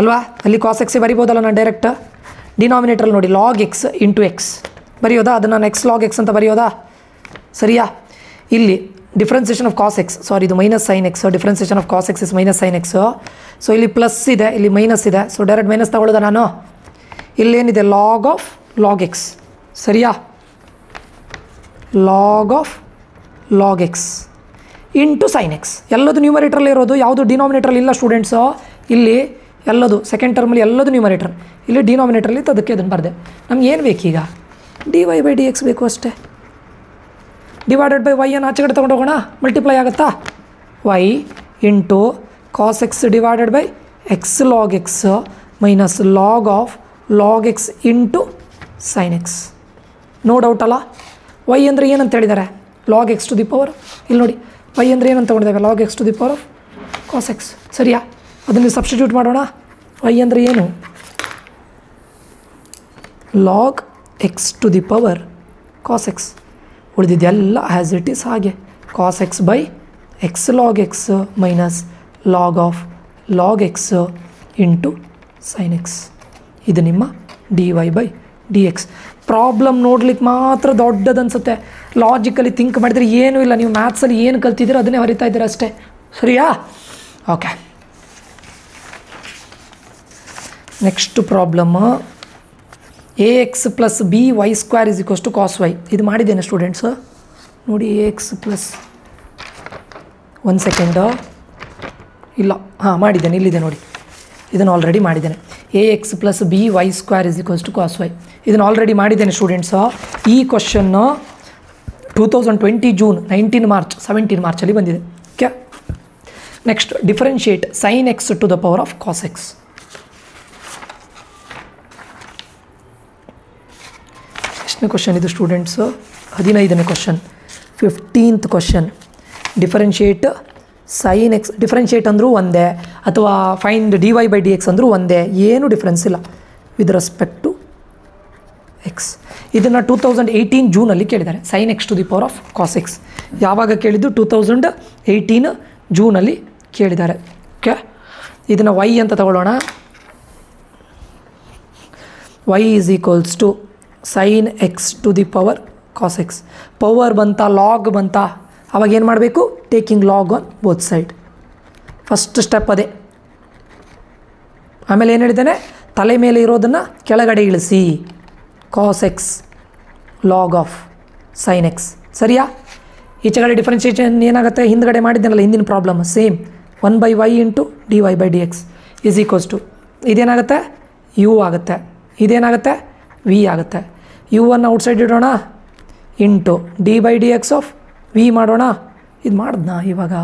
ಅಲ್ವಾ, ಅಲ್ಲಿ ಕಾಸ್ ಎಕ್ಸೇ ಬರಿಬೋದಲ್ಲ ನಾನು ಡೈರೆಕ್ಟ್. ಡಿನಾಮಿನೇಟ್ರಲ್ಲಿ ನೋಡಿ ಲಾಗ್ ಎಕ್ಸ್ ಇಂಟು ಎಕ್ಸ್ ಬರೆಯೋದಾ, ಅದನ್ನು ನಾನು ಎಕ್ಸ್ ಲಾಗ್ ಎಕ್ಸ್ ಅಂತ ಬರೆಯೋದಾ ಸರಿಯಾ. ಇಲ್ಲಿ differentiation of cos x, sorry ಇದು minus sine x, differentiation of cos x is minus sine x. So ಇಲ್ಲಿ ಪ್ಲಸ್ ಇದೆ, ಇಲ್ಲಿ ಮೈನಸ್ ಇದೆ, ಸೊ ಡೈರೆಕ್ಟ್ ಮೈನಸ್ ತಗೊಳ್ಳೋದ ನಾನು. ಇಲ್ಲೇನಿದೆ ಲಾಗ್ ಆಫ್ ಲಾಗ್ ಎಕ್ಸ್ ಸರಿಯಾ, log of log x into sine x. ಎಲ್ಲದು ನ್ಯೂಮರೇಟ್ರಲ್ಲಿ ಇರೋದು, ಯಾವುದು ಡಿನಾಮಿನೇಟ್ರಲ್ಲಿ ಇಲ್ಲ ಸ್ಟೂಡೆಂಟ್ಸು. ಇಲ್ಲಿ ಎಲ್ಲದು ಸೆಕೆಂಡ್ ಟರ್ಮಲ್ಲಿ ಎಲ್ಲದು ನ್ಯೂಮರೇಟರ್, ಇಲ್ಲಿ ಡಿನಾಮಿನೇಟ್ರಲ್ಲಿ ಅದಕ್ಕೆ ಅದನ್ನು ಬರೆದೆ. ನಮ್ಗೆ ಏನು ಬೇಕೀಗ dy/dx ಬೇಕು ಅಷ್ಟೇ. ಡಿವೈಡೆಡ್ ಬೈ ವೈ ಅನ್ನು ಆಚೆ ಕಡೆ ತೊಗೊಂಡು ಹೋಗೋಣ, ಮಲ್ಟಿಪ್ಲೈ ಆಗುತ್ತಾ. y into cos x divided by x log x minus log of log x into sine x. No doubt ಅಲ್ಲ. y ಅಂದರೆ ಏನಂತ ಹೇಳಿದ್ದಾರೆ log x to the power. ಇಲ್ಲಿ ನೋಡಿ y ಅಂದರೆ ಏನಂತ ತಗೊಂಡಿದ್ದೇವೆ log x to the power of cos x ಸರಿಯಾ. ಅದನ್ನು ಸಬ್ಸ್ಟಿಟ್ಯೂಟ್ ಮಾಡೋಣ. y ಅಂದರೆ ಏನು log x to the power cos x. ಉಳಿದಿದ್ದೆಲ್ಲ ಆ್ಯಸ್ ಇಟ್ ಈಸ್ ಹಾಗೆ cos x by x log x minus log of log x into sine X. ಇದು ನಿಮ್ಮ dy/dx. Problem ನೋಡ್ಲಿಕ್ಕೆ ಮಾತ್ರ ದೊಡ್ಡದು ಅನಿಸುತ್ತೆ, ಲಾಜಿಕಲಿ ಥಿಂಕ್ ಮಾಡಿದರೆ ಏನೂ ಇಲ್ಲ. ನೀವು ಮ್ಯಾಥ್ಸಲ್ಲಿ ಏನು ಕಲ್ತಿದ್ದೀರೋ ಅದನ್ನೇ ಹೊರಿತಾ ಇದ್ದೀರ ಅಷ್ಟೇ ಸರಿಯಾ. Okay, next problem ax plus by² is equals to cos y. ಇದು ಮಾಡಿದ್ದೇನೆ ಸ್ಟೂಡೆಂಟ್ಸ್ ನೋಡಿ. ax ಪ್ಲಸ್ ಒಂದು ಸೆಕೆಂಡು ಇಲ್ಲ, ಹಾಂ ಮಾಡಿದ್ದೇನೆ, ಇಲ್ಲಿದೆ ನೋಡಿ, ಇದನ್ನು ಆಲ್ರೆಡಿ ಮಾಡಿದ್ದೇನೆ. ax plus by² is equals to cos y. ಇದನ್ನು ಆಲ್ರೆಡಿ ಮಾಡಿದ್ದೇನೆ ಸ್ಟೂಡೆಂಟ್ಸು. ಈ ಕ್ವಶನ್ನು 2020 ಜೂನ್ 19 ಮಾರ್ಚ್ 17 ಮಾರ್ಚಲ್ಲಿ ಬಂದಿದೆ. Okay, next differentiate sine x to the power of cos x. ಎಷ್ಟನೇ ಕ್ವಶನ್ ಇದು ಸ್ಟೂಡೆಂಟ್ಸು 15ನೇ question, 15th question. Differentiate sine x, differentiate ಅಂದರೂ ಒಂದೇ ಅಥವಾ ಫೈಂಡ್ dy/dx ಅಂದರೂ ಒಂದೇ, ಏನು ಡಿಫ್ರೆನ್ಸ್ ಇಲ್ಲ ವಿತ್ ರೆಸ್ಪೆಕ್ಟ್ ಟು ಎಕ್ಸ್. ಇದನ್ನು 2018 ಜೂನಲ್ಲಿ ಕೇಳಿದ್ದಾರೆ. Sine x to the power of cos x ಯಾವಾಗ ಕೇಳಿದ್ದು 2018 ಜೂನಲ್ಲಿ ಕೇಳಿದ್ದಾರೆ. ಓಕೆ, ಇದನ್ನು y ಅಂತ ತಗೊಳ್ಳೋಣ. y is equals to sine x to the power cos x. Power ಬಂತ ಲಾಗ್ ಬಂತ, ಅವಾಗ ಏನು ಮಾಡಬೇಕು taking log on both side. First step ಅದೇ. ಆಮೇಲೆ ಏನು ಹೇಳಿದ್ದೇನೆ ತಲೆ ಮೇಲೆ ಇರೋದನ್ನು ಕೆಳಗಡೆ ಇಳಿಸಿ, cos x log of sine x ಸರಿಯಾ. ಈಚೆಗಡೆ ಡಿಫ್ರೆನ್ಷಿಯೇಷನ್ ಏನಾಗುತ್ತೆ ಹಿಂದ್ಗಡೆ ಮಾಡಿದ್ದೇನಲ್ಲ ಹಿಂದಿನ problem same 1/y into dy/dx is equals to ಇದೇನಾಗುತ್ತೆ u ಆಗುತ್ತೆ, ಇದೇನಾಗುತ್ತೆ v ಆಗುತ್ತೆ. u-ಅನ್ನು ಔಟ್ಸೈಡ್ ಇಡೋಣ ಇಂಟು dy/dx ಆಫ್ v ಮಾಡೋಣ. ಇದು ಮಾಡಿದ್ನಾ ಇವಾಗ,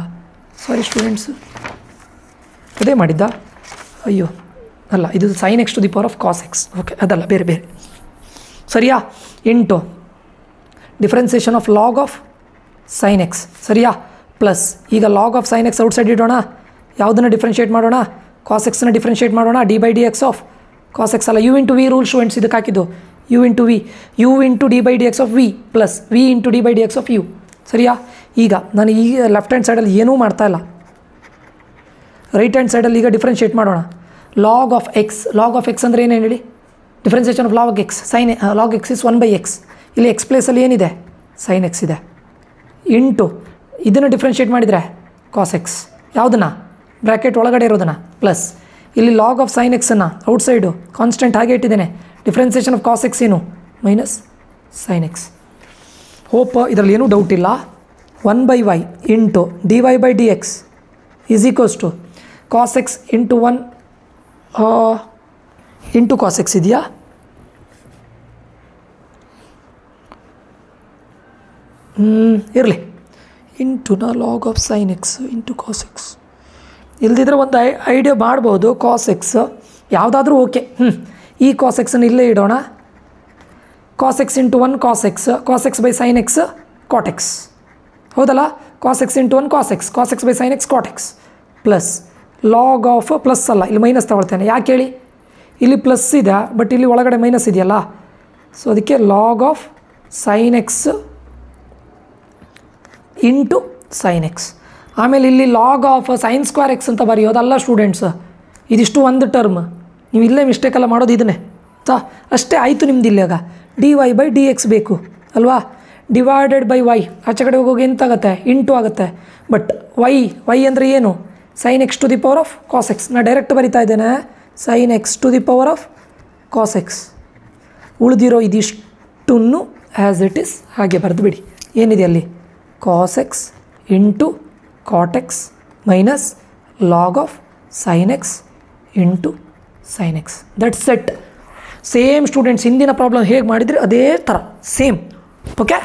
ಸಾರಿ ಸ್ಟೂಡೆಂಟ್ಸ್ ಅದೇ ಮಾಡಿದ್ದ, ಅಯ್ಯೋ ಅಲ್ಲ, ಇದು sine x to the power of cos x. Okay, ಅದಲ್ಲ ಬೇರೆ ಬೇರೆ ಸರಿಯಾ. Into differentiation of log of sine x ಸರಿಯಾ ಪ್ಲಸ್ ಈಗ log of sine x outside ಇಡೋಣ. ಯಾವುದನ್ನು ಡಿಫ್ರೆನ್ಷಿಯೇಟ್ ಮಾಡೋಣ ಕಾಸ್ ಎಕ್ಸನ್ನು ಡಿಫ್ರೆನ್ಷಿಯೇಟ್ ಮಾಡೋಣ. dy/dx ಆಫ್ ಕಾಸ್ ಎಕ್ಸ್ ಅಲ್ಲ u into v rule students, ಇದಕ್ಕೆ ಹಾಕಿದ್ದು u into v, u into dy/dx of v plus v into dy/dx of u ಸರಿಯಾ. ಈಗ ನಾನು ಈಗ ಲೆಫ್ಟ್ ಹ್ಯಾಂಡ್ ಸೈಡಲ್ಲಿ ಏನೂ ಮಾಡ್ತಾ ಇಲ್ಲ, ರೈಟ್ ಹ್ಯಾಂಡ್ ಸೈಡಲ್ಲಿ ಈಗ ಡಿಫ್ರೆನ್ಷಿಯೇಟ್ ಮಾಡೋಣ. Log of x, log of x ಅಂದರೆ ಏನೇನು ಹೇಳಿ differentiation of log x sine log x is 1/x. ಇಲ್ಲಿ ಎಕ್ಸ್ ಪ್ಲೇಸಲ್ಲಿ ಏನಿದೆ ಸೈನ್ ಎಕ್ಸ್ ಇದೆ ಇಂಟು ಇದನ್ನು ಡಿಫ್ರೆನ್ಷಿಯೇಟ್ ಮಾಡಿದರೆ ಕಾಸ್ ಎಕ್ಸ್, ಯಾವುದನ್ನು ಬ್ರ್ಯಾಕೆಟ್ ಒಳಗಡೆ ಇರೋದನ್ನು ಪ್ಲಸ್ ಇಲ್ಲಿ ಲಾಗ್ ಆಫ್ ಸೈನ್ ಎಕ್ಸನ್ನು ಔಟ್ಸೈಡು ಕಾನ್ಸ್ಟೆಂಟ್ ಹಾಗೆ ಇಟ್ಟಿದ್ದೇನೆ. ಡಿಫ್ರೆನ್ಸಿಯೇಷನ್ ಆಫ್ ಕಾಸ್ ಎಕ್ಸ್ ಏನು ಮೈನಸ್ ಸೈನ್ ಎಕ್ಸ್. ಹೋಪ್ ಇದರಲ್ಲಿ ಏನೂ ಡೌಟ್ ಇಲ್ಲ. 1/y into dy/dx is equals to cos x into 1 into cos x ಇದೆಯಾ? ಇರಲಿ, ಇಂಟುನ log of sine x into cos x. ಇಲ್ದಿದ್ರೆ ಒಂದು ಐಡಿಯಾ ಮಾಡ್ಬೋದು. ಕಾಸ್ ಎಕ್ಸ್ ಯಾವುದಾದ್ರೂ ಓಕೆ. ಈ ಕಾಸ್ ಎಕ್ಸನ್ನು ಇಲ್ಲೇ ಇಡೋಣ. Cos x into 1 cos x by sine x cot x, ಹೌದಲ್ಲ? Cos x into 1 cos x by sine x cot x plus log of plus ಅಲ್ಲ, ಇಲ್ಲಿ ಮೈನಸ್ ತಗೊಳ್ತೇನೆ. ಯಾಕೆ ಹೇಳಿ? ಇಲ್ಲಿ ಪ್ಲಸ್ ಇದೆ ಬಟ್ ಇಲ್ಲಿ ಒಳಗಡೆ ಮೈನಸ್ ಇದೆಯಲ್ಲ, ಸೊ ಅದಕ್ಕೆ log of sine x into sine X. ಆಮೇಲೆ ಇಲ್ಲಿ log of sine square X ಅಂತ ಬರೆಯೋದಲ್ಲ ಸ್ಟೂಡೆಂಟ್ಸ್. ಇದಿಷ್ಟು ಒಂದು ಟರ್ಮ್, ನೀವು ಇಲ್ಲೇ ಮಿಸ್ಟೇಕೆಲ್ಲ ಮಾಡೋದು ಇದನ್ನೇ ಅಷ್ಟೇ ಆಯಿತು ನಿಮ್ದು. ಇಲ್ಲಾಗ dy/dx ಬೇಕು ಅಲ್ವಾ? ಡಿವೈಡೆಡ್ ಬೈ ವೈ ಆಚೆ ಕಡೆ ಹೋಗೋಗಿ ಎಂತಾಗುತ್ತೆ? ಇಂಟು ಆಗುತ್ತೆ. ಬಟ್ ವೈ ಅಂದರೆ ಏನು? Sine x to the power of cos x. ನಾನು ಡೈರೆಕ್ಟ್ ಬರಿತಾ ಇದ್ದೇನೆ, sine x to the power of cos x. ಉಳಿದಿರೋ ಇದಿಷ್ಟನ್ನು ಆ್ಯಸ್ ಇಟ್ ಈಸ್ ಹಾಗೆ ಬರೆದು ಬಿಡಿ. ಏನಿದೆ ಅಲ್ಲಿ? Cos x into cot x minus log of sine x into sine x. That's set. Same students ಹಿಂದಿನ ಪ್ರಾಬ್ಲಮ್ ಹೇಗೆ ಮಾಡಿದರೆ ಅದೇ ಥರ ಸೇಮ್. ಓಕೆ,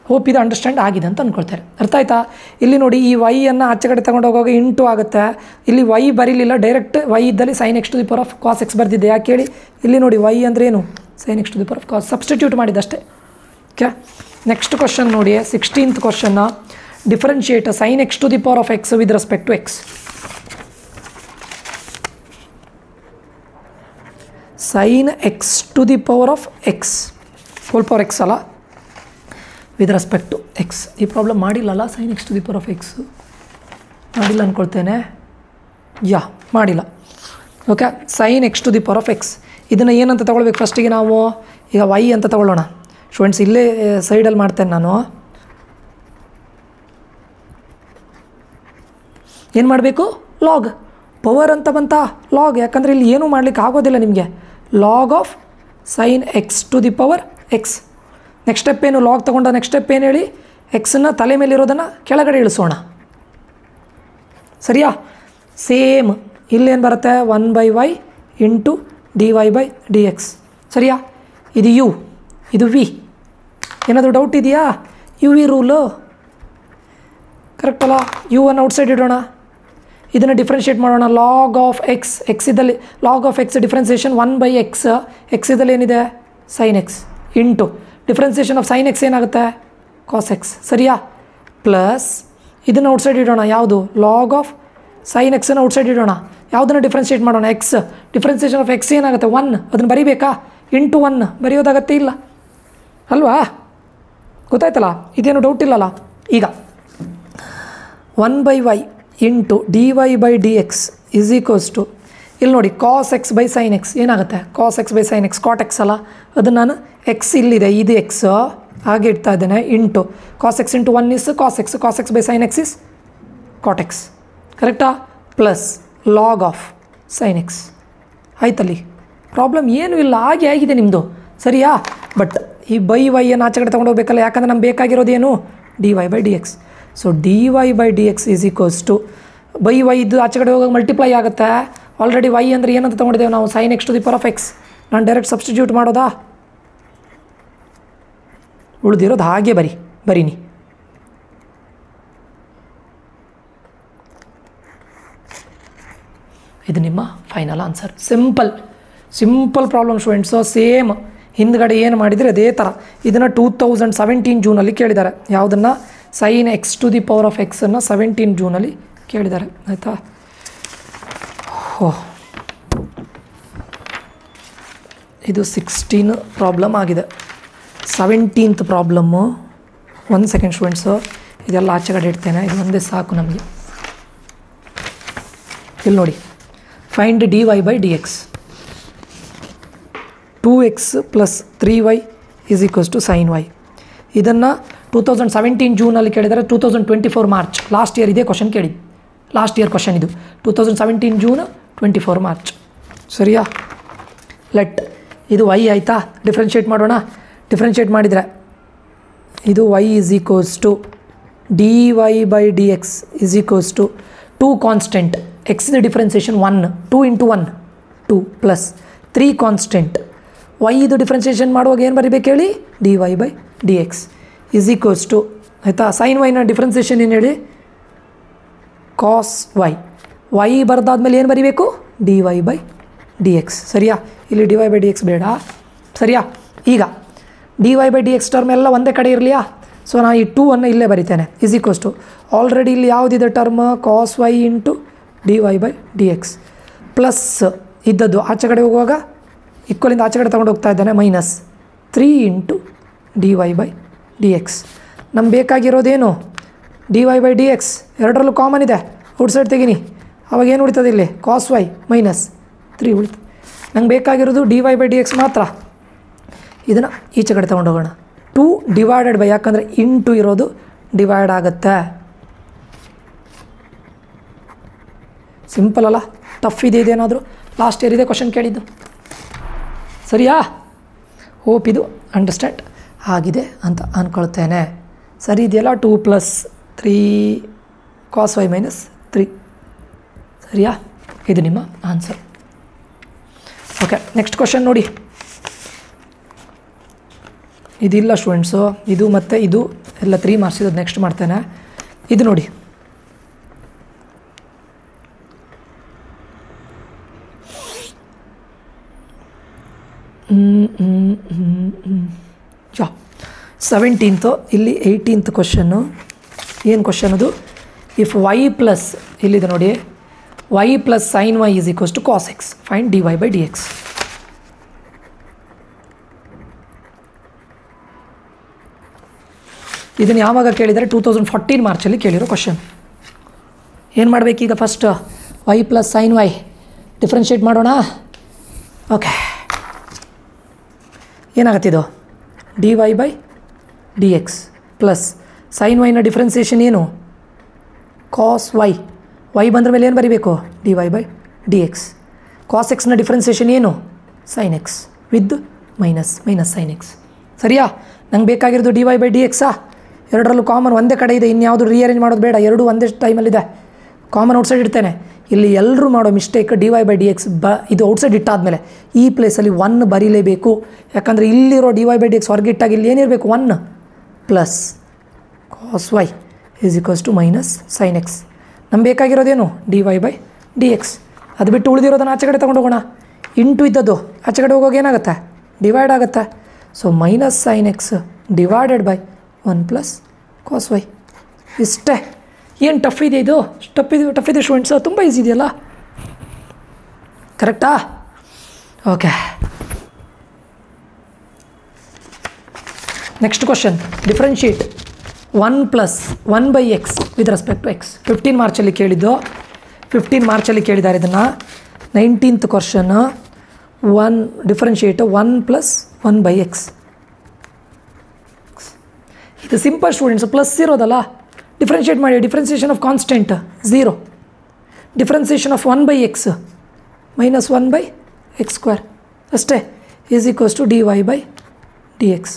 ಹೋಪ್ ಇದು ಅಂಡರ್ಸ್ಟ್ಯಾಂಡ್ ಆಗಿದೆ ಅಂತ ಅಂದ್ಕೊಳ್ತಾರೆ. ಅರ್ಥ ಆಯ್ತಾ? ಇಲ್ಲಿ ನೋಡಿ, ಈ ವೈಯನ್ನು ಆಚೆ ಕಡೆ ತೊಗೊಂಡು ಹೋಗುವಾಗ ಇಂಟು ಆಗುತ್ತೆ. ಇಲ್ಲಿ ವೈ ಬರೀಲಿಲ್ಲ, ಡೈರೆಕ್ಟ್ ವೈ ಇದ್ದಲ್ಲಿ sine x to the power of cos x ಬರ್ದಿದ್ದೆ. ಯಾಕೆ ಹೇಳಿ? ಇಲ್ಲಿ ನೋಡಿ, ವೈ ಅಂದರೆ ಏನು? Sine x to the power of cos. Substitute ಮಾಡಿದ್ದಷ್ಟೇ. ಓಕೆ, ನೆಕ್ಸ್ಟ್ ಕ್ವಶನ್ ನೋಡಿ, 16th ಕ್ವಶನ್ನ. Differentiate sine x to the power of x with respect to x. Sine x to the power of x whole power x ಅಲ್ಲ, with respect to x. ಈ problem ಮಾಡಿಲ್ಲಲ್ಲ? Sign x to the power of x ಮಾಡಿಲ್ಲ ಅಂದ್ಕೊಳ್ತೇನೆ. ಮಾಡಿಲ್ಲ. Okay, sine x to the power of x ಇದನ್ನು ಏನಂತ ತಗೊಳ್ಬೇಕು? ಫಸ್ಟಿಗೆ ನಾವು ಈಗ ವೈ ಅಂತ ತಗೊಳ್ಳೋಣ ಸ್ಟೂಡೆಂಟ್ಸ್. ಇಲ್ಲೇ ಸೈಡಲ್ಲಿ ಮಾಡ್ತೇನೆ ನಾನು. ಏನು ಮಾಡಬೇಕು? ಲಾಗ್ ಪವರ್ ಅಂತ ಬಂತ ಲಾಗ್, ಯಾಕಂದರೆ ಇಲ್ಲಿ ಏನೂ ಮಾಡಲಿಕ್ಕೆ ಆಗೋದಿಲ್ಲ ನಿಮಗೆ. Log of sine x to the power x. Next step ಏನು? ಲಾಗ್ ತೊಗೊಂಡ ನೆಕ್ಸ್ಟ್ ಸ್ಟೆಪ್ ಏನು ಹೇಳಿ? ಎಕ್ಸನ್ನು ತಲೆ ಮೇಲಿರೋದನ್ನು ಕೆಳಗಡೆ ಇಳಿಸೋಣ. ಸರಿಯಾ? ಸೇಮ್ ಇಲ್ಲೇನು ಬರುತ್ತೆ? 1/y into dy/dx. ಸರಿಯಾ? ಇದು ಯು, ಇದು ವಿ. ಏನಾದರೂ ಡೌಟ್ ಇದೆಯಾ? ಯು ವಿ ರೂಲು ಕರೆಕ್ಟ್ ಅಲ್ಲ? ಯು ಅನ್ನು ಔಟ್ಸೈಡ್ ಇಡೋಣ. ಇದನ್ನು ಡಿಫ್ರೆನ್ಷಿಯೇಟ್ ಮಾಡೋಣ. ಲಾಗ್ ಆಫ್ ಎಕ್ಸ್ ಇದ್ದಲ್ಲಿ log of x differentiation 1/x. X ಇದ್ದಲ್ಲಿ ಏನಿದೆ? Sine x into differentiation of sine x ಏನಾಗುತ್ತೆ? Cos x. ಸರಿಯಾ? ಪ್ಲಸ್ ಇದನ್ನು ಔಟ್ಸೈಡ್ ಇಡೋಣ. ಯಾವುದು? ಲಾಗ್ ಆಫ್ ಸೈನ್ ಎಕ್ಸನ್ನು ಔಟ್ಸೈಡ್ ಇಡೋಣ. ಯಾವುದನ್ನು ಡಿಫ್ರೆನ್ಷಿಯೇಟ್ ಮಾಡೋಣ? ಎಕ್ಸ್. ಡಿಫ್ರೆನ್ಸಿಯೇಷನ್ ಆಫ್ ಎಕ್ಸ್ ಏನಾಗುತ್ತೆ? 1. ಅದನ್ನು ಬರಿಬೇಕಾ? ಇಂಟು 1 ಬರೆಯೋದಾಗತ್ತೆ ಇಲ್ಲ ಅಲ್ವಾ? ಗೊತ್ತಾಯ್ತಲ್ಲ? ಇದೇನು ಡೌಟ್ ಇಲ್ಲಲ್ಲ? ಈಗ 1/y into dy/dx is equals to, ಇಲ್ಲಿ ನೋಡಿ, cos x by sine x ಏನಾಗುತ್ತೆ? Cos x by sine x cot x ಅಲ್ಲ? ಅದನ್ನು ನಾನು ಎಕ್ಸ್ ಇಲ್ಲಿದೆ, ಇದು ಎಕ್ಸ್ ಹಾಗೆ ಇಡ್ತಾ ಇದ್ದೇನೆ. Into cos x into 1 is cos x by sine x is cot x. ಕರೆಕ್ಟಾ? Plus log of sine x. ಆಯ್ತಲ್ಲಿ ಪ್ರಾಬ್ಲಮ್ ಏನೂ ಇಲ್ಲ, ಹಾಗೆ ಆಗಿದೆ ನಿಮ್ಮದು. ಸರಿಯಾ? ಬಟ್ ಈ ಬೈ ವೈಯನ್ನು ಆಚೆ ಕಡೆ ತೊಗೊಂಡು ಹೋಗ್ಬೇಕಲ್ಲ, ಯಾಕಂದರೆ ನಮ್ಗೆ ಬೇಕಾಗಿರೋದೇನು? dy/dx. ಸೊ dy/dx is equals to by y ಇದ್ದು ಆಚೆ ಕಡೆ ಹೋಗೋಕೆ ಮಲ್ಟಿಪ್ಲೈ ಆಗುತ್ತೆ. ಆಲ್ರೆಡಿ ವೈ ಅಂದರೆ ಏನಂತ ತೊಗೊಂಡಿದ್ದೇವೆ ನಾವು? Sine x to the power of x. ನಾನು ಡೈರೆಕ್ಟ್ ಸಬ್ಸ್ಟಿಟ್ಯೂಟ್ ಮಾಡೋದಾ? ಉಳಿದಿರೋದು ಹಾಗೆ ಬರೀನಿ. ಇದು ನಿಮ್ಮ final answer. Simple problem students. Same ಹಿಂದ್ಗಡೆ ಏನು ಮಾಡಿದರೆ ಅದೇ ಥರ. ಇದನ್ನು 2017 ಜೂನಲ್ಲಿ ಕೇಳಿದ್ದಾರೆ. ಯಾವುದನ್ನು? Sine x to the power of ಎಕ್ಸನ್ನು 17 ಜೂನಲ್ಲಿ ಕೇಳಿದ್ದಾರೆ. ಆಯಿತಾ? ಇದು 16 ಪ್ರಾಬ್ಲಮ್ ಆಗಿದೆ. 17th problem. 1 ಸೆಕೆಂಡ್ ಸ್ಟೂಡೆಂಟ್ಸು, ಇದೆಲ್ಲ ಆಚೆ ಕಡೆ ಇಡ್ತೇನೆ. ಇದು ಒಂದೇ ಸಾಕು ನಮಗೆ. ಇಲ್ಲಿ ನೋಡಿ, find dy/dx. 2x plus 3y is equals to sine y. ಇದನ್ನು 2017 ಜೂನಲ್ಲಿ ಕೇಳಿದರೆ 2024 ಮಾರ್ಚ್ ಲಾಸ್ಟ್ ಇಯರ್ ಇದೇ ಕ್ವಶನ್ ಕೇಳಿದ್ದು ಲಾಸ್ಟ್ ಇಯರ್ ಕ್ವಶನ್ ಇದು 2017 ಜೂನ್ 24 ಮಾರ್ಚ್ ಸರಿಯಾ. ಲೆಟ್ ಇದು y ಆಯಿತಾ, ಡಿಫ್ರೆನ್ಷಿಯೇಟ್ ಮಾಡೋಣ. ಡಿಫ್ರೆನ್ಷಿಯೇಟ್ ಮಾಡಿದರೆ ಇದು y is equals to dy by D X is equals to 2 constant, x the differentiation 1, 2 into 1 2 plus 3 constant. y ಇದು ಡಿಫ್ರೆನ್ಸಿಯೇಷನ್ ಮಾಡುವಾಗ ಏನು ಬರೀಬೇಕು ಹೇಳಿ, dy by D X is equals to ಆಯಿತಾ. ಸೈನ್ ವೈನ ಡಿಫ್ರೆನ್ಸಿಯೇಷನ್ ಏನು ಹೇಳಿ, ಕಾಸ್ y ಬರೆದಾದ್ಮೇಲೆ ಏನು ಬರೀಬೇಕು, dy ಬೈ ಡಿ ಎಕ್ಸ್ ಸರಿಯಾ. ಇಲ್ಲಿ dy ಬೈ ಡಿ ಎಕ್ಸ್ ಬೇಡ ಸರಿಯಾ. ಈಗ dy by D x term ಎಲ್ಲ ಒಂದೇ ಕಡೆ ಇರಲಿಯಾ, ಸೊ ನಾನು ಈ 2 ಅನ್ನು ಇಲ್ಲೇ ಬರಿತೇನೆ ಈಸ್ ಈಕ್ವಲ್ಸ್ ಟು ಆಲ್ರೆಡಿ ಇಲ್ಲಿ ಯಾವುದಿದೆ term cos y into dy by D x plus ಇದ್ದದ್ದು ಆಚೆ ಕಡೆ ಹೋಗುವಾಗ ಈಕ್ವಲಿಂದ ಆಚೆ ಕಡೆ ತೊಗೊಂಡು ಹೋಗ್ತಾ ಇದ್ದಾನೆ minus 3 into dy by D X. ನಮ್ಗೆ ಬೇಕಾಗಿರೋದೇನು, dy ಬೈ ಡಿ ಎಕ್ಸ್ ಎರಡರಲ್ಲೂ ಕಾಮನ್ ಇದೆ, ಔಟ್ಸೈಡ್ ತೆಗೀನಿ, ಅವಾಗ ಏನು ಉಳಿತದೆ ಇಲ್ಲಿ ಕಾಸ್ y ಮೈನಸ್ 3 ಉಳಿತು. ನಂಗೆ ಬೇಕಾಗಿರೋದು dy ಬೈ ಡಿ ಎಕ್ಸ್ ಮಾತ್ರ. ಇದನ್ನು ಈಚೆ ಕಡೆ ತೊಗೊಂಡು ಹೋಗೋಣ. 2 ಡಿವೈಡೆಡ್ ಬೈ, ಯಾಕಂದರೆ ಇಂಟು ಇರೋದು ಡಿವೈಡ್ ಆಗುತ್ತೆ. ಸಿಂಪಲ್ ಅಲ್ಲ, ಟಫ್ ಇದೆ ಇದೇನಾದರೂ, ಲಾಸ್ಟ್ ಇಯರ್ ಇದೆ ಕ್ವಶನ್ ಕೇಳಿದ್ದು ಸರಿಯಾ. ಹೋಪ್ ಇದು ಅಂಡರ್ಸ್ಟ್ಯಾಂಡ್ ಆಗಿದೆ ಅಂತ ಅಂದ್ಕೊಳ್ತೇನೆ. ಸರಿ ಇದೆಯಲ್ಲ, 2 ಪ್ಲಸ್ 3 ಕಾಸ್ y ಮೈನಸ್ 3 ಸರಿಯಾ. ಇದು ನಿಮ್ಮ ಆನ್ಸರ್. ಓಕೆ, ನೆಕ್ಸ್ಟ್ ಕ್ವಶನ್ ನೋಡಿ. ಇದಿಲ್ಲ ಸ್ಟೂಡೆಂಟ್ಸು, ಇದು ಮತ್ತು ಇದು ಎಲ್ಲ 3 ಮಾರ್ಕ್ಸ್ ಇದು ನೆಕ್ಸ್ಟ್ ಮಾಡ್ತೇನೆ. ಇದು ನೋಡಿ, ಯಾ 17th ಇಲ್ಲಿ 18th ಕ್ವಶನ್ನು. ಏನು ಕ್ವಶನ್ ಅದು, ಇಫ್ y ಪ್ಲಸ್ ಇಲ್ಲಿದೆ ನೋಡಿ, y plus sine y is equals to cos x, find dy by D x. ಇದನ್ನು ಯಾವಾಗ ಕೇಳಿದರೆ 2014 ಮಾರ್ಚಲ್ಲಿ ಕೇಳಿರೋ ಕ್ವಶನ್. ಏನು ಮಾಡಬೇಕೀಗ, first y plus sine y differentiate ಮಾಡೋಣ. ಓಕೆ, ಏನಾಗತ್ತಿದು, dy by D x plus sine ವೈನ ಡಿಫ್ರೆನ್ಸಿಯೇಷನ್ ಏನು, ಕಾಸ್ y ಬಂದ್ರ ಮೇಲೆ ಏನು ಬರೀಬೇಕು, dy by D x. Cos ಎಕ್ಸ್ನ ಡಿಫ್ರೆನ್ಸಿಯೇಷನ್ ಏನು, sine x with minus sine x ಸರಿಯಾ. ನಂಗೆ ಬೇಕಾಗಿರೋದು dy ಬೈ ಡಿ ಎಕ್ಸಾ, ಎರಡರಲ್ಲೂ ಕಾಮನ್ ಒಂದೇ ಕಡೆ ಇದೆ, ಇನ್ಯಾವುದು ರೀಅರೇಂಜ್ ಮಾಡೋದು ಬೇಡ, ಎರಡೂ ಒಂದೇ ಟೈಮಲ್ಲಿದೆ, ಕಾಮನ್ ಔಟ್ಸೈಡ್ ಇಡ್ತೇನೆ. ಇಲ್ಲಿ ಎಲ್ಲರೂ ಮಾಡೋ mistake dy by D x ಇದು ಔಟ್ಸೈಡ್ ಇಟ್ಟಾದಮೇಲೆ ಈ ಪ್ಲೇಸಲ್ಲಿ 1 ಬರೀಲೇಬೇಕು, ಯಾಕಂದರೆ ಇಲ್ಲಿರೋ dy ಬೈ ಡಿ ಎಕ್ಸ್ ಹೊರಗಿಟ್ಟಾಗಿ ಇಲ್ಲಿ ಏನಿರಬೇಕು 1 plus cos y is equals to minus sine x. ನಮ್ಗೆ ಬೇಕಾಗಿರೋದೇನು, dy ಬೈ ಡಿ ಎಕ್ಸ್. ಅದು ಬಿಟ್ಟು ಉಳಿದಿರೋದನ್ನು ಆಚೆ ಕಡೆ ತೊಗೊಂಡು ಹೋಗೋಣ. ಇಂಟು ಇದ್ದದ್ದು ಆಚೆ ಕಡೆ ಹೋಗೋವಾಗ ಏನಾಗುತ್ತೆ, ಡಿವೈಡ್ ಆಗುತ್ತೆ. So minus sine x divided by 1 plus cos y. ಇಷ್ಟೇ. ಏನು ಟಫ್ ಇದೆ ಇದು, ಟಫ್ ಇದೆ ಸ್ಟೂಡೆಂಟ್ಸ್, ತುಂಬ ಈಸಿ ಇದೆಯಲ್ಲ, ಕರೆಕ್ಟಾ. Okay, next question, differentiate 1 plus 1 by x with respect to x. 15 ಮಾರ್ಚಲ್ಲಿ ಕೇಳಿದ್ದು, 15 ಮಾರ್ಚಲ್ಲಿ ಕೇಳಿದ್ದಾರೆ ಇದನ್ನು. 19th question, 1 differentiate 1 plus 1 by x. ಇದು ಸಿಂಪಲ್ ಸ್ಟೂಡೆಂಟ್ಸ್, ಪ್ಲಸ್ ಇರೋದಲ್ಲ, ಡಿಫ್ರೆನ್ಷಿಯೇಟ್ ಮಾಡಿ. Differentiation of constant 0, differentiation of 1 by x minus 1 by x square ಅಷ್ಟೇ, is equals to dy by D X.